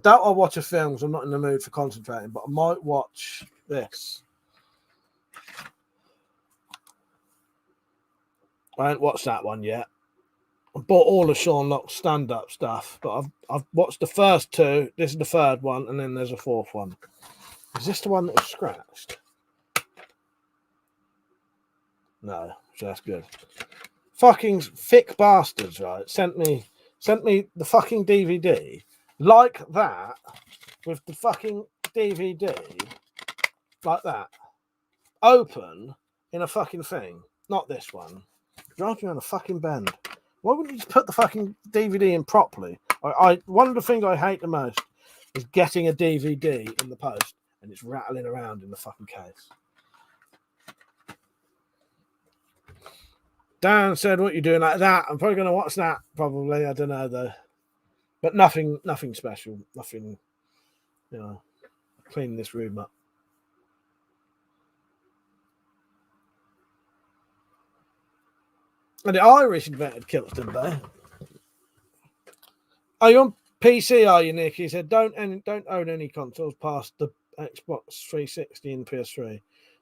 [SPEAKER 1] doubt I'll watch a film because I'm not in the mood for concentrating, but I might watch this. I haven't watched that one yet. I bought all of Sean Locke's stand-up stuff, but I've watched the first two. This is the third one, and then there's a fourth one. Is this the one that was scratched? No, so that's good. Fucking thick bastards, right? Sent me the fucking DVD like that with the fucking DVD like that open in a fucking thing. Not this one. Drives me on a fucking bend. Why wouldn't you just put the fucking DVD in properly? One of the things I hate the most is getting a DVD in the post and it's rattling around in the fucking case. Dan said, what you doing like that? I'm probably going to watch that, probably. I don't know, though. But nothing special. Nothing, clean this room up. And the Irish invented Kilston Bay. Are you on PC, are you, Nick? He said, don't own any consoles past the Xbox 360 and PS3.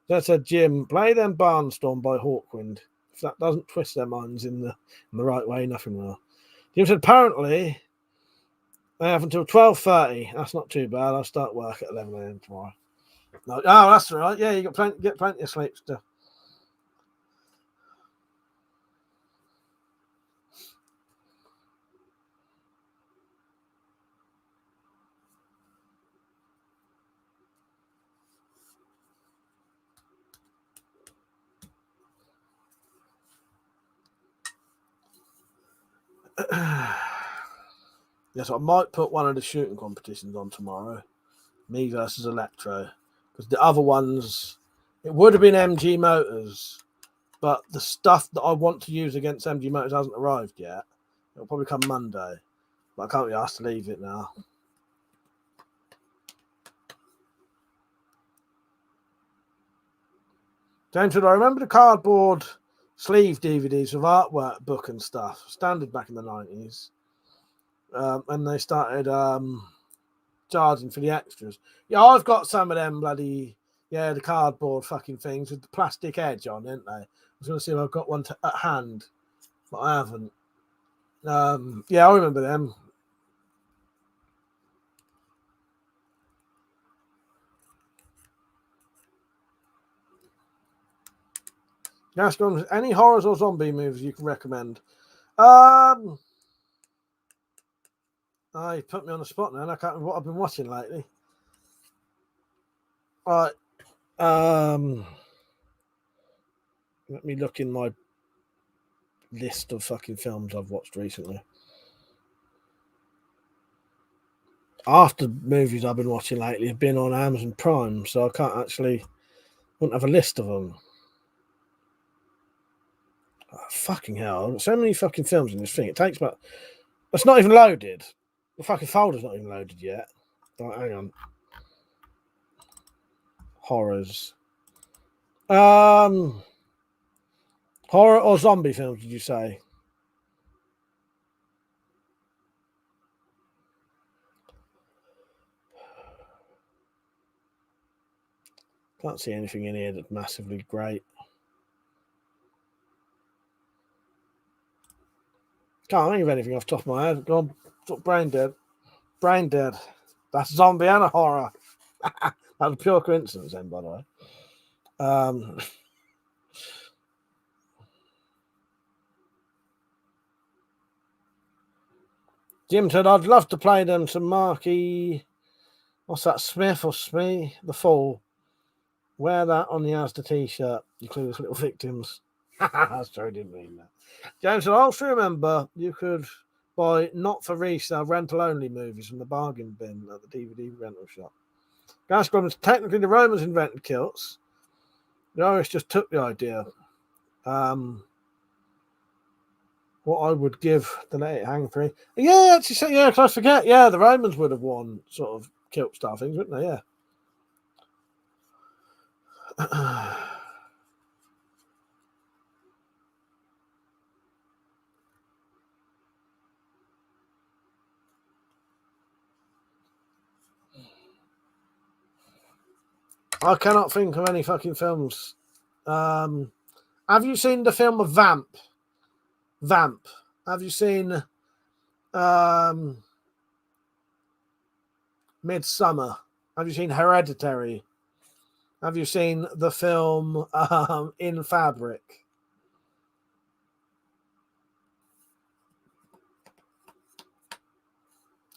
[SPEAKER 1] That said, Jim, play them Barnstorm by Hawkwind. If that doesn't twist their minds in the right way, nothing will. Jim said, apparently, they have until 12:30. That's not too bad. I'll start work at 11 a.m. tomorrow. No, oh, that's all right. Yeah, you get plenty of sleep still. Yes, I might put one of the shooting competitions on tomorrow. Me versus Electro. Because the other ones, it would have been MG Motors, but the stuff that I want to use against MG Motors hasn't arrived yet. It'll probably come Monday. But I can't be asked to leave it now. James said, I remember the cardboard sleeve DVDs with artwork book and stuff. Standard back in the 90s. And they started charging for the extras. Yeah, I've got some of them bloody, the cardboard fucking things with the plastic edge on, ain't they? I was going to see if I've got one at hand, but I haven't. Yeah, I remember them. Gascon, any horrors or zombie movies you can recommend? You put me on the spot now, and I can't remember what I've been watching lately. All right. Let me look in my list of fucking films I've watched recently. After movies I've been watching lately have been on Amazon Prime, so I wouldn't have a list of them. Oh, fucking hell. So many fucking films in this thing. It takes about It's not even loaded. The fucking folder's not even loaded yet. Right, hang on. Horrors. Horror or zombie films, did you say? Can't see anything in here that's massively great. Can't think of anything off the top of my head. Gone. Brain dead. Brain dead. That's zombie and a horror. That was a pure coincidence then, by the way. Jim said, I'd love to play them some Marky. What's that? Smith or Smee? The Fall. Wear that on the Asda t-shirt. You clueless little victims. That's true, I didn't mean that. James said, I also remember you could buy not for resale, rental only movies from the bargain bin at the DVD rental shop. Gas Goblins, technically the Romans invented kilts. The Irish just took the idea. What I would give to let it hang free. Yeah, actually, so, yeah, because I forget. Yeah, the Romans would have worn sort of kilt style things, wouldn't they? Yeah. I cannot think of any fucking films. Have you seen the film of Vamp? Vamp. Have you seen Midsummer? Have you seen Hereditary? Have you seen the film In Fabric?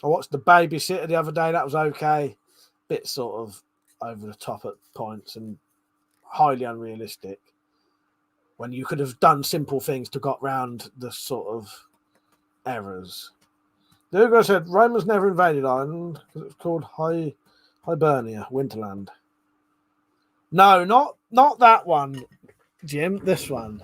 [SPEAKER 1] I watched The Babysitter the other day. That was okay. Bit sort of over the top at points and highly unrealistic. When you could have done simple things to got round the sort of errors. Hugo said Romans never invaded Ireland because it was called Hibernia, Winterland. No, not that one, Jim. This one.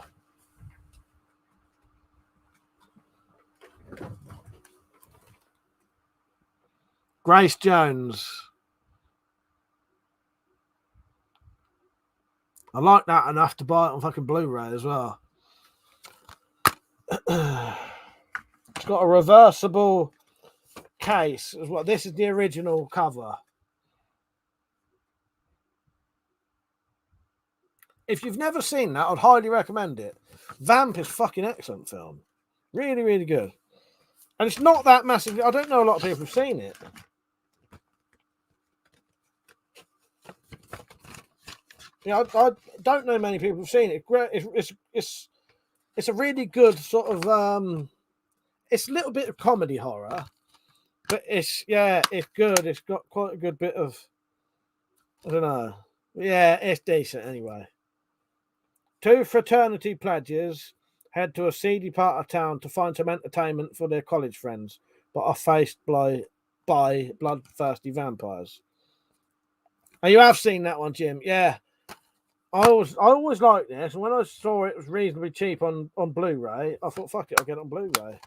[SPEAKER 1] Grace Jones. I like that enough to buy it on fucking Blu-ray as well. It's got a reversible case as well. This is the original cover. If you've never seen that, I'd highly recommend it. Vamp is fucking excellent film. Really, really good. And it's not that massive. I don't know a lot of people have seen it. Yeah, I don't know many people have seen it. It's a really good sort of it's a little bit of comedy horror, but it's good. It's got quite a good bit of, I don't know. Yeah, it's decent anyway. Two fraternity pledges head to a seedy part of town to find some entertainment for their college friends, but are faced by bloodthirsty vampires. And you have seen that one, Jim? Yeah. I always liked this, and when I saw it was reasonably cheap on Blu-ray, I thought, fuck it, I'll get it on Blu-ray.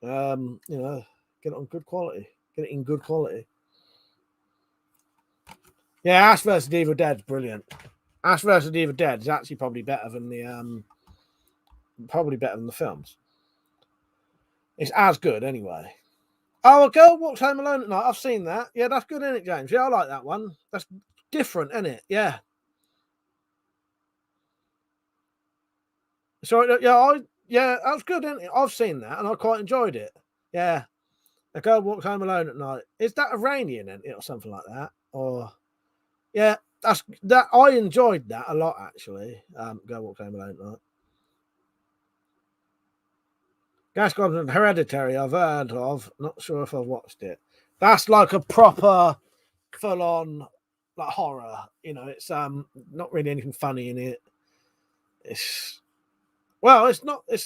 [SPEAKER 1] Get it on good quality. Get it in good quality. Yeah, Ash vs. Evil Dead is brilliant. Ash vs. Evil Dead is actually probably better than the films. It's as good anyway. Oh, A Girl Walks Home Alone at Night. I've seen that. Yeah, that's good, isn't it, James? Yeah, I like that one. That's different, isn't it? Yeah. So that was good, isn't it? I've seen that and I quite enjoyed it. Yeah. A Girl Walks Home Alone at Night. Is that Iranian in it or something like that? Or yeah, that I enjoyed that a lot actually. Girl Walks Home Alone at Night. Gas Goblin Hereditary, I've heard of. Not sure if I've watched it. That's like a proper full-on like horror. You know, it's not really anything funny in it. It's not. I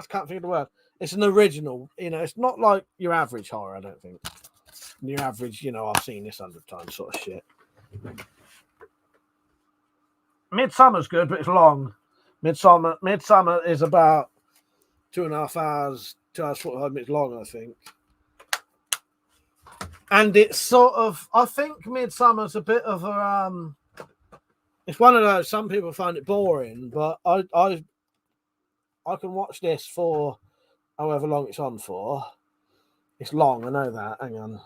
[SPEAKER 1] can't think of the word. It's an original. You know, it's not like your average horror. I don't think. Your average, I've seen this 100 times sort of shit. Midsummer's good, but it's long. Midsummer is about 2.5 hours, 2 hours 45 minutes long, I think. And it's sort of, I think Midsummer's a bit of a it's one of those, some people find it boring, but I can watch this for however long it's on for. It's long, I know that. Hang on.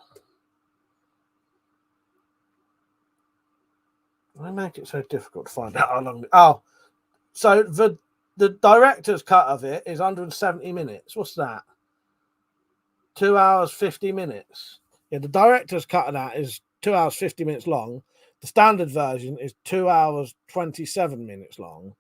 [SPEAKER 1] Why make it so difficult to find out how long? Oh, so the director's cut of it is 170 minutes. What's that? 2 hours 50 minutes. Yeah, the director's cut of that is 2 hours 50 minutes long. The standard version is 2 hours 27 minutes long.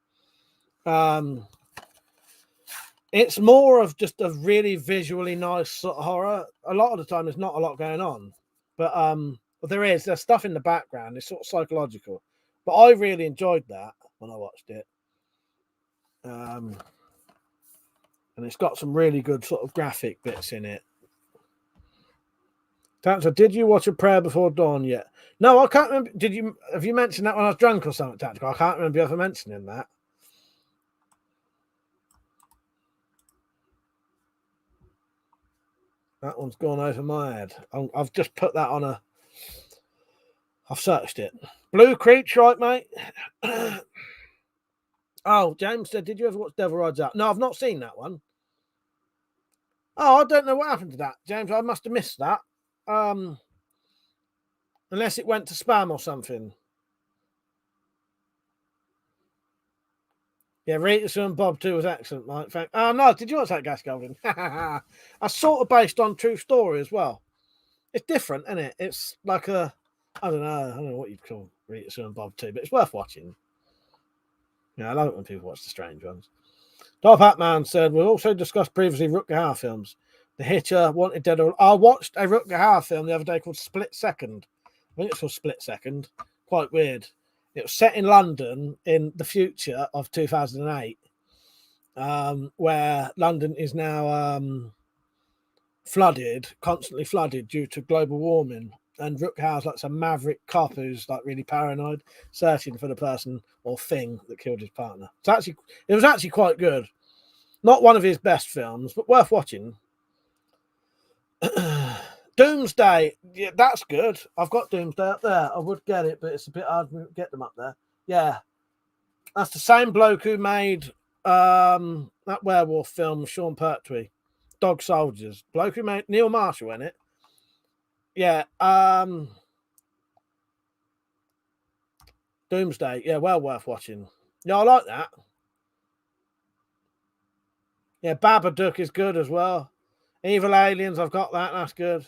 [SPEAKER 1] It's more of just a really visually nice sort of horror. A lot of the time, there's not a lot going on, but there's stuff in the background. It's sort of psychological, but I really enjoyed that when I watched it. And it's got some really good sort of graphic bits in it. Tactical, did you watch A Prayer Before Dawn yet? No, I can't remember. Have you mentioned that when I was drunk or something, Tactical? I can't remember you ever mentioning that. That one's gone over my head. I've just put that on a... I've searched it. Blue Creek, right, mate? Oh, James said, did you ever watch Devil Rides Out? No, I've not seen that one. Oh, I don't know what happened to that, James. I must have missed that. Unless it went to spam or something. Yeah, Rita Sue and Bob 2 was excellent, Mike. Oh, no, did you watch that, Gas Golden? That's sort of based on true story as well. It's different, isn't it? It's like I don't know what you'd call Rita Sue and Bob 2, but it's worth watching. Yeah, I love it when people watch the strange ones. Top Hat Man said, we also discussed previously Rutger Hauer films. The Hitcher, Wanted Dead or... I watched a Rutger Hauer film the other day called Split Second. I think it's called Split Second. Quite weird. It was set in London in the future of 2008, where London is now constantly flooded due to global warming. And Rutger Hauer's like some maverick cop who's like really paranoid, searching for the person or thing that killed his partner. It was actually quite good. Not one of his best films, but worth watching. Doomsday, yeah, that's good. I've got Doomsday up there. I would get it, but it's a bit hard to get them up there. Yeah, that's the same bloke who made that werewolf film with Sean Pertwee, Dog Soldiers. Bloke who made Neil Marshall in it. Yeah, Doomsday. Yeah, well worth watching. Yeah, I like that. Yeah, Babadook is good as well. Evil Aliens, I've got that. That's good.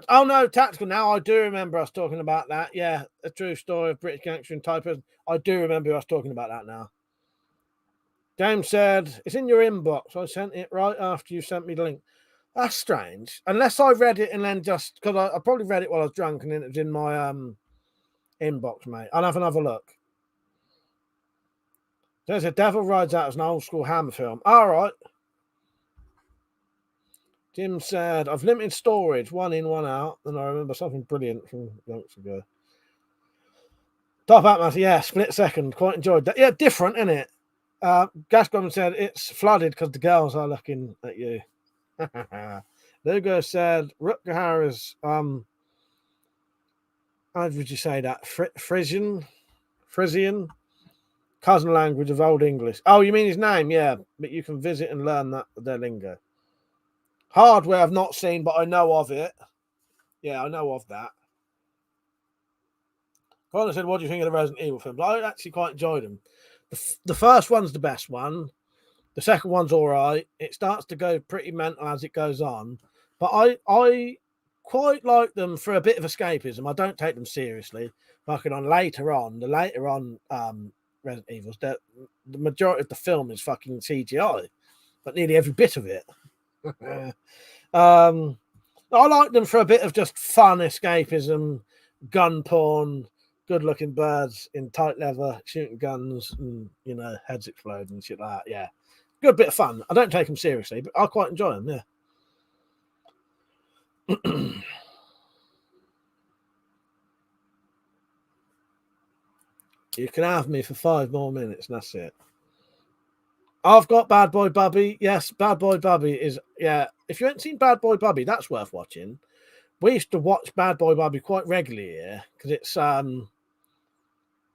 [SPEAKER 1] Oh no, Tactical. Now I do remember us talking about that. Yeah, A True Story of British Gangster and Typist. I do remember us talking about that now. James said, it's in your inbox. I sent it right after you sent me the link. That's strange. Unless I read it and then just... Because I probably read it while I was drunk and then it was in my inbox, mate. I'll have another look. There's a Devil Rides Out as an old school Hammer film. All right. Jim said, I've limited storage, 1 in, 1 out. And I remember something brilliant from months ago. Top Hat, yeah, Split Second. Quite enjoyed that. Yeah, different, isn't it? Gas Goblin said, it's flooded because the girls are looking at you. Lugo said, Rutger Hauer is, how would you say that? Frisian? Cousin language of Old English. Oh, you mean his name? Yeah, but you can visit and learn their lingo. Hardware I've not seen, but I know of it. Yeah, I know of that. Connor said, what do you think of the Resident Evil films? I actually quite enjoyed them. The first one's the best one. The second one's all right. It starts to go pretty mental as it goes on. But I quite like them for a bit of escapism. I don't take them seriously. Fucking on later on Resident Evils, the majority of the film is fucking CGI. But nearly every bit of it. I like them for a bit of just fun escapism, gun porn, good-looking birds in tight leather, shooting guns, and, heads explode and shit like that. Yeah. Good bit of fun. I don't take them seriously, but I quite enjoy them, yeah. You can have me for 5 more minutes, and that's it. I've got Bad Boy Bubby. Yes, Bad Boy Bubby is, yeah. If you haven't seen Bad Boy Bubby, that's worth watching. We used to watch Bad Boy Bubby quite regularly here because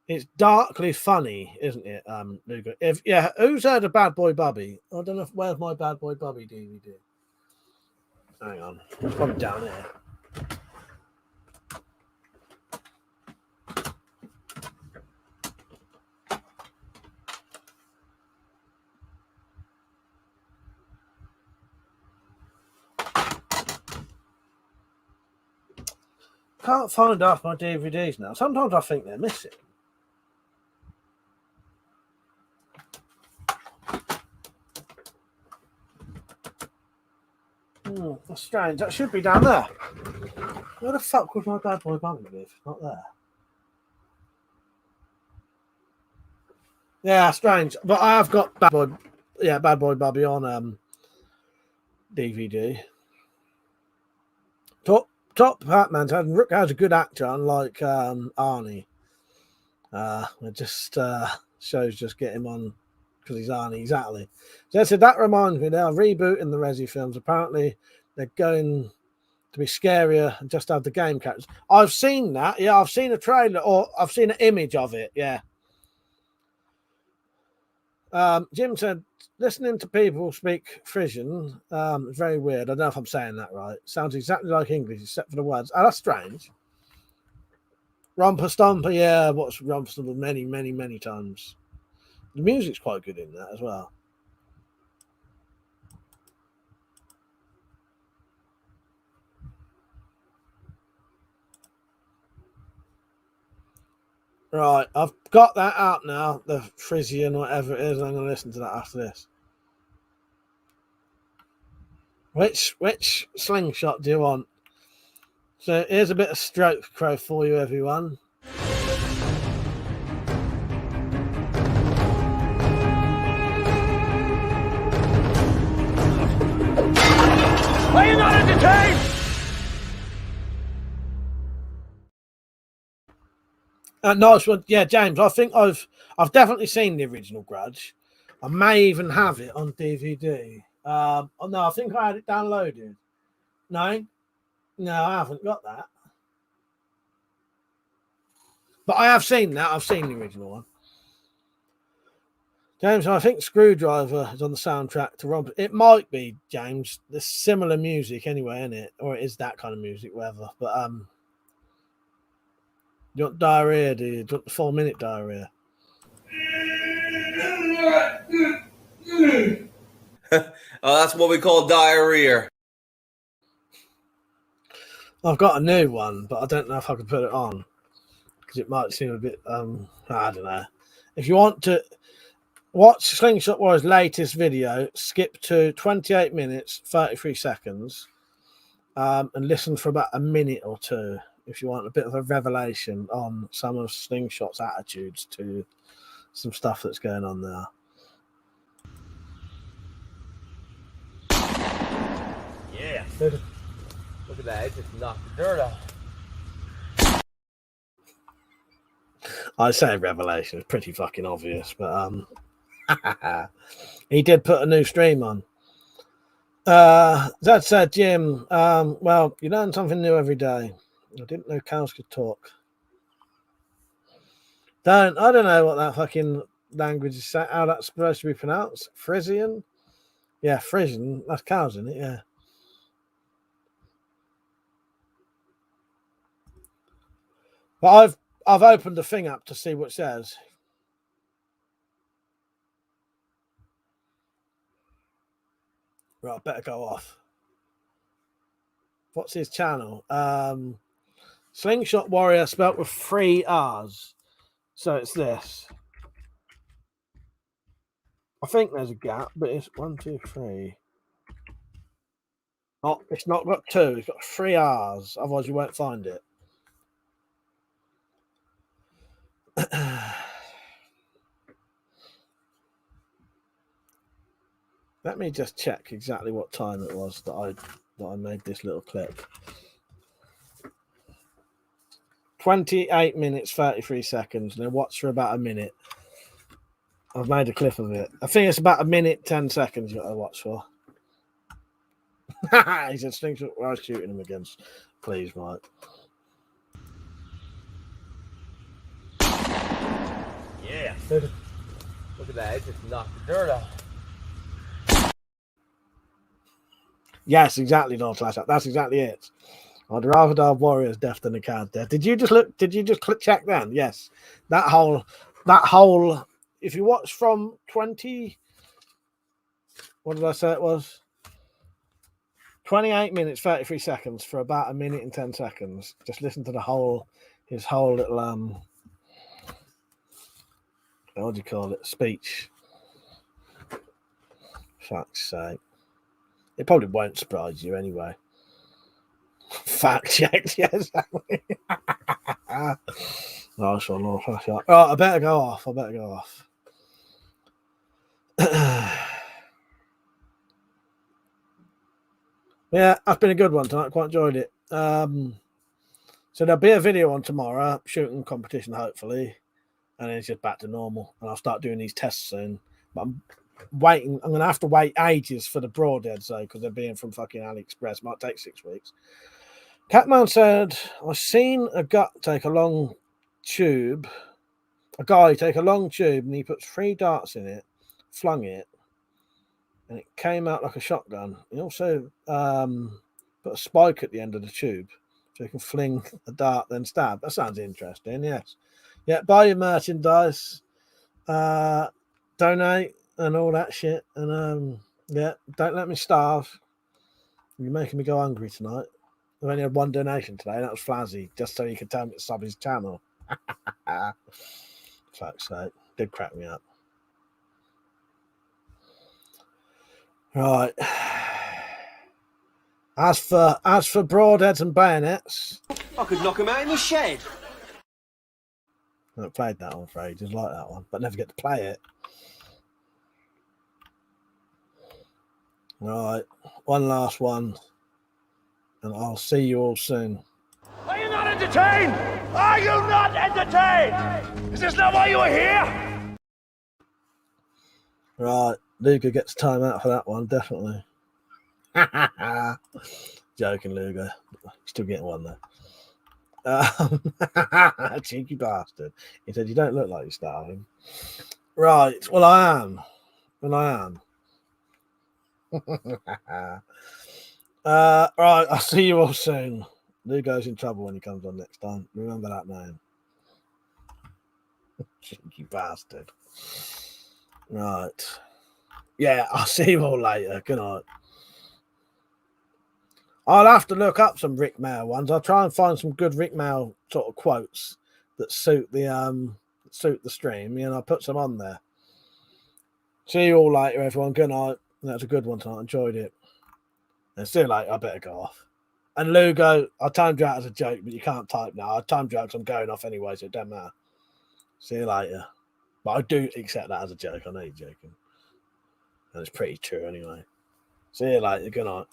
[SPEAKER 1] it's darkly funny, isn't it, Luca? Who's heard of Bad Boy Bubby? I don't know where's my Bad Boy Bubby DVD. Hang on, it's probably down here. Can't find half my DVDs now. Sometimes I think they're missing. That's strange. That should be down there. Where the fuck would my Bad Boy Bubby be if it's not there? Yeah, strange. But I have got Bad Boy Bubby on DVD. Top Batman's Rook has a good actor, unlike Arnie. It just shows just get him on because he's Arnie, exactly. So I said that reminds me, they are rebooting the Resi films. Apparently, they're going to be scarier and just have the game characters. I've seen that. Yeah, I've seen a trailer or I've seen an image of it. Yeah. Jim said, listening to people speak Frisian is very weird. I don't know if I'm saying that right. Sounds exactly like English except for the words. Oh, that's strange. Romper Stomper, yeah, I've watched Romper Stomper many, many, many times. The music's quite good in that as well. Right, I've got that out now, the Frisian, whatever it is. I'm going to listen to that after this. Which slingshot do you want? So here's a bit of Stroke Crow for you, everyone.
[SPEAKER 3] Are you not entertained?
[SPEAKER 1] Nice one. Yeah, James, I think I've definitely seen the original Grudge. I may even have it on DVD. Oh no, I think I had it downloaded. No, I haven't got that. But I have seen that. I've seen the original one. James, I think Screwdriver is on the soundtrack to Rob. It might be, James. There's similar music anyway, isn't it? Or it is that kind of music, whatever. But you want diarrhea, do you? Do you want the 4-minute diarrhea?
[SPEAKER 2] Oh, that's what we call diarrhea.
[SPEAKER 1] I've got a new one, but I don't know if I can put it on because it might seem a bit I don't know. If you want to watch Slingshot Warrior's latest video, skip to 28 minutes 33 seconds and listen for about a minute or two if you want a bit of a revelation on some of Slingshot's attitudes to some stuff that's going on there.
[SPEAKER 2] Yeah. Look at that, it just knocked the dirt off.
[SPEAKER 1] I say revelation, it's pretty fucking obvious, but he did put a new stream on. That said, Jim, well, you learn something new every day. I didn't know cows could talk. I don't know what that fucking language is, how that's supposed to be pronounced. Frisian? Yeah, Frisian. That's cows, isn't it? Yeah. But I've opened the thing up to see what it says. Right, I better go off. What's his channel? Slingshot Warrior spelt with 3 R's. So it's this. I think there's a gap, but it's 1, 2, 3. Oh, it's not got 2. It's got 3 R's. Otherwise, you won't find it. Let me just check exactly what time it was that I made this little clip. 28 minutes 33 seconds. Now watch for about a minute. I've made a clip of it. I think it's about 1:10 you got to watch for. He said, "Stinks where I was shooting him against." Please, Mike.
[SPEAKER 2] Yeah. Look at that. It just knocked the dirt off.
[SPEAKER 1] Yes, exactly, Lord Flash. That's exactly it. I'd rather die of Warrior's death than a card's death. Did you just look? Did you just click check then? Yes. That whole. If you watch from 20. What did I say it was? 28 minutes, 33 seconds for about 1:10. Just listen to his whole little what do you call it? Speech. Fuck's sake. It probably won't surprise you anyway. Fact checked, yes. Nice one, Lord. Right, I better go off. Yeah, that's been a good one tonight. Quite enjoyed it. So there'll be a video on tomorrow, shooting competition, hopefully, and then it's just back to normal. And I'll start doing these tests soon. But I'm waiting. I'm gonna have to wait ages for the broadheads though, because they're being from fucking AliExpress. Might take 6 weeks. Catman said, "I've seen a guy take a long tube, and he put 3 darts in it, flung it, and it came out like a shotgun. He also put a spike at the end of the tube, so you can fling a dart, then stab." That sounds interesting, yes. Yeah, buy your merchandise, donate, and all that shit. And yeah, don't let me starve. You're making me go hungry tonight. I've only had 1 donation today, and that was Flazzy, just so you could tell me to sub his channel. Fuck's sake, did crack me up. Right. As for broadheads and bayonets,
[SPEAKER 3] I could knock him out in the shed.
[SPEAKER 1] I haven't played that one for ages, like that one, but never get to play it. Right, one last one, and I'll see you all soon.
[SPEAKER 3] Are you not entertained? Are you not entertained? Is this not why you are here?
[SPEAKER 1] Right, Luger gets time out for that one, definitely. Joking, Luger. Still getting one though. Cheeky bastard. He said, "You don't look like you're starving." Right, well, I am. Right, I'll see you all soon. Lugo's in trouble when he comes on next time. Remember that name. Cheeky bastard. Right. Yeah, I'll see you all later. Good night. I'll have to look up some Rick Mail ones. I'll try and find some good Rick Mail sort of quotes that suit the stream. You know, I'll put some on there. See you all later, everyone. Good night. That was a good one tonight. Enjoyed it. And see you later. I better go off. And Lugo, I timed you out as a joke, but you can't type now. I timed you out because I'm going off anyway, so it doesn't matter. See you later. But I do accept that as a joke. I know you're joking. And it's pretty true anyway. See you later. Good night.